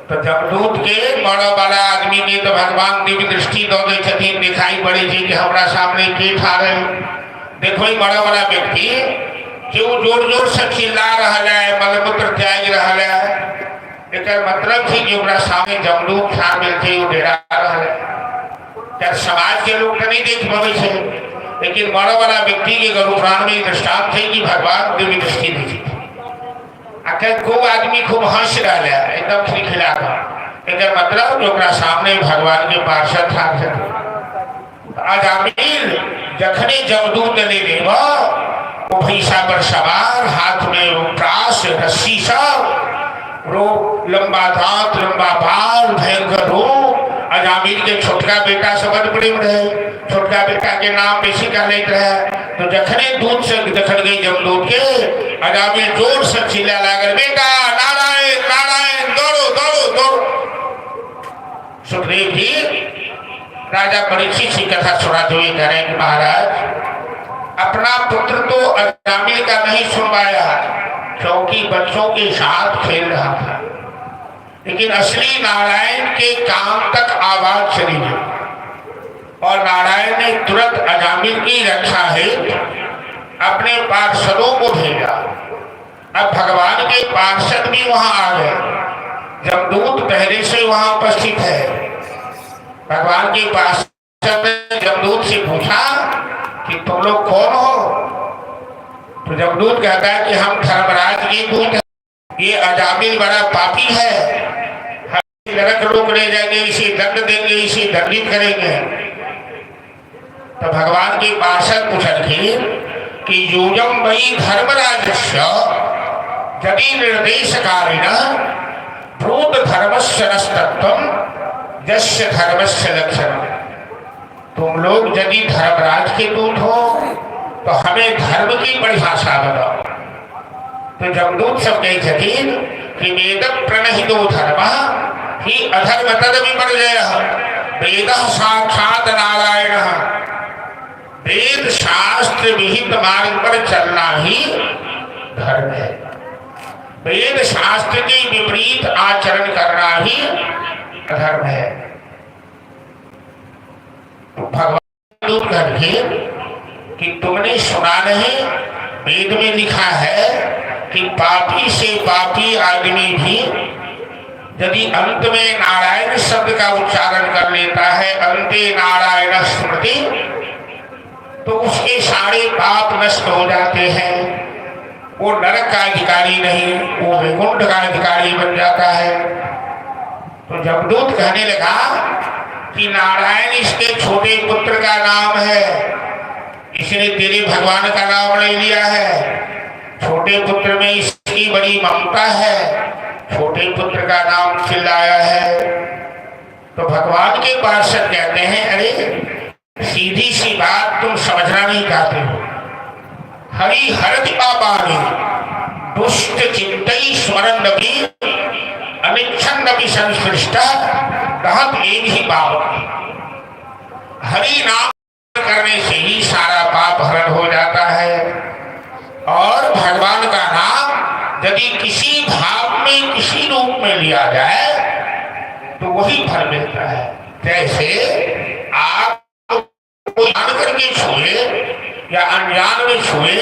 तो जमदूत के मरऽ वाला आदमी के तो भगवान दिव्य दृष्टि दो दे छथिन दिखाई पड़े छी कि हमरा सामने के ठाड़ है देखो मरऽ वाला व्यक्ति क्यों जोर जोर से चिल्ला रहा है मलमूत्र त्याग रहा है एक मतलब थी कि ओकरा सामने जमदूत ठाड़ मिल थे वो डेरा रहा है क्या समाज के लोग तो नहीं देख पावे छे लेकिन मरऽ वाला व्यक्ति के गरु पुराण में दृष्टांत थे कि भगवान दिव्य दृष्टि दी आखिर खूब आदमी खूब हंस रहा है एकदम खिलखिला कर एक मतलब जो सामने भगवान के पार्षद था अजामिल जखने जमदूत ने लेवा वो भैंसा पर सवार हाथ में प्रास रस्सी सब रो लंबा दांत लंबा बाल भयंकर रूप अजामिल के छोटका बेटा सबद प्रेम रहे छोटका बेटा के नाम बेसी का लेते रहे तो जखने दूध से दखल गई जमदूत के अजामिल जोर से चिल्ला लागल बेटा नारायण नारायण दौड़ो दौड़ो दौड़ो सुखदेव जी राजा परीक्षित की कथा सुनाते हुए कह रहे हैं महाराज अपना पुत्र तो अजामिल का नहीं सुनवाया क्योंकि बच्चों के साथ खेल रहा था लेकिन असली नारायण के काम तक आवाज चली गई और नारायण ने तुरंत अजामिल की रक्षा हेतु अपने पार्षदों को भेजा अब भगवान के पार्षद भी वहां आ गए जमदूत पहले से वहां उपस्थित है भगवान के पार्षद ने जमदूत से पूछा कि तुम लोग कौन हो तो जमदूत कहता है कि हम धर्मराज के दूत हैं ये अजामिल बड़ा पापी है नरक लोग ले जाएंगे इसे दंड देंगे इसे दंडित करेंगे तो भगवान के पार्षद पूछलखिन कि यूजम वही धर्मराजस्य यदि निर्देशकारिण भूत धर्मस्य नस्तत्वम यस्य धर्मस्य लक्षणम तुम लोग यदि धर्मराज के दूत हो तो हमें धर्म की परिभाषा बताओ तो जमदूत सब कही छथिन कि वेद प्रणहितो धर्म ही अधर्म तद विपर्जय वेद साक्षात नारायण वेद शास्त्र विहित मार्ग पर चलना ही धर्म है वेद शास्त्र के विपरीत आचरण करना ही अधर्म है भगवान दूत करके कि तुमने सुना नहीं वेद में लिखा है कि पापी से पापी आदमी भी यदि अंत में नारायण शब्द का उच्चारण कर लेता है, अंते नारायण स्मृति, तो उसके सारे पाप नष्ट हो जाते हैं। वो नरक का अधिकारी नहीं, वो वैकुंठ का अधिकारी बन जाता है। तो जमदूत कहने लगा कि नारायण इसके छोटे पुत्र का नाम है, इसने तेरे भगवान का नाम नहीं लिया है। छोटे पुत्र में इसकी बड़ी ममता है, छोटे पुत्र का नाम चिल्लाया है। तो भगवान के पार्षद कहते हैं, अरे सीधी सी बात तुम समझना नहीं चाहते हो। हरि हरति पापानि दुष्ट चिंतई स्मरण नबी अनिच्छन नबी संसृष्टा कहत एक ही पाप। हरि नाम करने से ही सारा पाप हरण हो जाता है। और भगवान का नाम यदि किसी भाव में किसी रूप में लिया जाए तो वही फल मिलता है। जैसे आप को जान करके छुए या अनजान में छुए,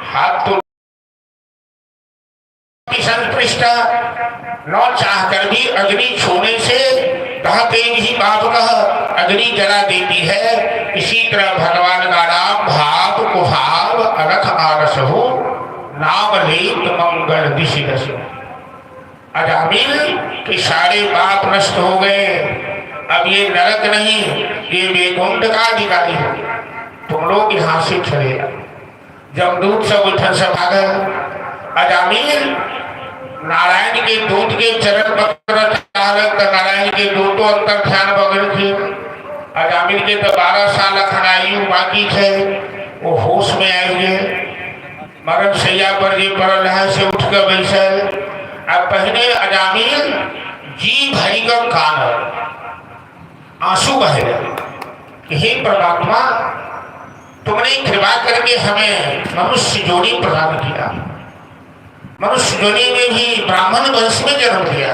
हाथ तो संतृष्टा न चाह कर भी अग्नि छूने से कहते ही पाप कह अग्नि जला देती है। इसी तरह भगवान का नाम भाव कुभाव अनथ आरस हो, नाम लेत मंगल दिशि दस। अजामिल के सारे पाप नष्ट हो गए। अब ये नरक नहीं, ये वैकुंठ का अधिकारी हो। तुम लोग यहाँ से चले जाओ। जमदूत सब उठन से भागे। अजामिल नारायण के दूत के चरण पकड़ चाहत, नारायण के दूतों अंतर ध्यान बगल थे। अजामिल के तो 12 साल खनायु बाकी थे, वो होश में आएंगे। मरण सैया पर जे पड़ल है से उठ कर बैठे। अब पहले अजामिल जी भरी का कान आंसू बहे कि हे परमात्मा, तुमने कृपा करके हमें मनुष्य जोड़ी प्रदान किया। मनुष्य जोड़ी में भी ब्राह्मण वंश में जन्म दिया।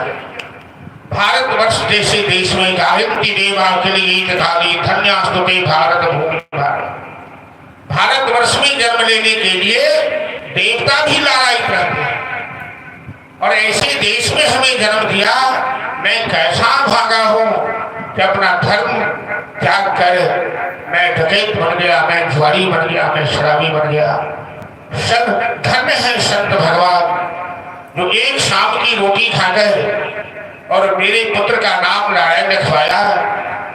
भारतवर्ष जैसे देश में गायत्री देवा के लिए धन्यास्तुते भारत भूमि। भारतवर्ष में जन्म लेने के लिए देवता भी लालायित रहते हैं। और ऐसे देश में हमें जन्म दिया। मैं कैसा भागा हूँ कि अपना धर्म त्याग कर मैं डकैत बन गया, मैं जुआरी बन गया, मैं शराबी बन गया। सब धन्य है संत भगवान जो एक शाम की रोटी खाकर और मेरे पुत्र का नाम नारायण रखवाया।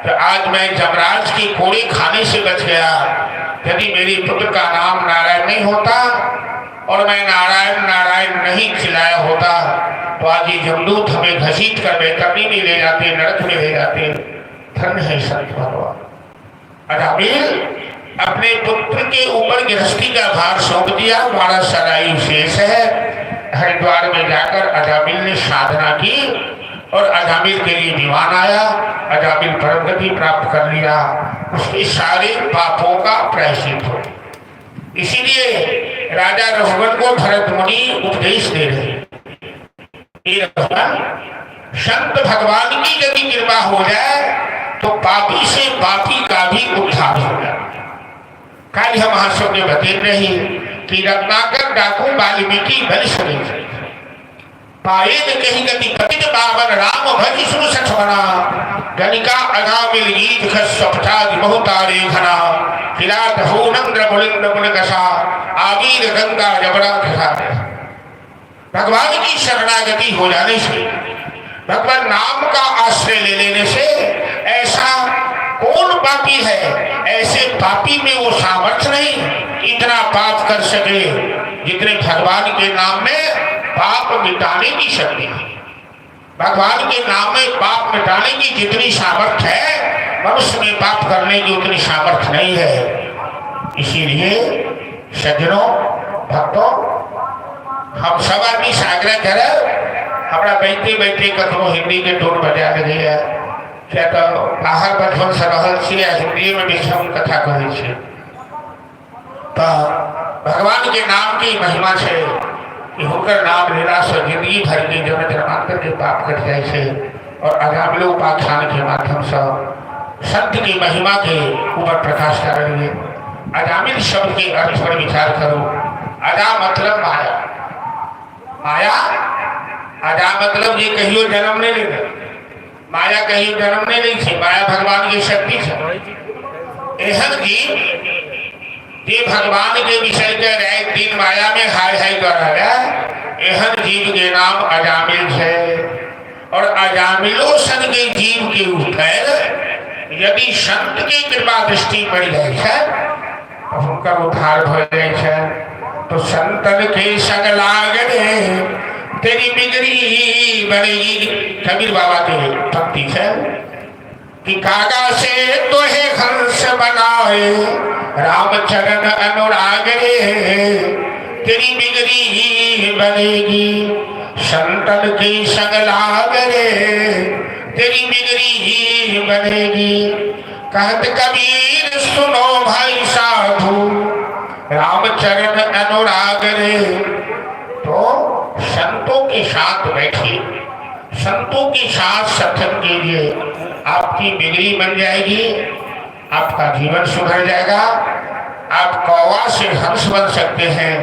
तो आज मैं जमराज की कोड़े खाने से बच गया। यदि मेरे पुत्र का नाम नारायण नहीं होता और मैं नारायण नारायण नहीं खिलाया होता तो आज ये जमदूत हमें घसीट कर बेतरनी में ले जाते, नरक में ले जाते। धन्य है संत भगवान। अजामिल अपने पुत्र के ऊपर गृहस्थी का भार सौंप दिया। 12 साल आयु शेष है। हरिद्वार में जाकर अजामिल ने साधना की और अजामिल के लिए विमान आया। अजामिल परम गति प्राप्त कर लिया। उसके सारे पापों का प्रायश्चित हो। इसीलिए राजा रघुवन को भरत मुनि उपदेश दे रहे। संत भगवान की यदि कृपा हो जाए तो पापी से पापी का भी उद्धार हो जाए। कल हम महासव ने बतेर रही कि रत्नाकर डाकू वाल्मीकि बल सरे पाए न कहीं गति पतित पावन राम भज सुन सठवना गणिका अगामिल गीत खस सपटाद बहुतारे घना किरात हो नंद्र बुलिंद बुलकसा आगीर गंगा जबड़ा खसा। भगवान की शरणागति हो जाने से, भगवान नाम का आश्रय ले लेने से ऐसा कौन पापी है, ऐसे पापी में वो सामर्थ्य नहीं इतना पाप कर सके जितने भगवान के नाम में पाप मिटाने की शक्ति है। भगवान के नाम में पाप मिटाने की जितनी सामर्थ्य है, मनुष्य में पाप करने की उतनी सामर्थ्य नहीं है। इसीलिए सज्जनों, भक्तों, हम सब आदमी सागरा करें। हमारा बैठते बैठते कथनों हिंदी के टोन बजा लगे है। क्या तो बाहर बचपन से रहल छियै, हिंदी में भी हम कथा कहै छियै। तो भगवान के नाम की महिमा है कि हुनकर नाम लेला से जिंदगी भर के जन्म जन्मांतर के पाप कट जाए छे। और अजामिल उपाख्यान के माध्यम से संत की महिमा के ऊपर प्रकाश कर रही है। अजामिल शब्द के अर्थ पर विचार करो। अजा मतलब माया। माया अजा मतलब ये कहियो जन्म नहीं लेते, माया कहियो जन्म नहीं ली थी, माया भगवान की शक्ति है। एहन जीव जे भगवान के विषय के रहे तीन माया में हाय हाय कर रहा है, एहन जीव के नाम अजामिल है। और अजामिलो सन के जीव के ऊपर यदि संत की कृपा दृष्टि पड़ जाए है तो उनका उद्धार हो जाए। तो संतन के संग लागने तेरी बिगड़ी बनेगी। कबीर बाबा की भक्ति है कि कागा से तो है हंस बनाए रामचरण अनुराग रे, तेरी बिगड़ी बनेगी संतन की संग लाग रे, तेरी बिगड़ी बनेगी। कहत कबीर सुनो भाई साधु रामचरण अनुराग रे। तो संतों के साथ बैठिए, संतों के साथ सत्संग कीजिए, आपकी बिगड़ी बन जाएगी, आपका जीवन सुधर जाएगा, आप कौवा से हंस बन सकते हैं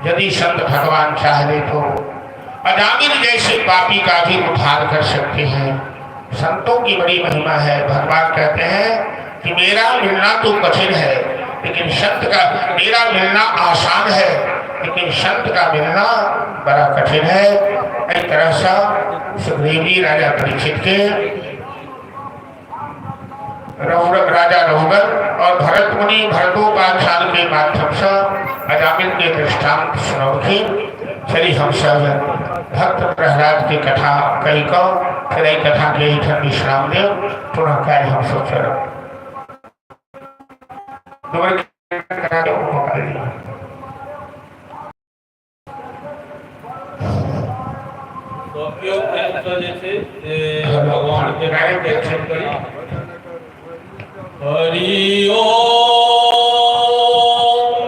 यदि संत भगवान चाह ले तो। अजामिल जैसे पापी का भी उद्धार कर सकते हैं। संतों की बड़ी महिमा है। भगवान कहते हैं कि मेरा मिलना तो कठिन है लेकिन संत का, मेरा मिलना आसान है लेकिन संत का मिलना बड़ा कठिन है। एक तरह से सुग्रीव जी राजा परीक्षित के राजा रघुवर और भरत मुनि भरतोपाख्यान के माध्यम से अजामिल के दृष्टांत सुनौखी। चलिए हम सब भक्त प्रहलाद की कथा कही को फिर एक कथा के ही विश्राम दे पुनः कार्य हम सब चलो भगवान के हरि ओम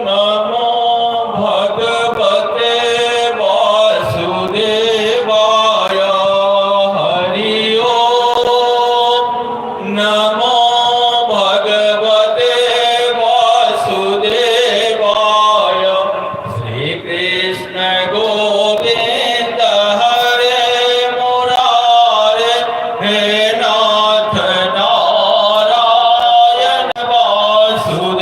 नमो भगवते वासुदेवाय। हरि ओम नमो भगवते वासुदेवाय। श्री कृष्ण गोविंद हरे मुरारे, हे नाथ नारायण वासुदेव।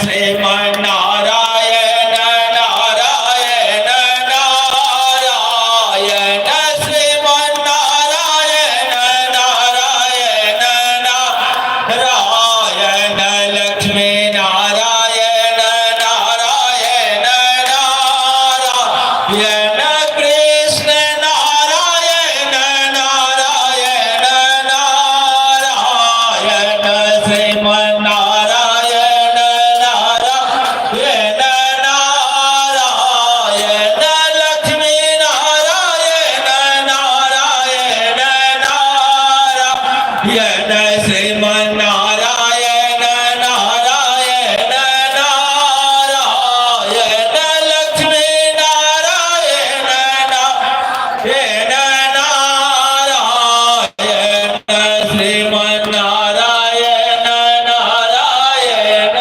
श्रीमन्नारायण नारायण नारायण श्रीमन्नारायण नारायण नारायण लक्ष्मी नारायण नारायण नारायण कृष्ण नारायण नारायण नारायण श्रीमन्नारायण नारायण नारायण लक्ष्मी नारायण नारायण नारायण श्रीमन्नारायण नारायण नारायण लक्ष्मी नारायण नारायण नारायण श्रीमन्नारायण नारायण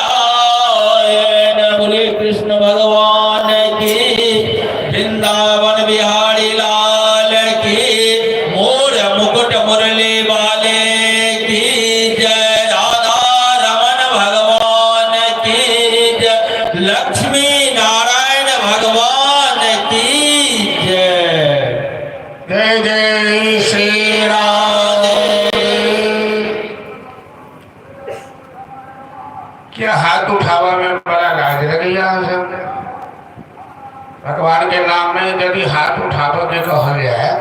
नारायण बोले कृष्ण भगवान की वृंदावन बिहारी लाल की मोर मुकुट मुरली वाले की जय राधा रमन भगवान की जय लक्ष्मी नारायण भगवान की जय जय जय श्री राधे। क्या हाथ उठावा में बड़ा लाज लगिया सबने। भगवान के नाम में यदि हाथ उठावा के कहल जाए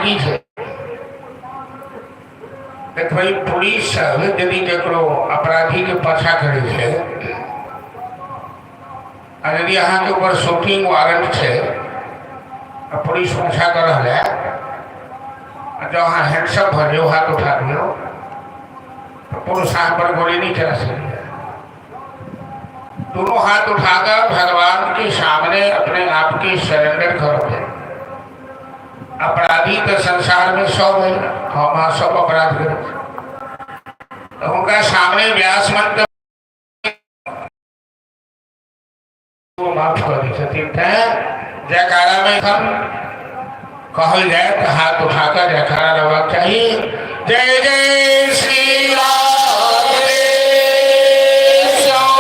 की है। देख भाई पुलिस सब यदि केकरो अपराधी के पछा करे है और यदि अहाँ के ऊपर शूटिंग वारंट है पुलिस पूछा कर रहा है जो हाँ हैंडसअप भरियो हाथ उठा दियो तो पुलिस यहाँ पर गोली नहीं चला सकती। दोनों हाथ उठाकर भगवान के सामने अपने आप की सरेंडर करोगे। अपराधी तो संसार में 100 है, हम 100 अपराध करे तो उनका सामने व्यास मंत्र माफ कर दी जयकारा में हम कहल जाए तो हाथ उठाकर जयकारा लगवा चाहिए। जय जय श्री राधे श्याम।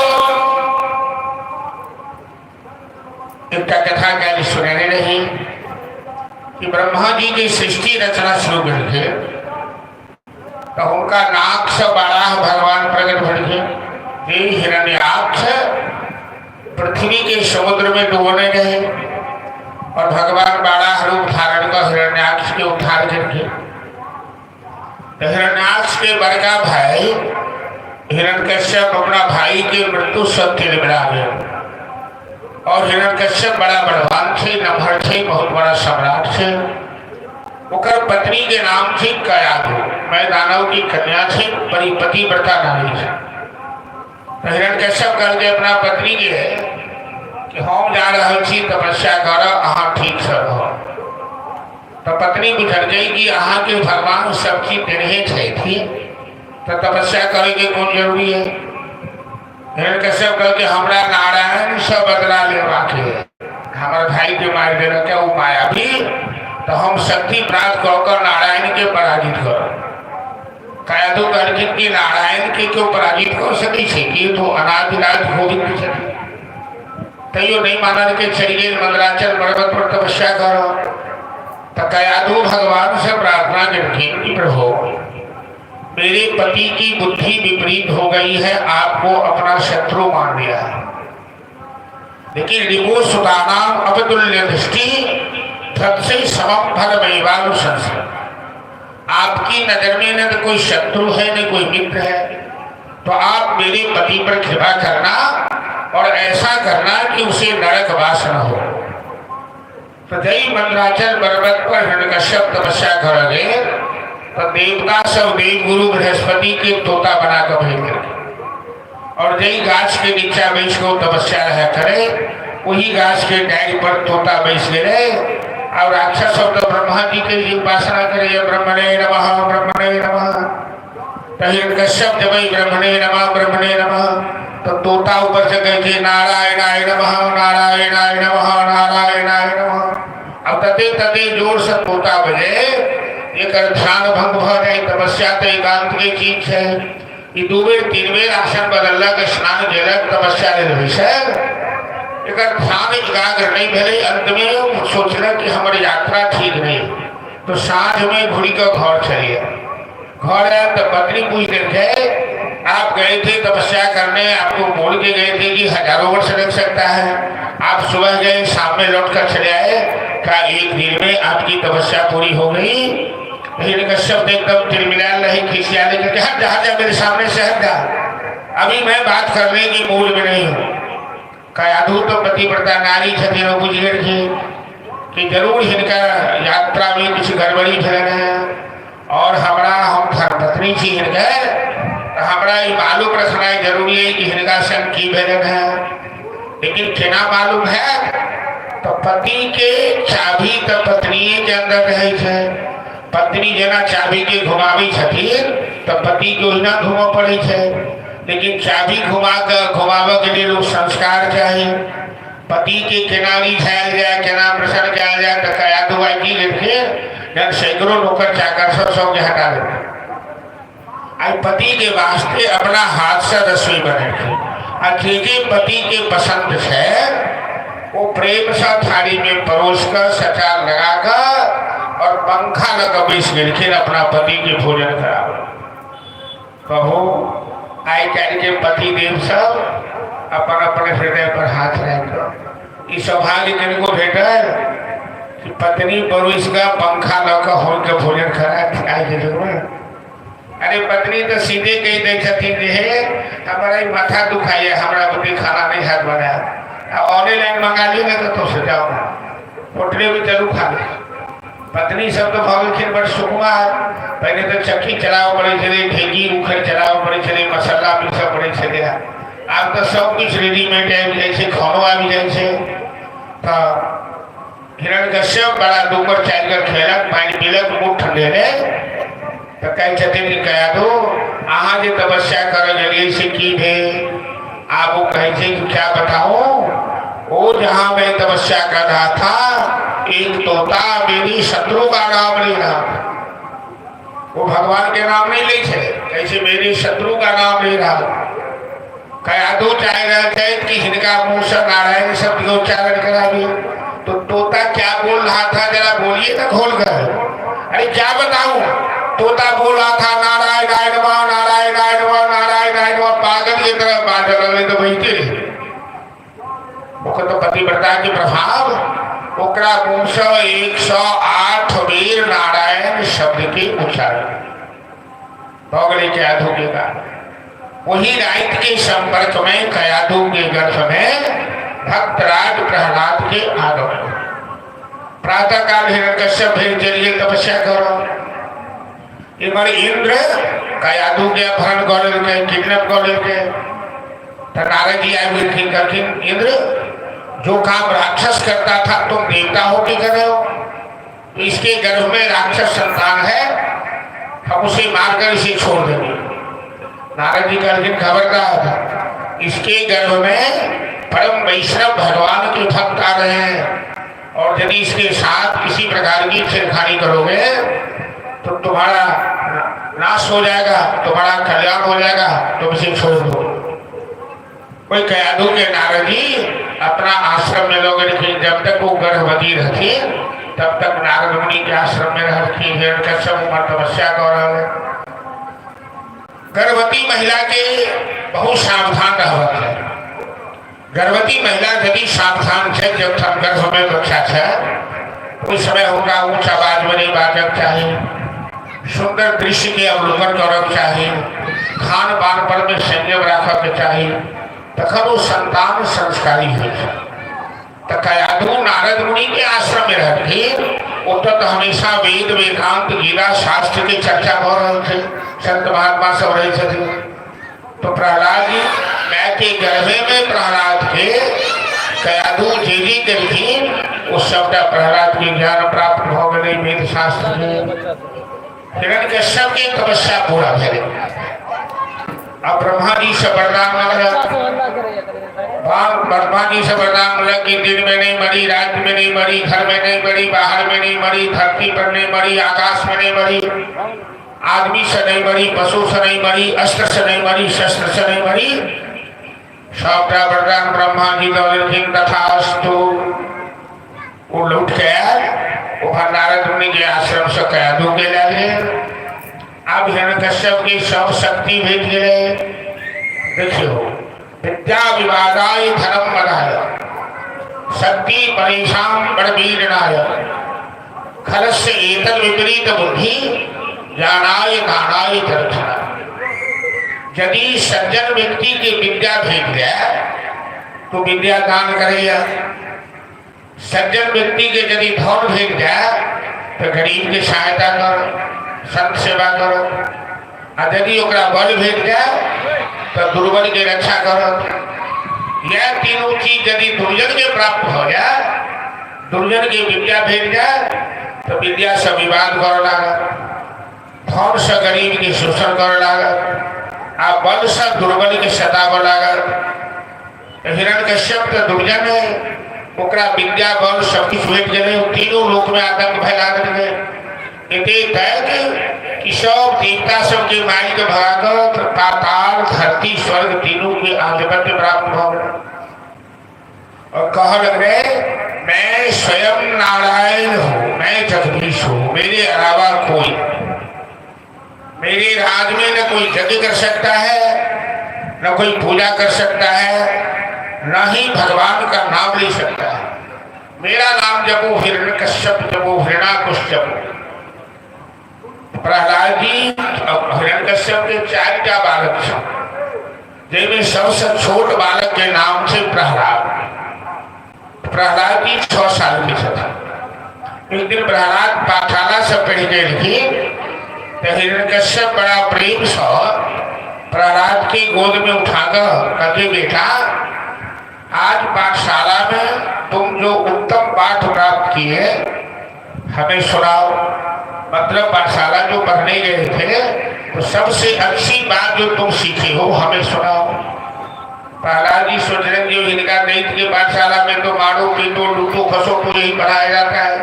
एक कथा क्या सुनाने रही कि ब्रह्मा जी की सृष्टि रचना शुरू कर थे तो उनका नाक से बारह भगवान प्रकट भर थे। हिरण्याक्ष पृथ्वी के समुद्र में डूबने गए और भगवान बारह रूप धारण कर हिरण्याक्ष के उद्धार करके तो हिरण्याक्ष के बड़का भाई हिरण्यकश्यप अपना भाई के मृत्यु सत्य निबड़ा गए और हिरण्यकश्यप बड़ा बलवान थे, नम्हर थे, बहुत बड़ा सम्राट थे। उनकर पत्नी के नाम थी कयाधु, मैं दानव की कन्या थी, बड़ी पतिव्रता नारी थी। तो हिरण्यकश्यप करके अपना पत्नी के कि हम जा रहे थी तपस्या कर अहाँ ठीक से रहो। तो पत्नी बिखर गई कि अहाँ के भगवान सब चीज देने थी तो तपस्या करे के कौन जरूरी है। हिरण्यकश्यप कहके हमरा नारायण से बदला लेवा के हमारे भाई के मार देना क्या वो माया भी तो हम शक्ति प्राप्त कर नारायण के पराजित करो। कयाधु कहलखिन कि नारायण के क्यों पराजित कर सकी छे कि तो अनादिराज गोविंद छथिन। तैयो नहीं मानल के चलिए मंदराचल पर्वत पर तपस्या करो। तो कयाधु भगवान से प्रार्थना करके कि प्रभु मेरे पति की बुद्धि विपरीत हो गई है, आपको अपना शत्रु मान लिया है, लेकिन रिपो सुदानाम अवतुल्य दृष्टि सबसे समम फलमैवानु संशय। आपकी नजर में न तो कोई शत्रु है न कोई मित्र है, तो आप मेरे पति पर कृपा करना और ऐसा करना कि उसे नरक वास न हो। तो जय मंदराचल पर्वत पर हिरण्यकश्यप तपस्या करोगे तो देवता सब देव गुरु बृहस्पति के तोता बनाकर भेज करके और जय गाछ के नीचा बैठ को तपस्या रहा करे वही गाछ के डाली पर तोता बैठ गए और राक्षस सब तो ब्रह्मा जी के उपासना करे ब्रह्मणे नमः ब्रह्मणे नमः। तो हिरण्यकश्यप जब ब्रह्मणे नमः तो तोता ऊपर से कहे नारायणाय नमः नारायणाय नमः नारायणाय नमः। अब तते तते जोर से तोता बजे एक ध्यान भंग भ जाए तपस्या तो एकांत के चीज है। ये 2 बेर 3 बेर आसन बदलला के स्नान केलक तपस्या ले सर एक ध्यान एकाग्र नहीं भेले। अंत में सोचल कि हमारी यात्रा ठीक नहीं, तो साँझ में घुड़ी का घर चलिए। घर आया तो पत्नी पूछ देखे आप गए थे तपस्या करने, आपको बोल के गए थे कि हजारों वर्ष लग सकता है, आप सुबह गए शाम में लौट कर चले आए, क्या 1 दिन में आपकी तपस्या पूरी हो गई? हिरण्यकश्यप एकदम तिलमिलाल रहे, खिसिया लेकर हट जा मेरे सामने से हट जा, अभी मैं बात करने की मूड में नहीं हूँ। कयाधु तो पतिव्रता नारी छथिन बुझ गए कि जरूर इनका यात्रा में कुछ गड़बड़ी भेल है और हमारा हम धर्मपत्नी छी हिनके, तो हमारा ये मालूम रखना जरूरी है कि हिनका संग की भेल है। लेकिन केना मालूम है? तो पति के चाबी तो पत्नी के अंदर रहे छे। पत्नी जना चाबी के घुमावी छथिन तो पति को ही ना घुमा पड़े छे। लेकिन चाबी घुमावे के लिए लोग संस्कार चाहिए। पति के केना रिझायल जाए, केना प्रसन्न किया जाए, तो कयाधु की लेके जब सैकड़ों नौकर चाकर सब के हटा देते। आज पति के वास्ते अपना हाथ से रसोई बने के पति के पसंद है वो प्रेम सा थाली में परोस कर सचार लगाकर और पंखा लगा बेच के अपना पति के भोजन कराओ। कहो आई कल के पति देव सब अपन अपने हृदय पर हाथ रख सौभाग्य को भेटा कि पत्नी परोस का पंखा लगा हो के भोजन करा जरूर। अरे पत्नी तो सीधे कही दे हमारा माथा दुखाई है, हमारा बुद्धि खाना नहीं हाथ बनाया, ऑनलाइन मंगा ली ना तो से जाओ होटले में चलू खा ले। पत्नी सब तो भगलखिन बड़ सुकुमार, पहले तो चक्की चलाओ पड़े चले, ढेगी उखड़ चलाओ पड़े चले, मसाला पीसा पड़े चले। अब तो सब कुछ रेडीमेड आबि जाए, खानो आबि जाए। तो हिरण्यकश्यप बड़ा दूकर चाल कर खेलक, पानी पीलक, मुँह ठंडेले। तो कहे छथिन कि कयाधु अहाँ जे तपस्या कर गलिए से की भे? आप वो कहे थे कि क्या बताओ, वो जहाँ मैं तपस्या कर रहा था एक तोता मेरी शत्रु का नाम ले रहा था। वो भगवान के नाम नहीं ले थे, कैसे मेरे शत्रु का नाम ले रहा। कयाधु चाह रहे थे कि इनका मुंह से नारायण शब्द का उच्चारण कराइए। तो तोता क्या बोल रहा था जरा बोलिए ना खोल कर। अरे क्या बताऊं, तोता बोल रहा था नारायण नमः, नारायण नमः, नारायण नमः, पागल की तरह बात रहे तो वही थे। तो पतिव्रता के प्रभाव ओकरा मुंह से 108 बेर नारायण शब्द के उच्चारण भगले कयाधु के कारण। वही रात के संपर्क में कयाधु के गर्भ में भक्तराज प्रहलाद के आगमन। प्रातः काल हिरण्यकश्यप भेज चलिए तपस्या करो। एक बार इंद्र कयाधु के अपहरण कर लेके, किडनैप कर लेके। तो नारद जी आए इंद्र जो काम राक्षस करता था तुम देवता हो के कर रहे हो, तो इसके गर्भ में राक्षस संतान है, हम उसे मारकर इसे छोड़ देंगे। नारद जी का खबरदार, इसके गर्भ में परम वैष्णव भगवान के भक्त आ रहे हैं और यदि इसके साथ किसी प्रकार की छेड़खानी करोगे तो तुम्हारा नाश हो जाएगा, तुम्हारा कल्याण हो जाएगा, तुम इसे छोड़ दो। कोई कयाधु के नारद जी अपना आश्रम में लोग रखे, जब तक वो गर्भवती रहती तब तक नारद मुनि के आश्रम में रखी। हिरण्यकश्यप उम्र तपस्या कर रहा है। गर्भवती महिला के बहुत सावधान रहत है। गर्भवती महिला यदि सावधान है, जब तक गर्भ में बच्चा है उस समय उनका ऊंच आवाज में नहीं बाजक चाहिए, सुंदर दृश्य के अवलोकन करक चाहिए, खान पान पर में संयम रखक चाहिए, तखन वो संतान संस्कारी हो। तो कयाधु नारद मुनि के आश्रम में रहती तो हमेशा वेद वेदांत गीता शास्त्र की चर्चा हो रहे थे, संत महात्मा सब रहे थे। तो प्रहलाद जी मैं के गर्भे में प्रहलाद के कयाधु जी करती उस सबका प्रहलाद के ज्ञान प्राप्त हो गए वेद शास्त्र में। हिरण्यकश्यप की तपस्या पूरा करे। अब ब्रह्मा जी से वरदान मांगा बदमाशी से बदनाम मिला कि दिन में नहीं मरी, रात में नहीं मरी, घर में नहीं मरी, बाहर में नहीं मरी, धरती पर नहीं मरी, आकाश में नहीं मरी, आदमी से नहीं मरी, पशु से नहीं मरी, अस्त्र से नहीं मरी, शस्त्र से नहीं मरी। सबका वरदान ब्रह्मा जी दौलत तथास्तु। वो लौट गया, वो नारद मुनि के आश्रम से कैदू के लगे। अब हिरण्यकश्यप की सब शक्ति भेज गए। देखियो, विद्या विवादाय धर्म मदाय शक्ति परेशान बड़वीरनाय खलस्य एतद् विपरीत बुद्धि ज्ञानाय दानाय दर्शनाय। यदि सज्जन व्यक्ति की विद्या भेज गया तो विद्या दान करेगा। सज्जन व्यक्ति के यदि धन भेज गया तो गरीब की सहायता करो, संत सेवा करो। और यदि ओकरा बल भेज गया तो दुर्बल की रक्षा करो। यह तीनों चीज यदि दुर्जन के प्राप्त हो जाए, दुर्जन की विद्या भेज जाए तो विद्या से विवाद कर लागत, धन से गरीब की शोषण कर लागत, आ बल से दुर्बल के सताव लागत। हिरण्यकश्यप तो दुर्जन है, ओकरा विद्या बल सब कुछ भेट गए, तीनों लोक में आतंक फैला देंगे। इतने तक कि सब देवता सब के माई के भगाकर पाताल धरती स्वर्ग तीनों के आधिपत्य प्राप्त हो गए और कह लगे मैं स्वयं नारायण हूँ, मैं जगदीश हूँ, मेरे अलावा कोई, मेरे राज में न कोई यज्ञ कर सकता है, न कोई पूजा कर सकता है, न ही भगवान का नाम ले सकता है। मेरा नाम जपो हिरण्यकश्यप जपो, हिरण्याकुश जपो। प्रहलाद जी हिरण्यकश्यप के 4 बालक थे, जिनमें सबसे छोट बालक के नाम थे प्रहलाद। प्रहलाद जी 6 साल के थे। एक दिन प्रहलाद पाठशाला से पढ़ के लिखी तो हिरण्यकश्यप बड़ा प्रेम से प्रहलाद की गोद में उठाकर कहते बेटा आज पाठशाला में तुम जो उत्तम पाठ प्राप्त किए हमें सुनाओ। मतलब पाठशाला जो पढ़ने गए थे तो सबसे अच्छी बात जो तुम सीखे हो हमें सुनाओ। प्रहलाद जी सोच रहे जो इनका दैत्य के पाठशाला में तो मारो पीटो लूटो खसो को यही पढ़ाया जाता है,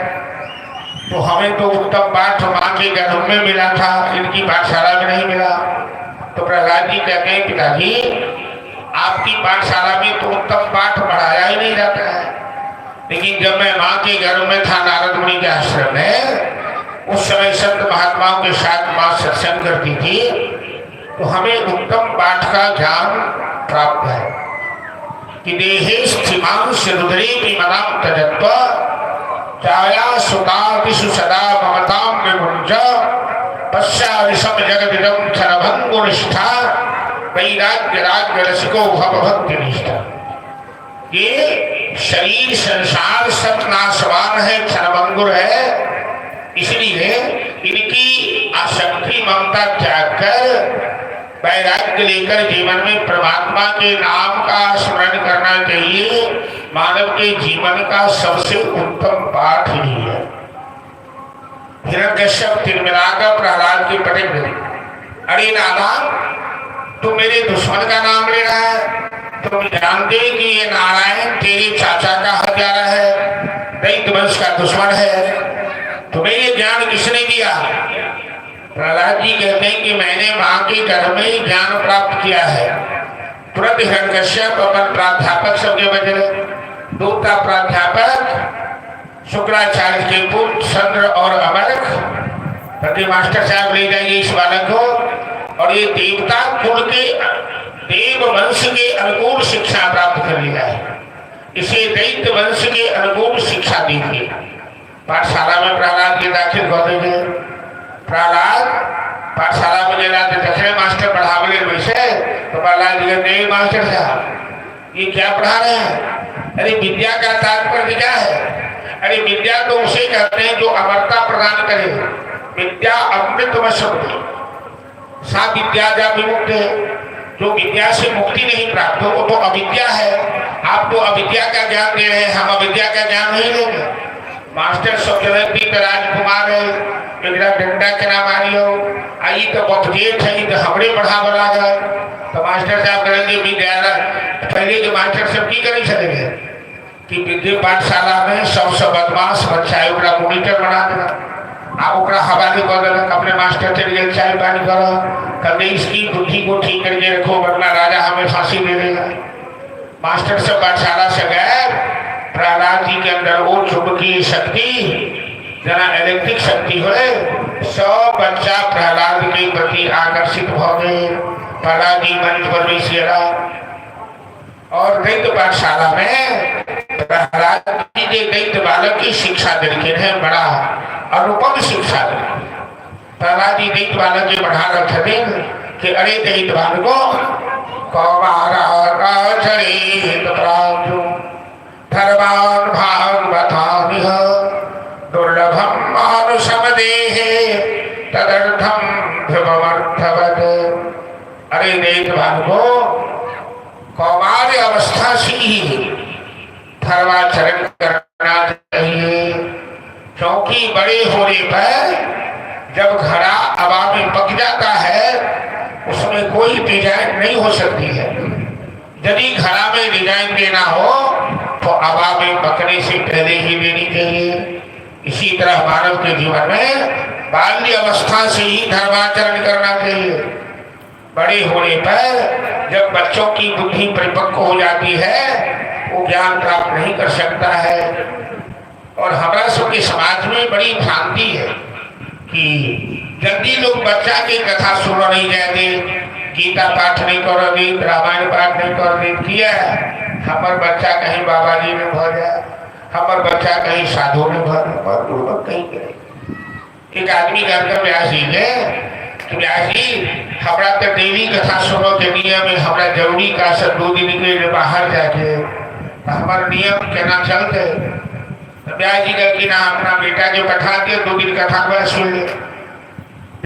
तो हमें तो उत्तम पाठ माँ के गर्भ में मिला था, इनकी पाठशाला में नहीं मिला। तो प्रहलाद जी कहते हैं पिताजी आपकी पाठशाला में तो उत्तम पाठ पढ़ाया ही नहीं जाता है, लेकिन जब मैं माँ के गर्भ में था नारद मुनि के आश्रम में, उस समय संत महात्माओं के साथ माँ सत्संग करती थी, तो हमें उत्तम पाठ का ज्ञान प्राप्त है कि देहे स्थिमांश रुद्रे मनाम तजत्व चाया सुतातिषु सदा ममताम विमुंज पश्चा ऋषभ जगदिदम क्षणभंगु निष्ठा वैराग्य राज्य रसिको भव भक्ति निष्ठा। ये शरीर संसार सब नाशवान है, क्षणभंगुर है, इसलिए इनकी आसक्ति ममता त्याग कर वैराग्य लेकर जीवन में परमात्मा के नाम का स्मरण करना चाहिए। मानव के जीवन का सबसे उत्तम पाठ ही है। हिरण्यकश्यप तिरमिराकर प्रहलाद की पटक गई, अरे नाना तू मेरे दुश्मन का नाम ले रहा है, तुम जानते कि ये नारायण तेरे चाचा का हत्यारा है, दैत्य वंश का दुश्मन है, तुम्हें ये ज्ञान किसने दिया? प्रहलाद जी कहते हैं कि मैंने माँ के गर्भ में ही ज्ञान प्राप्त किया है। तुरंत हिरण्यकश्यप अपन प्राध्यापक सबके बदले, दूसरा प्राध्यापक शुक्राचार्य के पुत्र चंद्र और अमरक, प्रति मास्टर साहब ले जाएंगे इस बालक को, और ये देवता कुल के देव वंश के अनुकूल शिक्षा प्राप्त कर लिया है, इसे दैत्य वंश के अनुकूल शिक्षा दीजिए। पाठशाला में प्रहलाद के दाखिल कर देंगे। प्रहलाद पाठशाला में लेना दक्षिण मास्टर पढ़ावे वैसे, तो प्रहलाद जी नहीं मास्टर साहब ये क्या पढ़ा रहे हैं? अरे विद्या का तात्पर्य क्या है? अरे विद्या तो उसे कहते हैं जो अमरता प्रदान करे। विद्या अमृतवशक्ति सा विद्या जा विमुक्त है। जो विद्या से मुक्ति नहीं प्राप्त हो वो तो अविद्या है। आप तो अविद्या का ज्ञान दे रहे हैं, हम अविद्या का ज्ञान नहीं देंगे। मास्टर शब्द राजकुमार है, एकदम डंडा केना मारियो आई तो बपजेठ है तो हमरे बढ़ा बना जाए तो मास्टर साहब करेंगे विद्यालय पहले के मास्टर सब की करी सकेंगे कि विद्या पाठशाला में सबसे बदमाश बच्चा है ओकरा मॉनिटर बना देना आ ओकरा हवाले कर देना अपने मास्टर चल गए चाय पानी करो कभी इसकी बुद्धि को ठीक करके रखो वरना राजा हमें फांसी दे देगा। मास्टर सब पाठशाला से गए प्रहलाद जी के अंदर वो चुंबकीय शक्ति जना इलेक्ट्रिक शक्ति हुए सब बच्चा प्रहलाद के प्रति आकर्षित हो गए। प्रहलाद जी मंच पर बैसिएगा और दैत्य पाठशाला में प्रहलाद जी के दैत्य बालक की शिक्षा देते हैं बड़ा अनुपम शिक्षा दे। प्रहलाद जी दैत्य बालक के बढ़ा रखे थे कि अरे दैत्य बालकों कौमारा का चरित प्राप्तो धर्मान भागवतानिह दुर्लभम मानुषम देहे तदर्थम ध्रुवमर्थवत्। अरे दैत्य बालकों कौमार अवस्था से ही धर्माचरण करना चाहिए क्योंकि बड़े होने पर जब घड़ा हवा में पक जाता है उसमें कोई डिजाइन नहीं हो सकती है। यदि घड़ा में डिजाइन देना हो तो हवा में पकने से पहले ही देनी चाहिए। इसी तरह मानव के जीवन में बाल्य अवस्था से ही धर्माचरण करना चाहिए। बड़े होने पर जब बच्चों की बुद्धि परिपक्व हो जाती है वो ज्ञान प्राप्त नहीं कर सकता है। और हमारा सबके समाज में बड़ी भ्रांति है कि जल्दी लोग बच्चा की कथा सुनो नहीं जाते, गीता पाठ नहीं कर दी, रामायण पाठ नहीं कर दी, किया हमार बच्चा कहीं बाबा जी में भर जाए, हमार बच्चा कहीं साधु में भर कहीं करे। एक आदमी कहकर व्यास जी ने व्यास जी हमारा तो डेली कथा सुनो के नियम में हमारा जरूरी का सब 2 दिन के लिए बाहर जाके हमारा नियम कहना चलते व्यास जी का कि ना अपना बेटा जो कथा के 2 दिन कथा को सुन ले।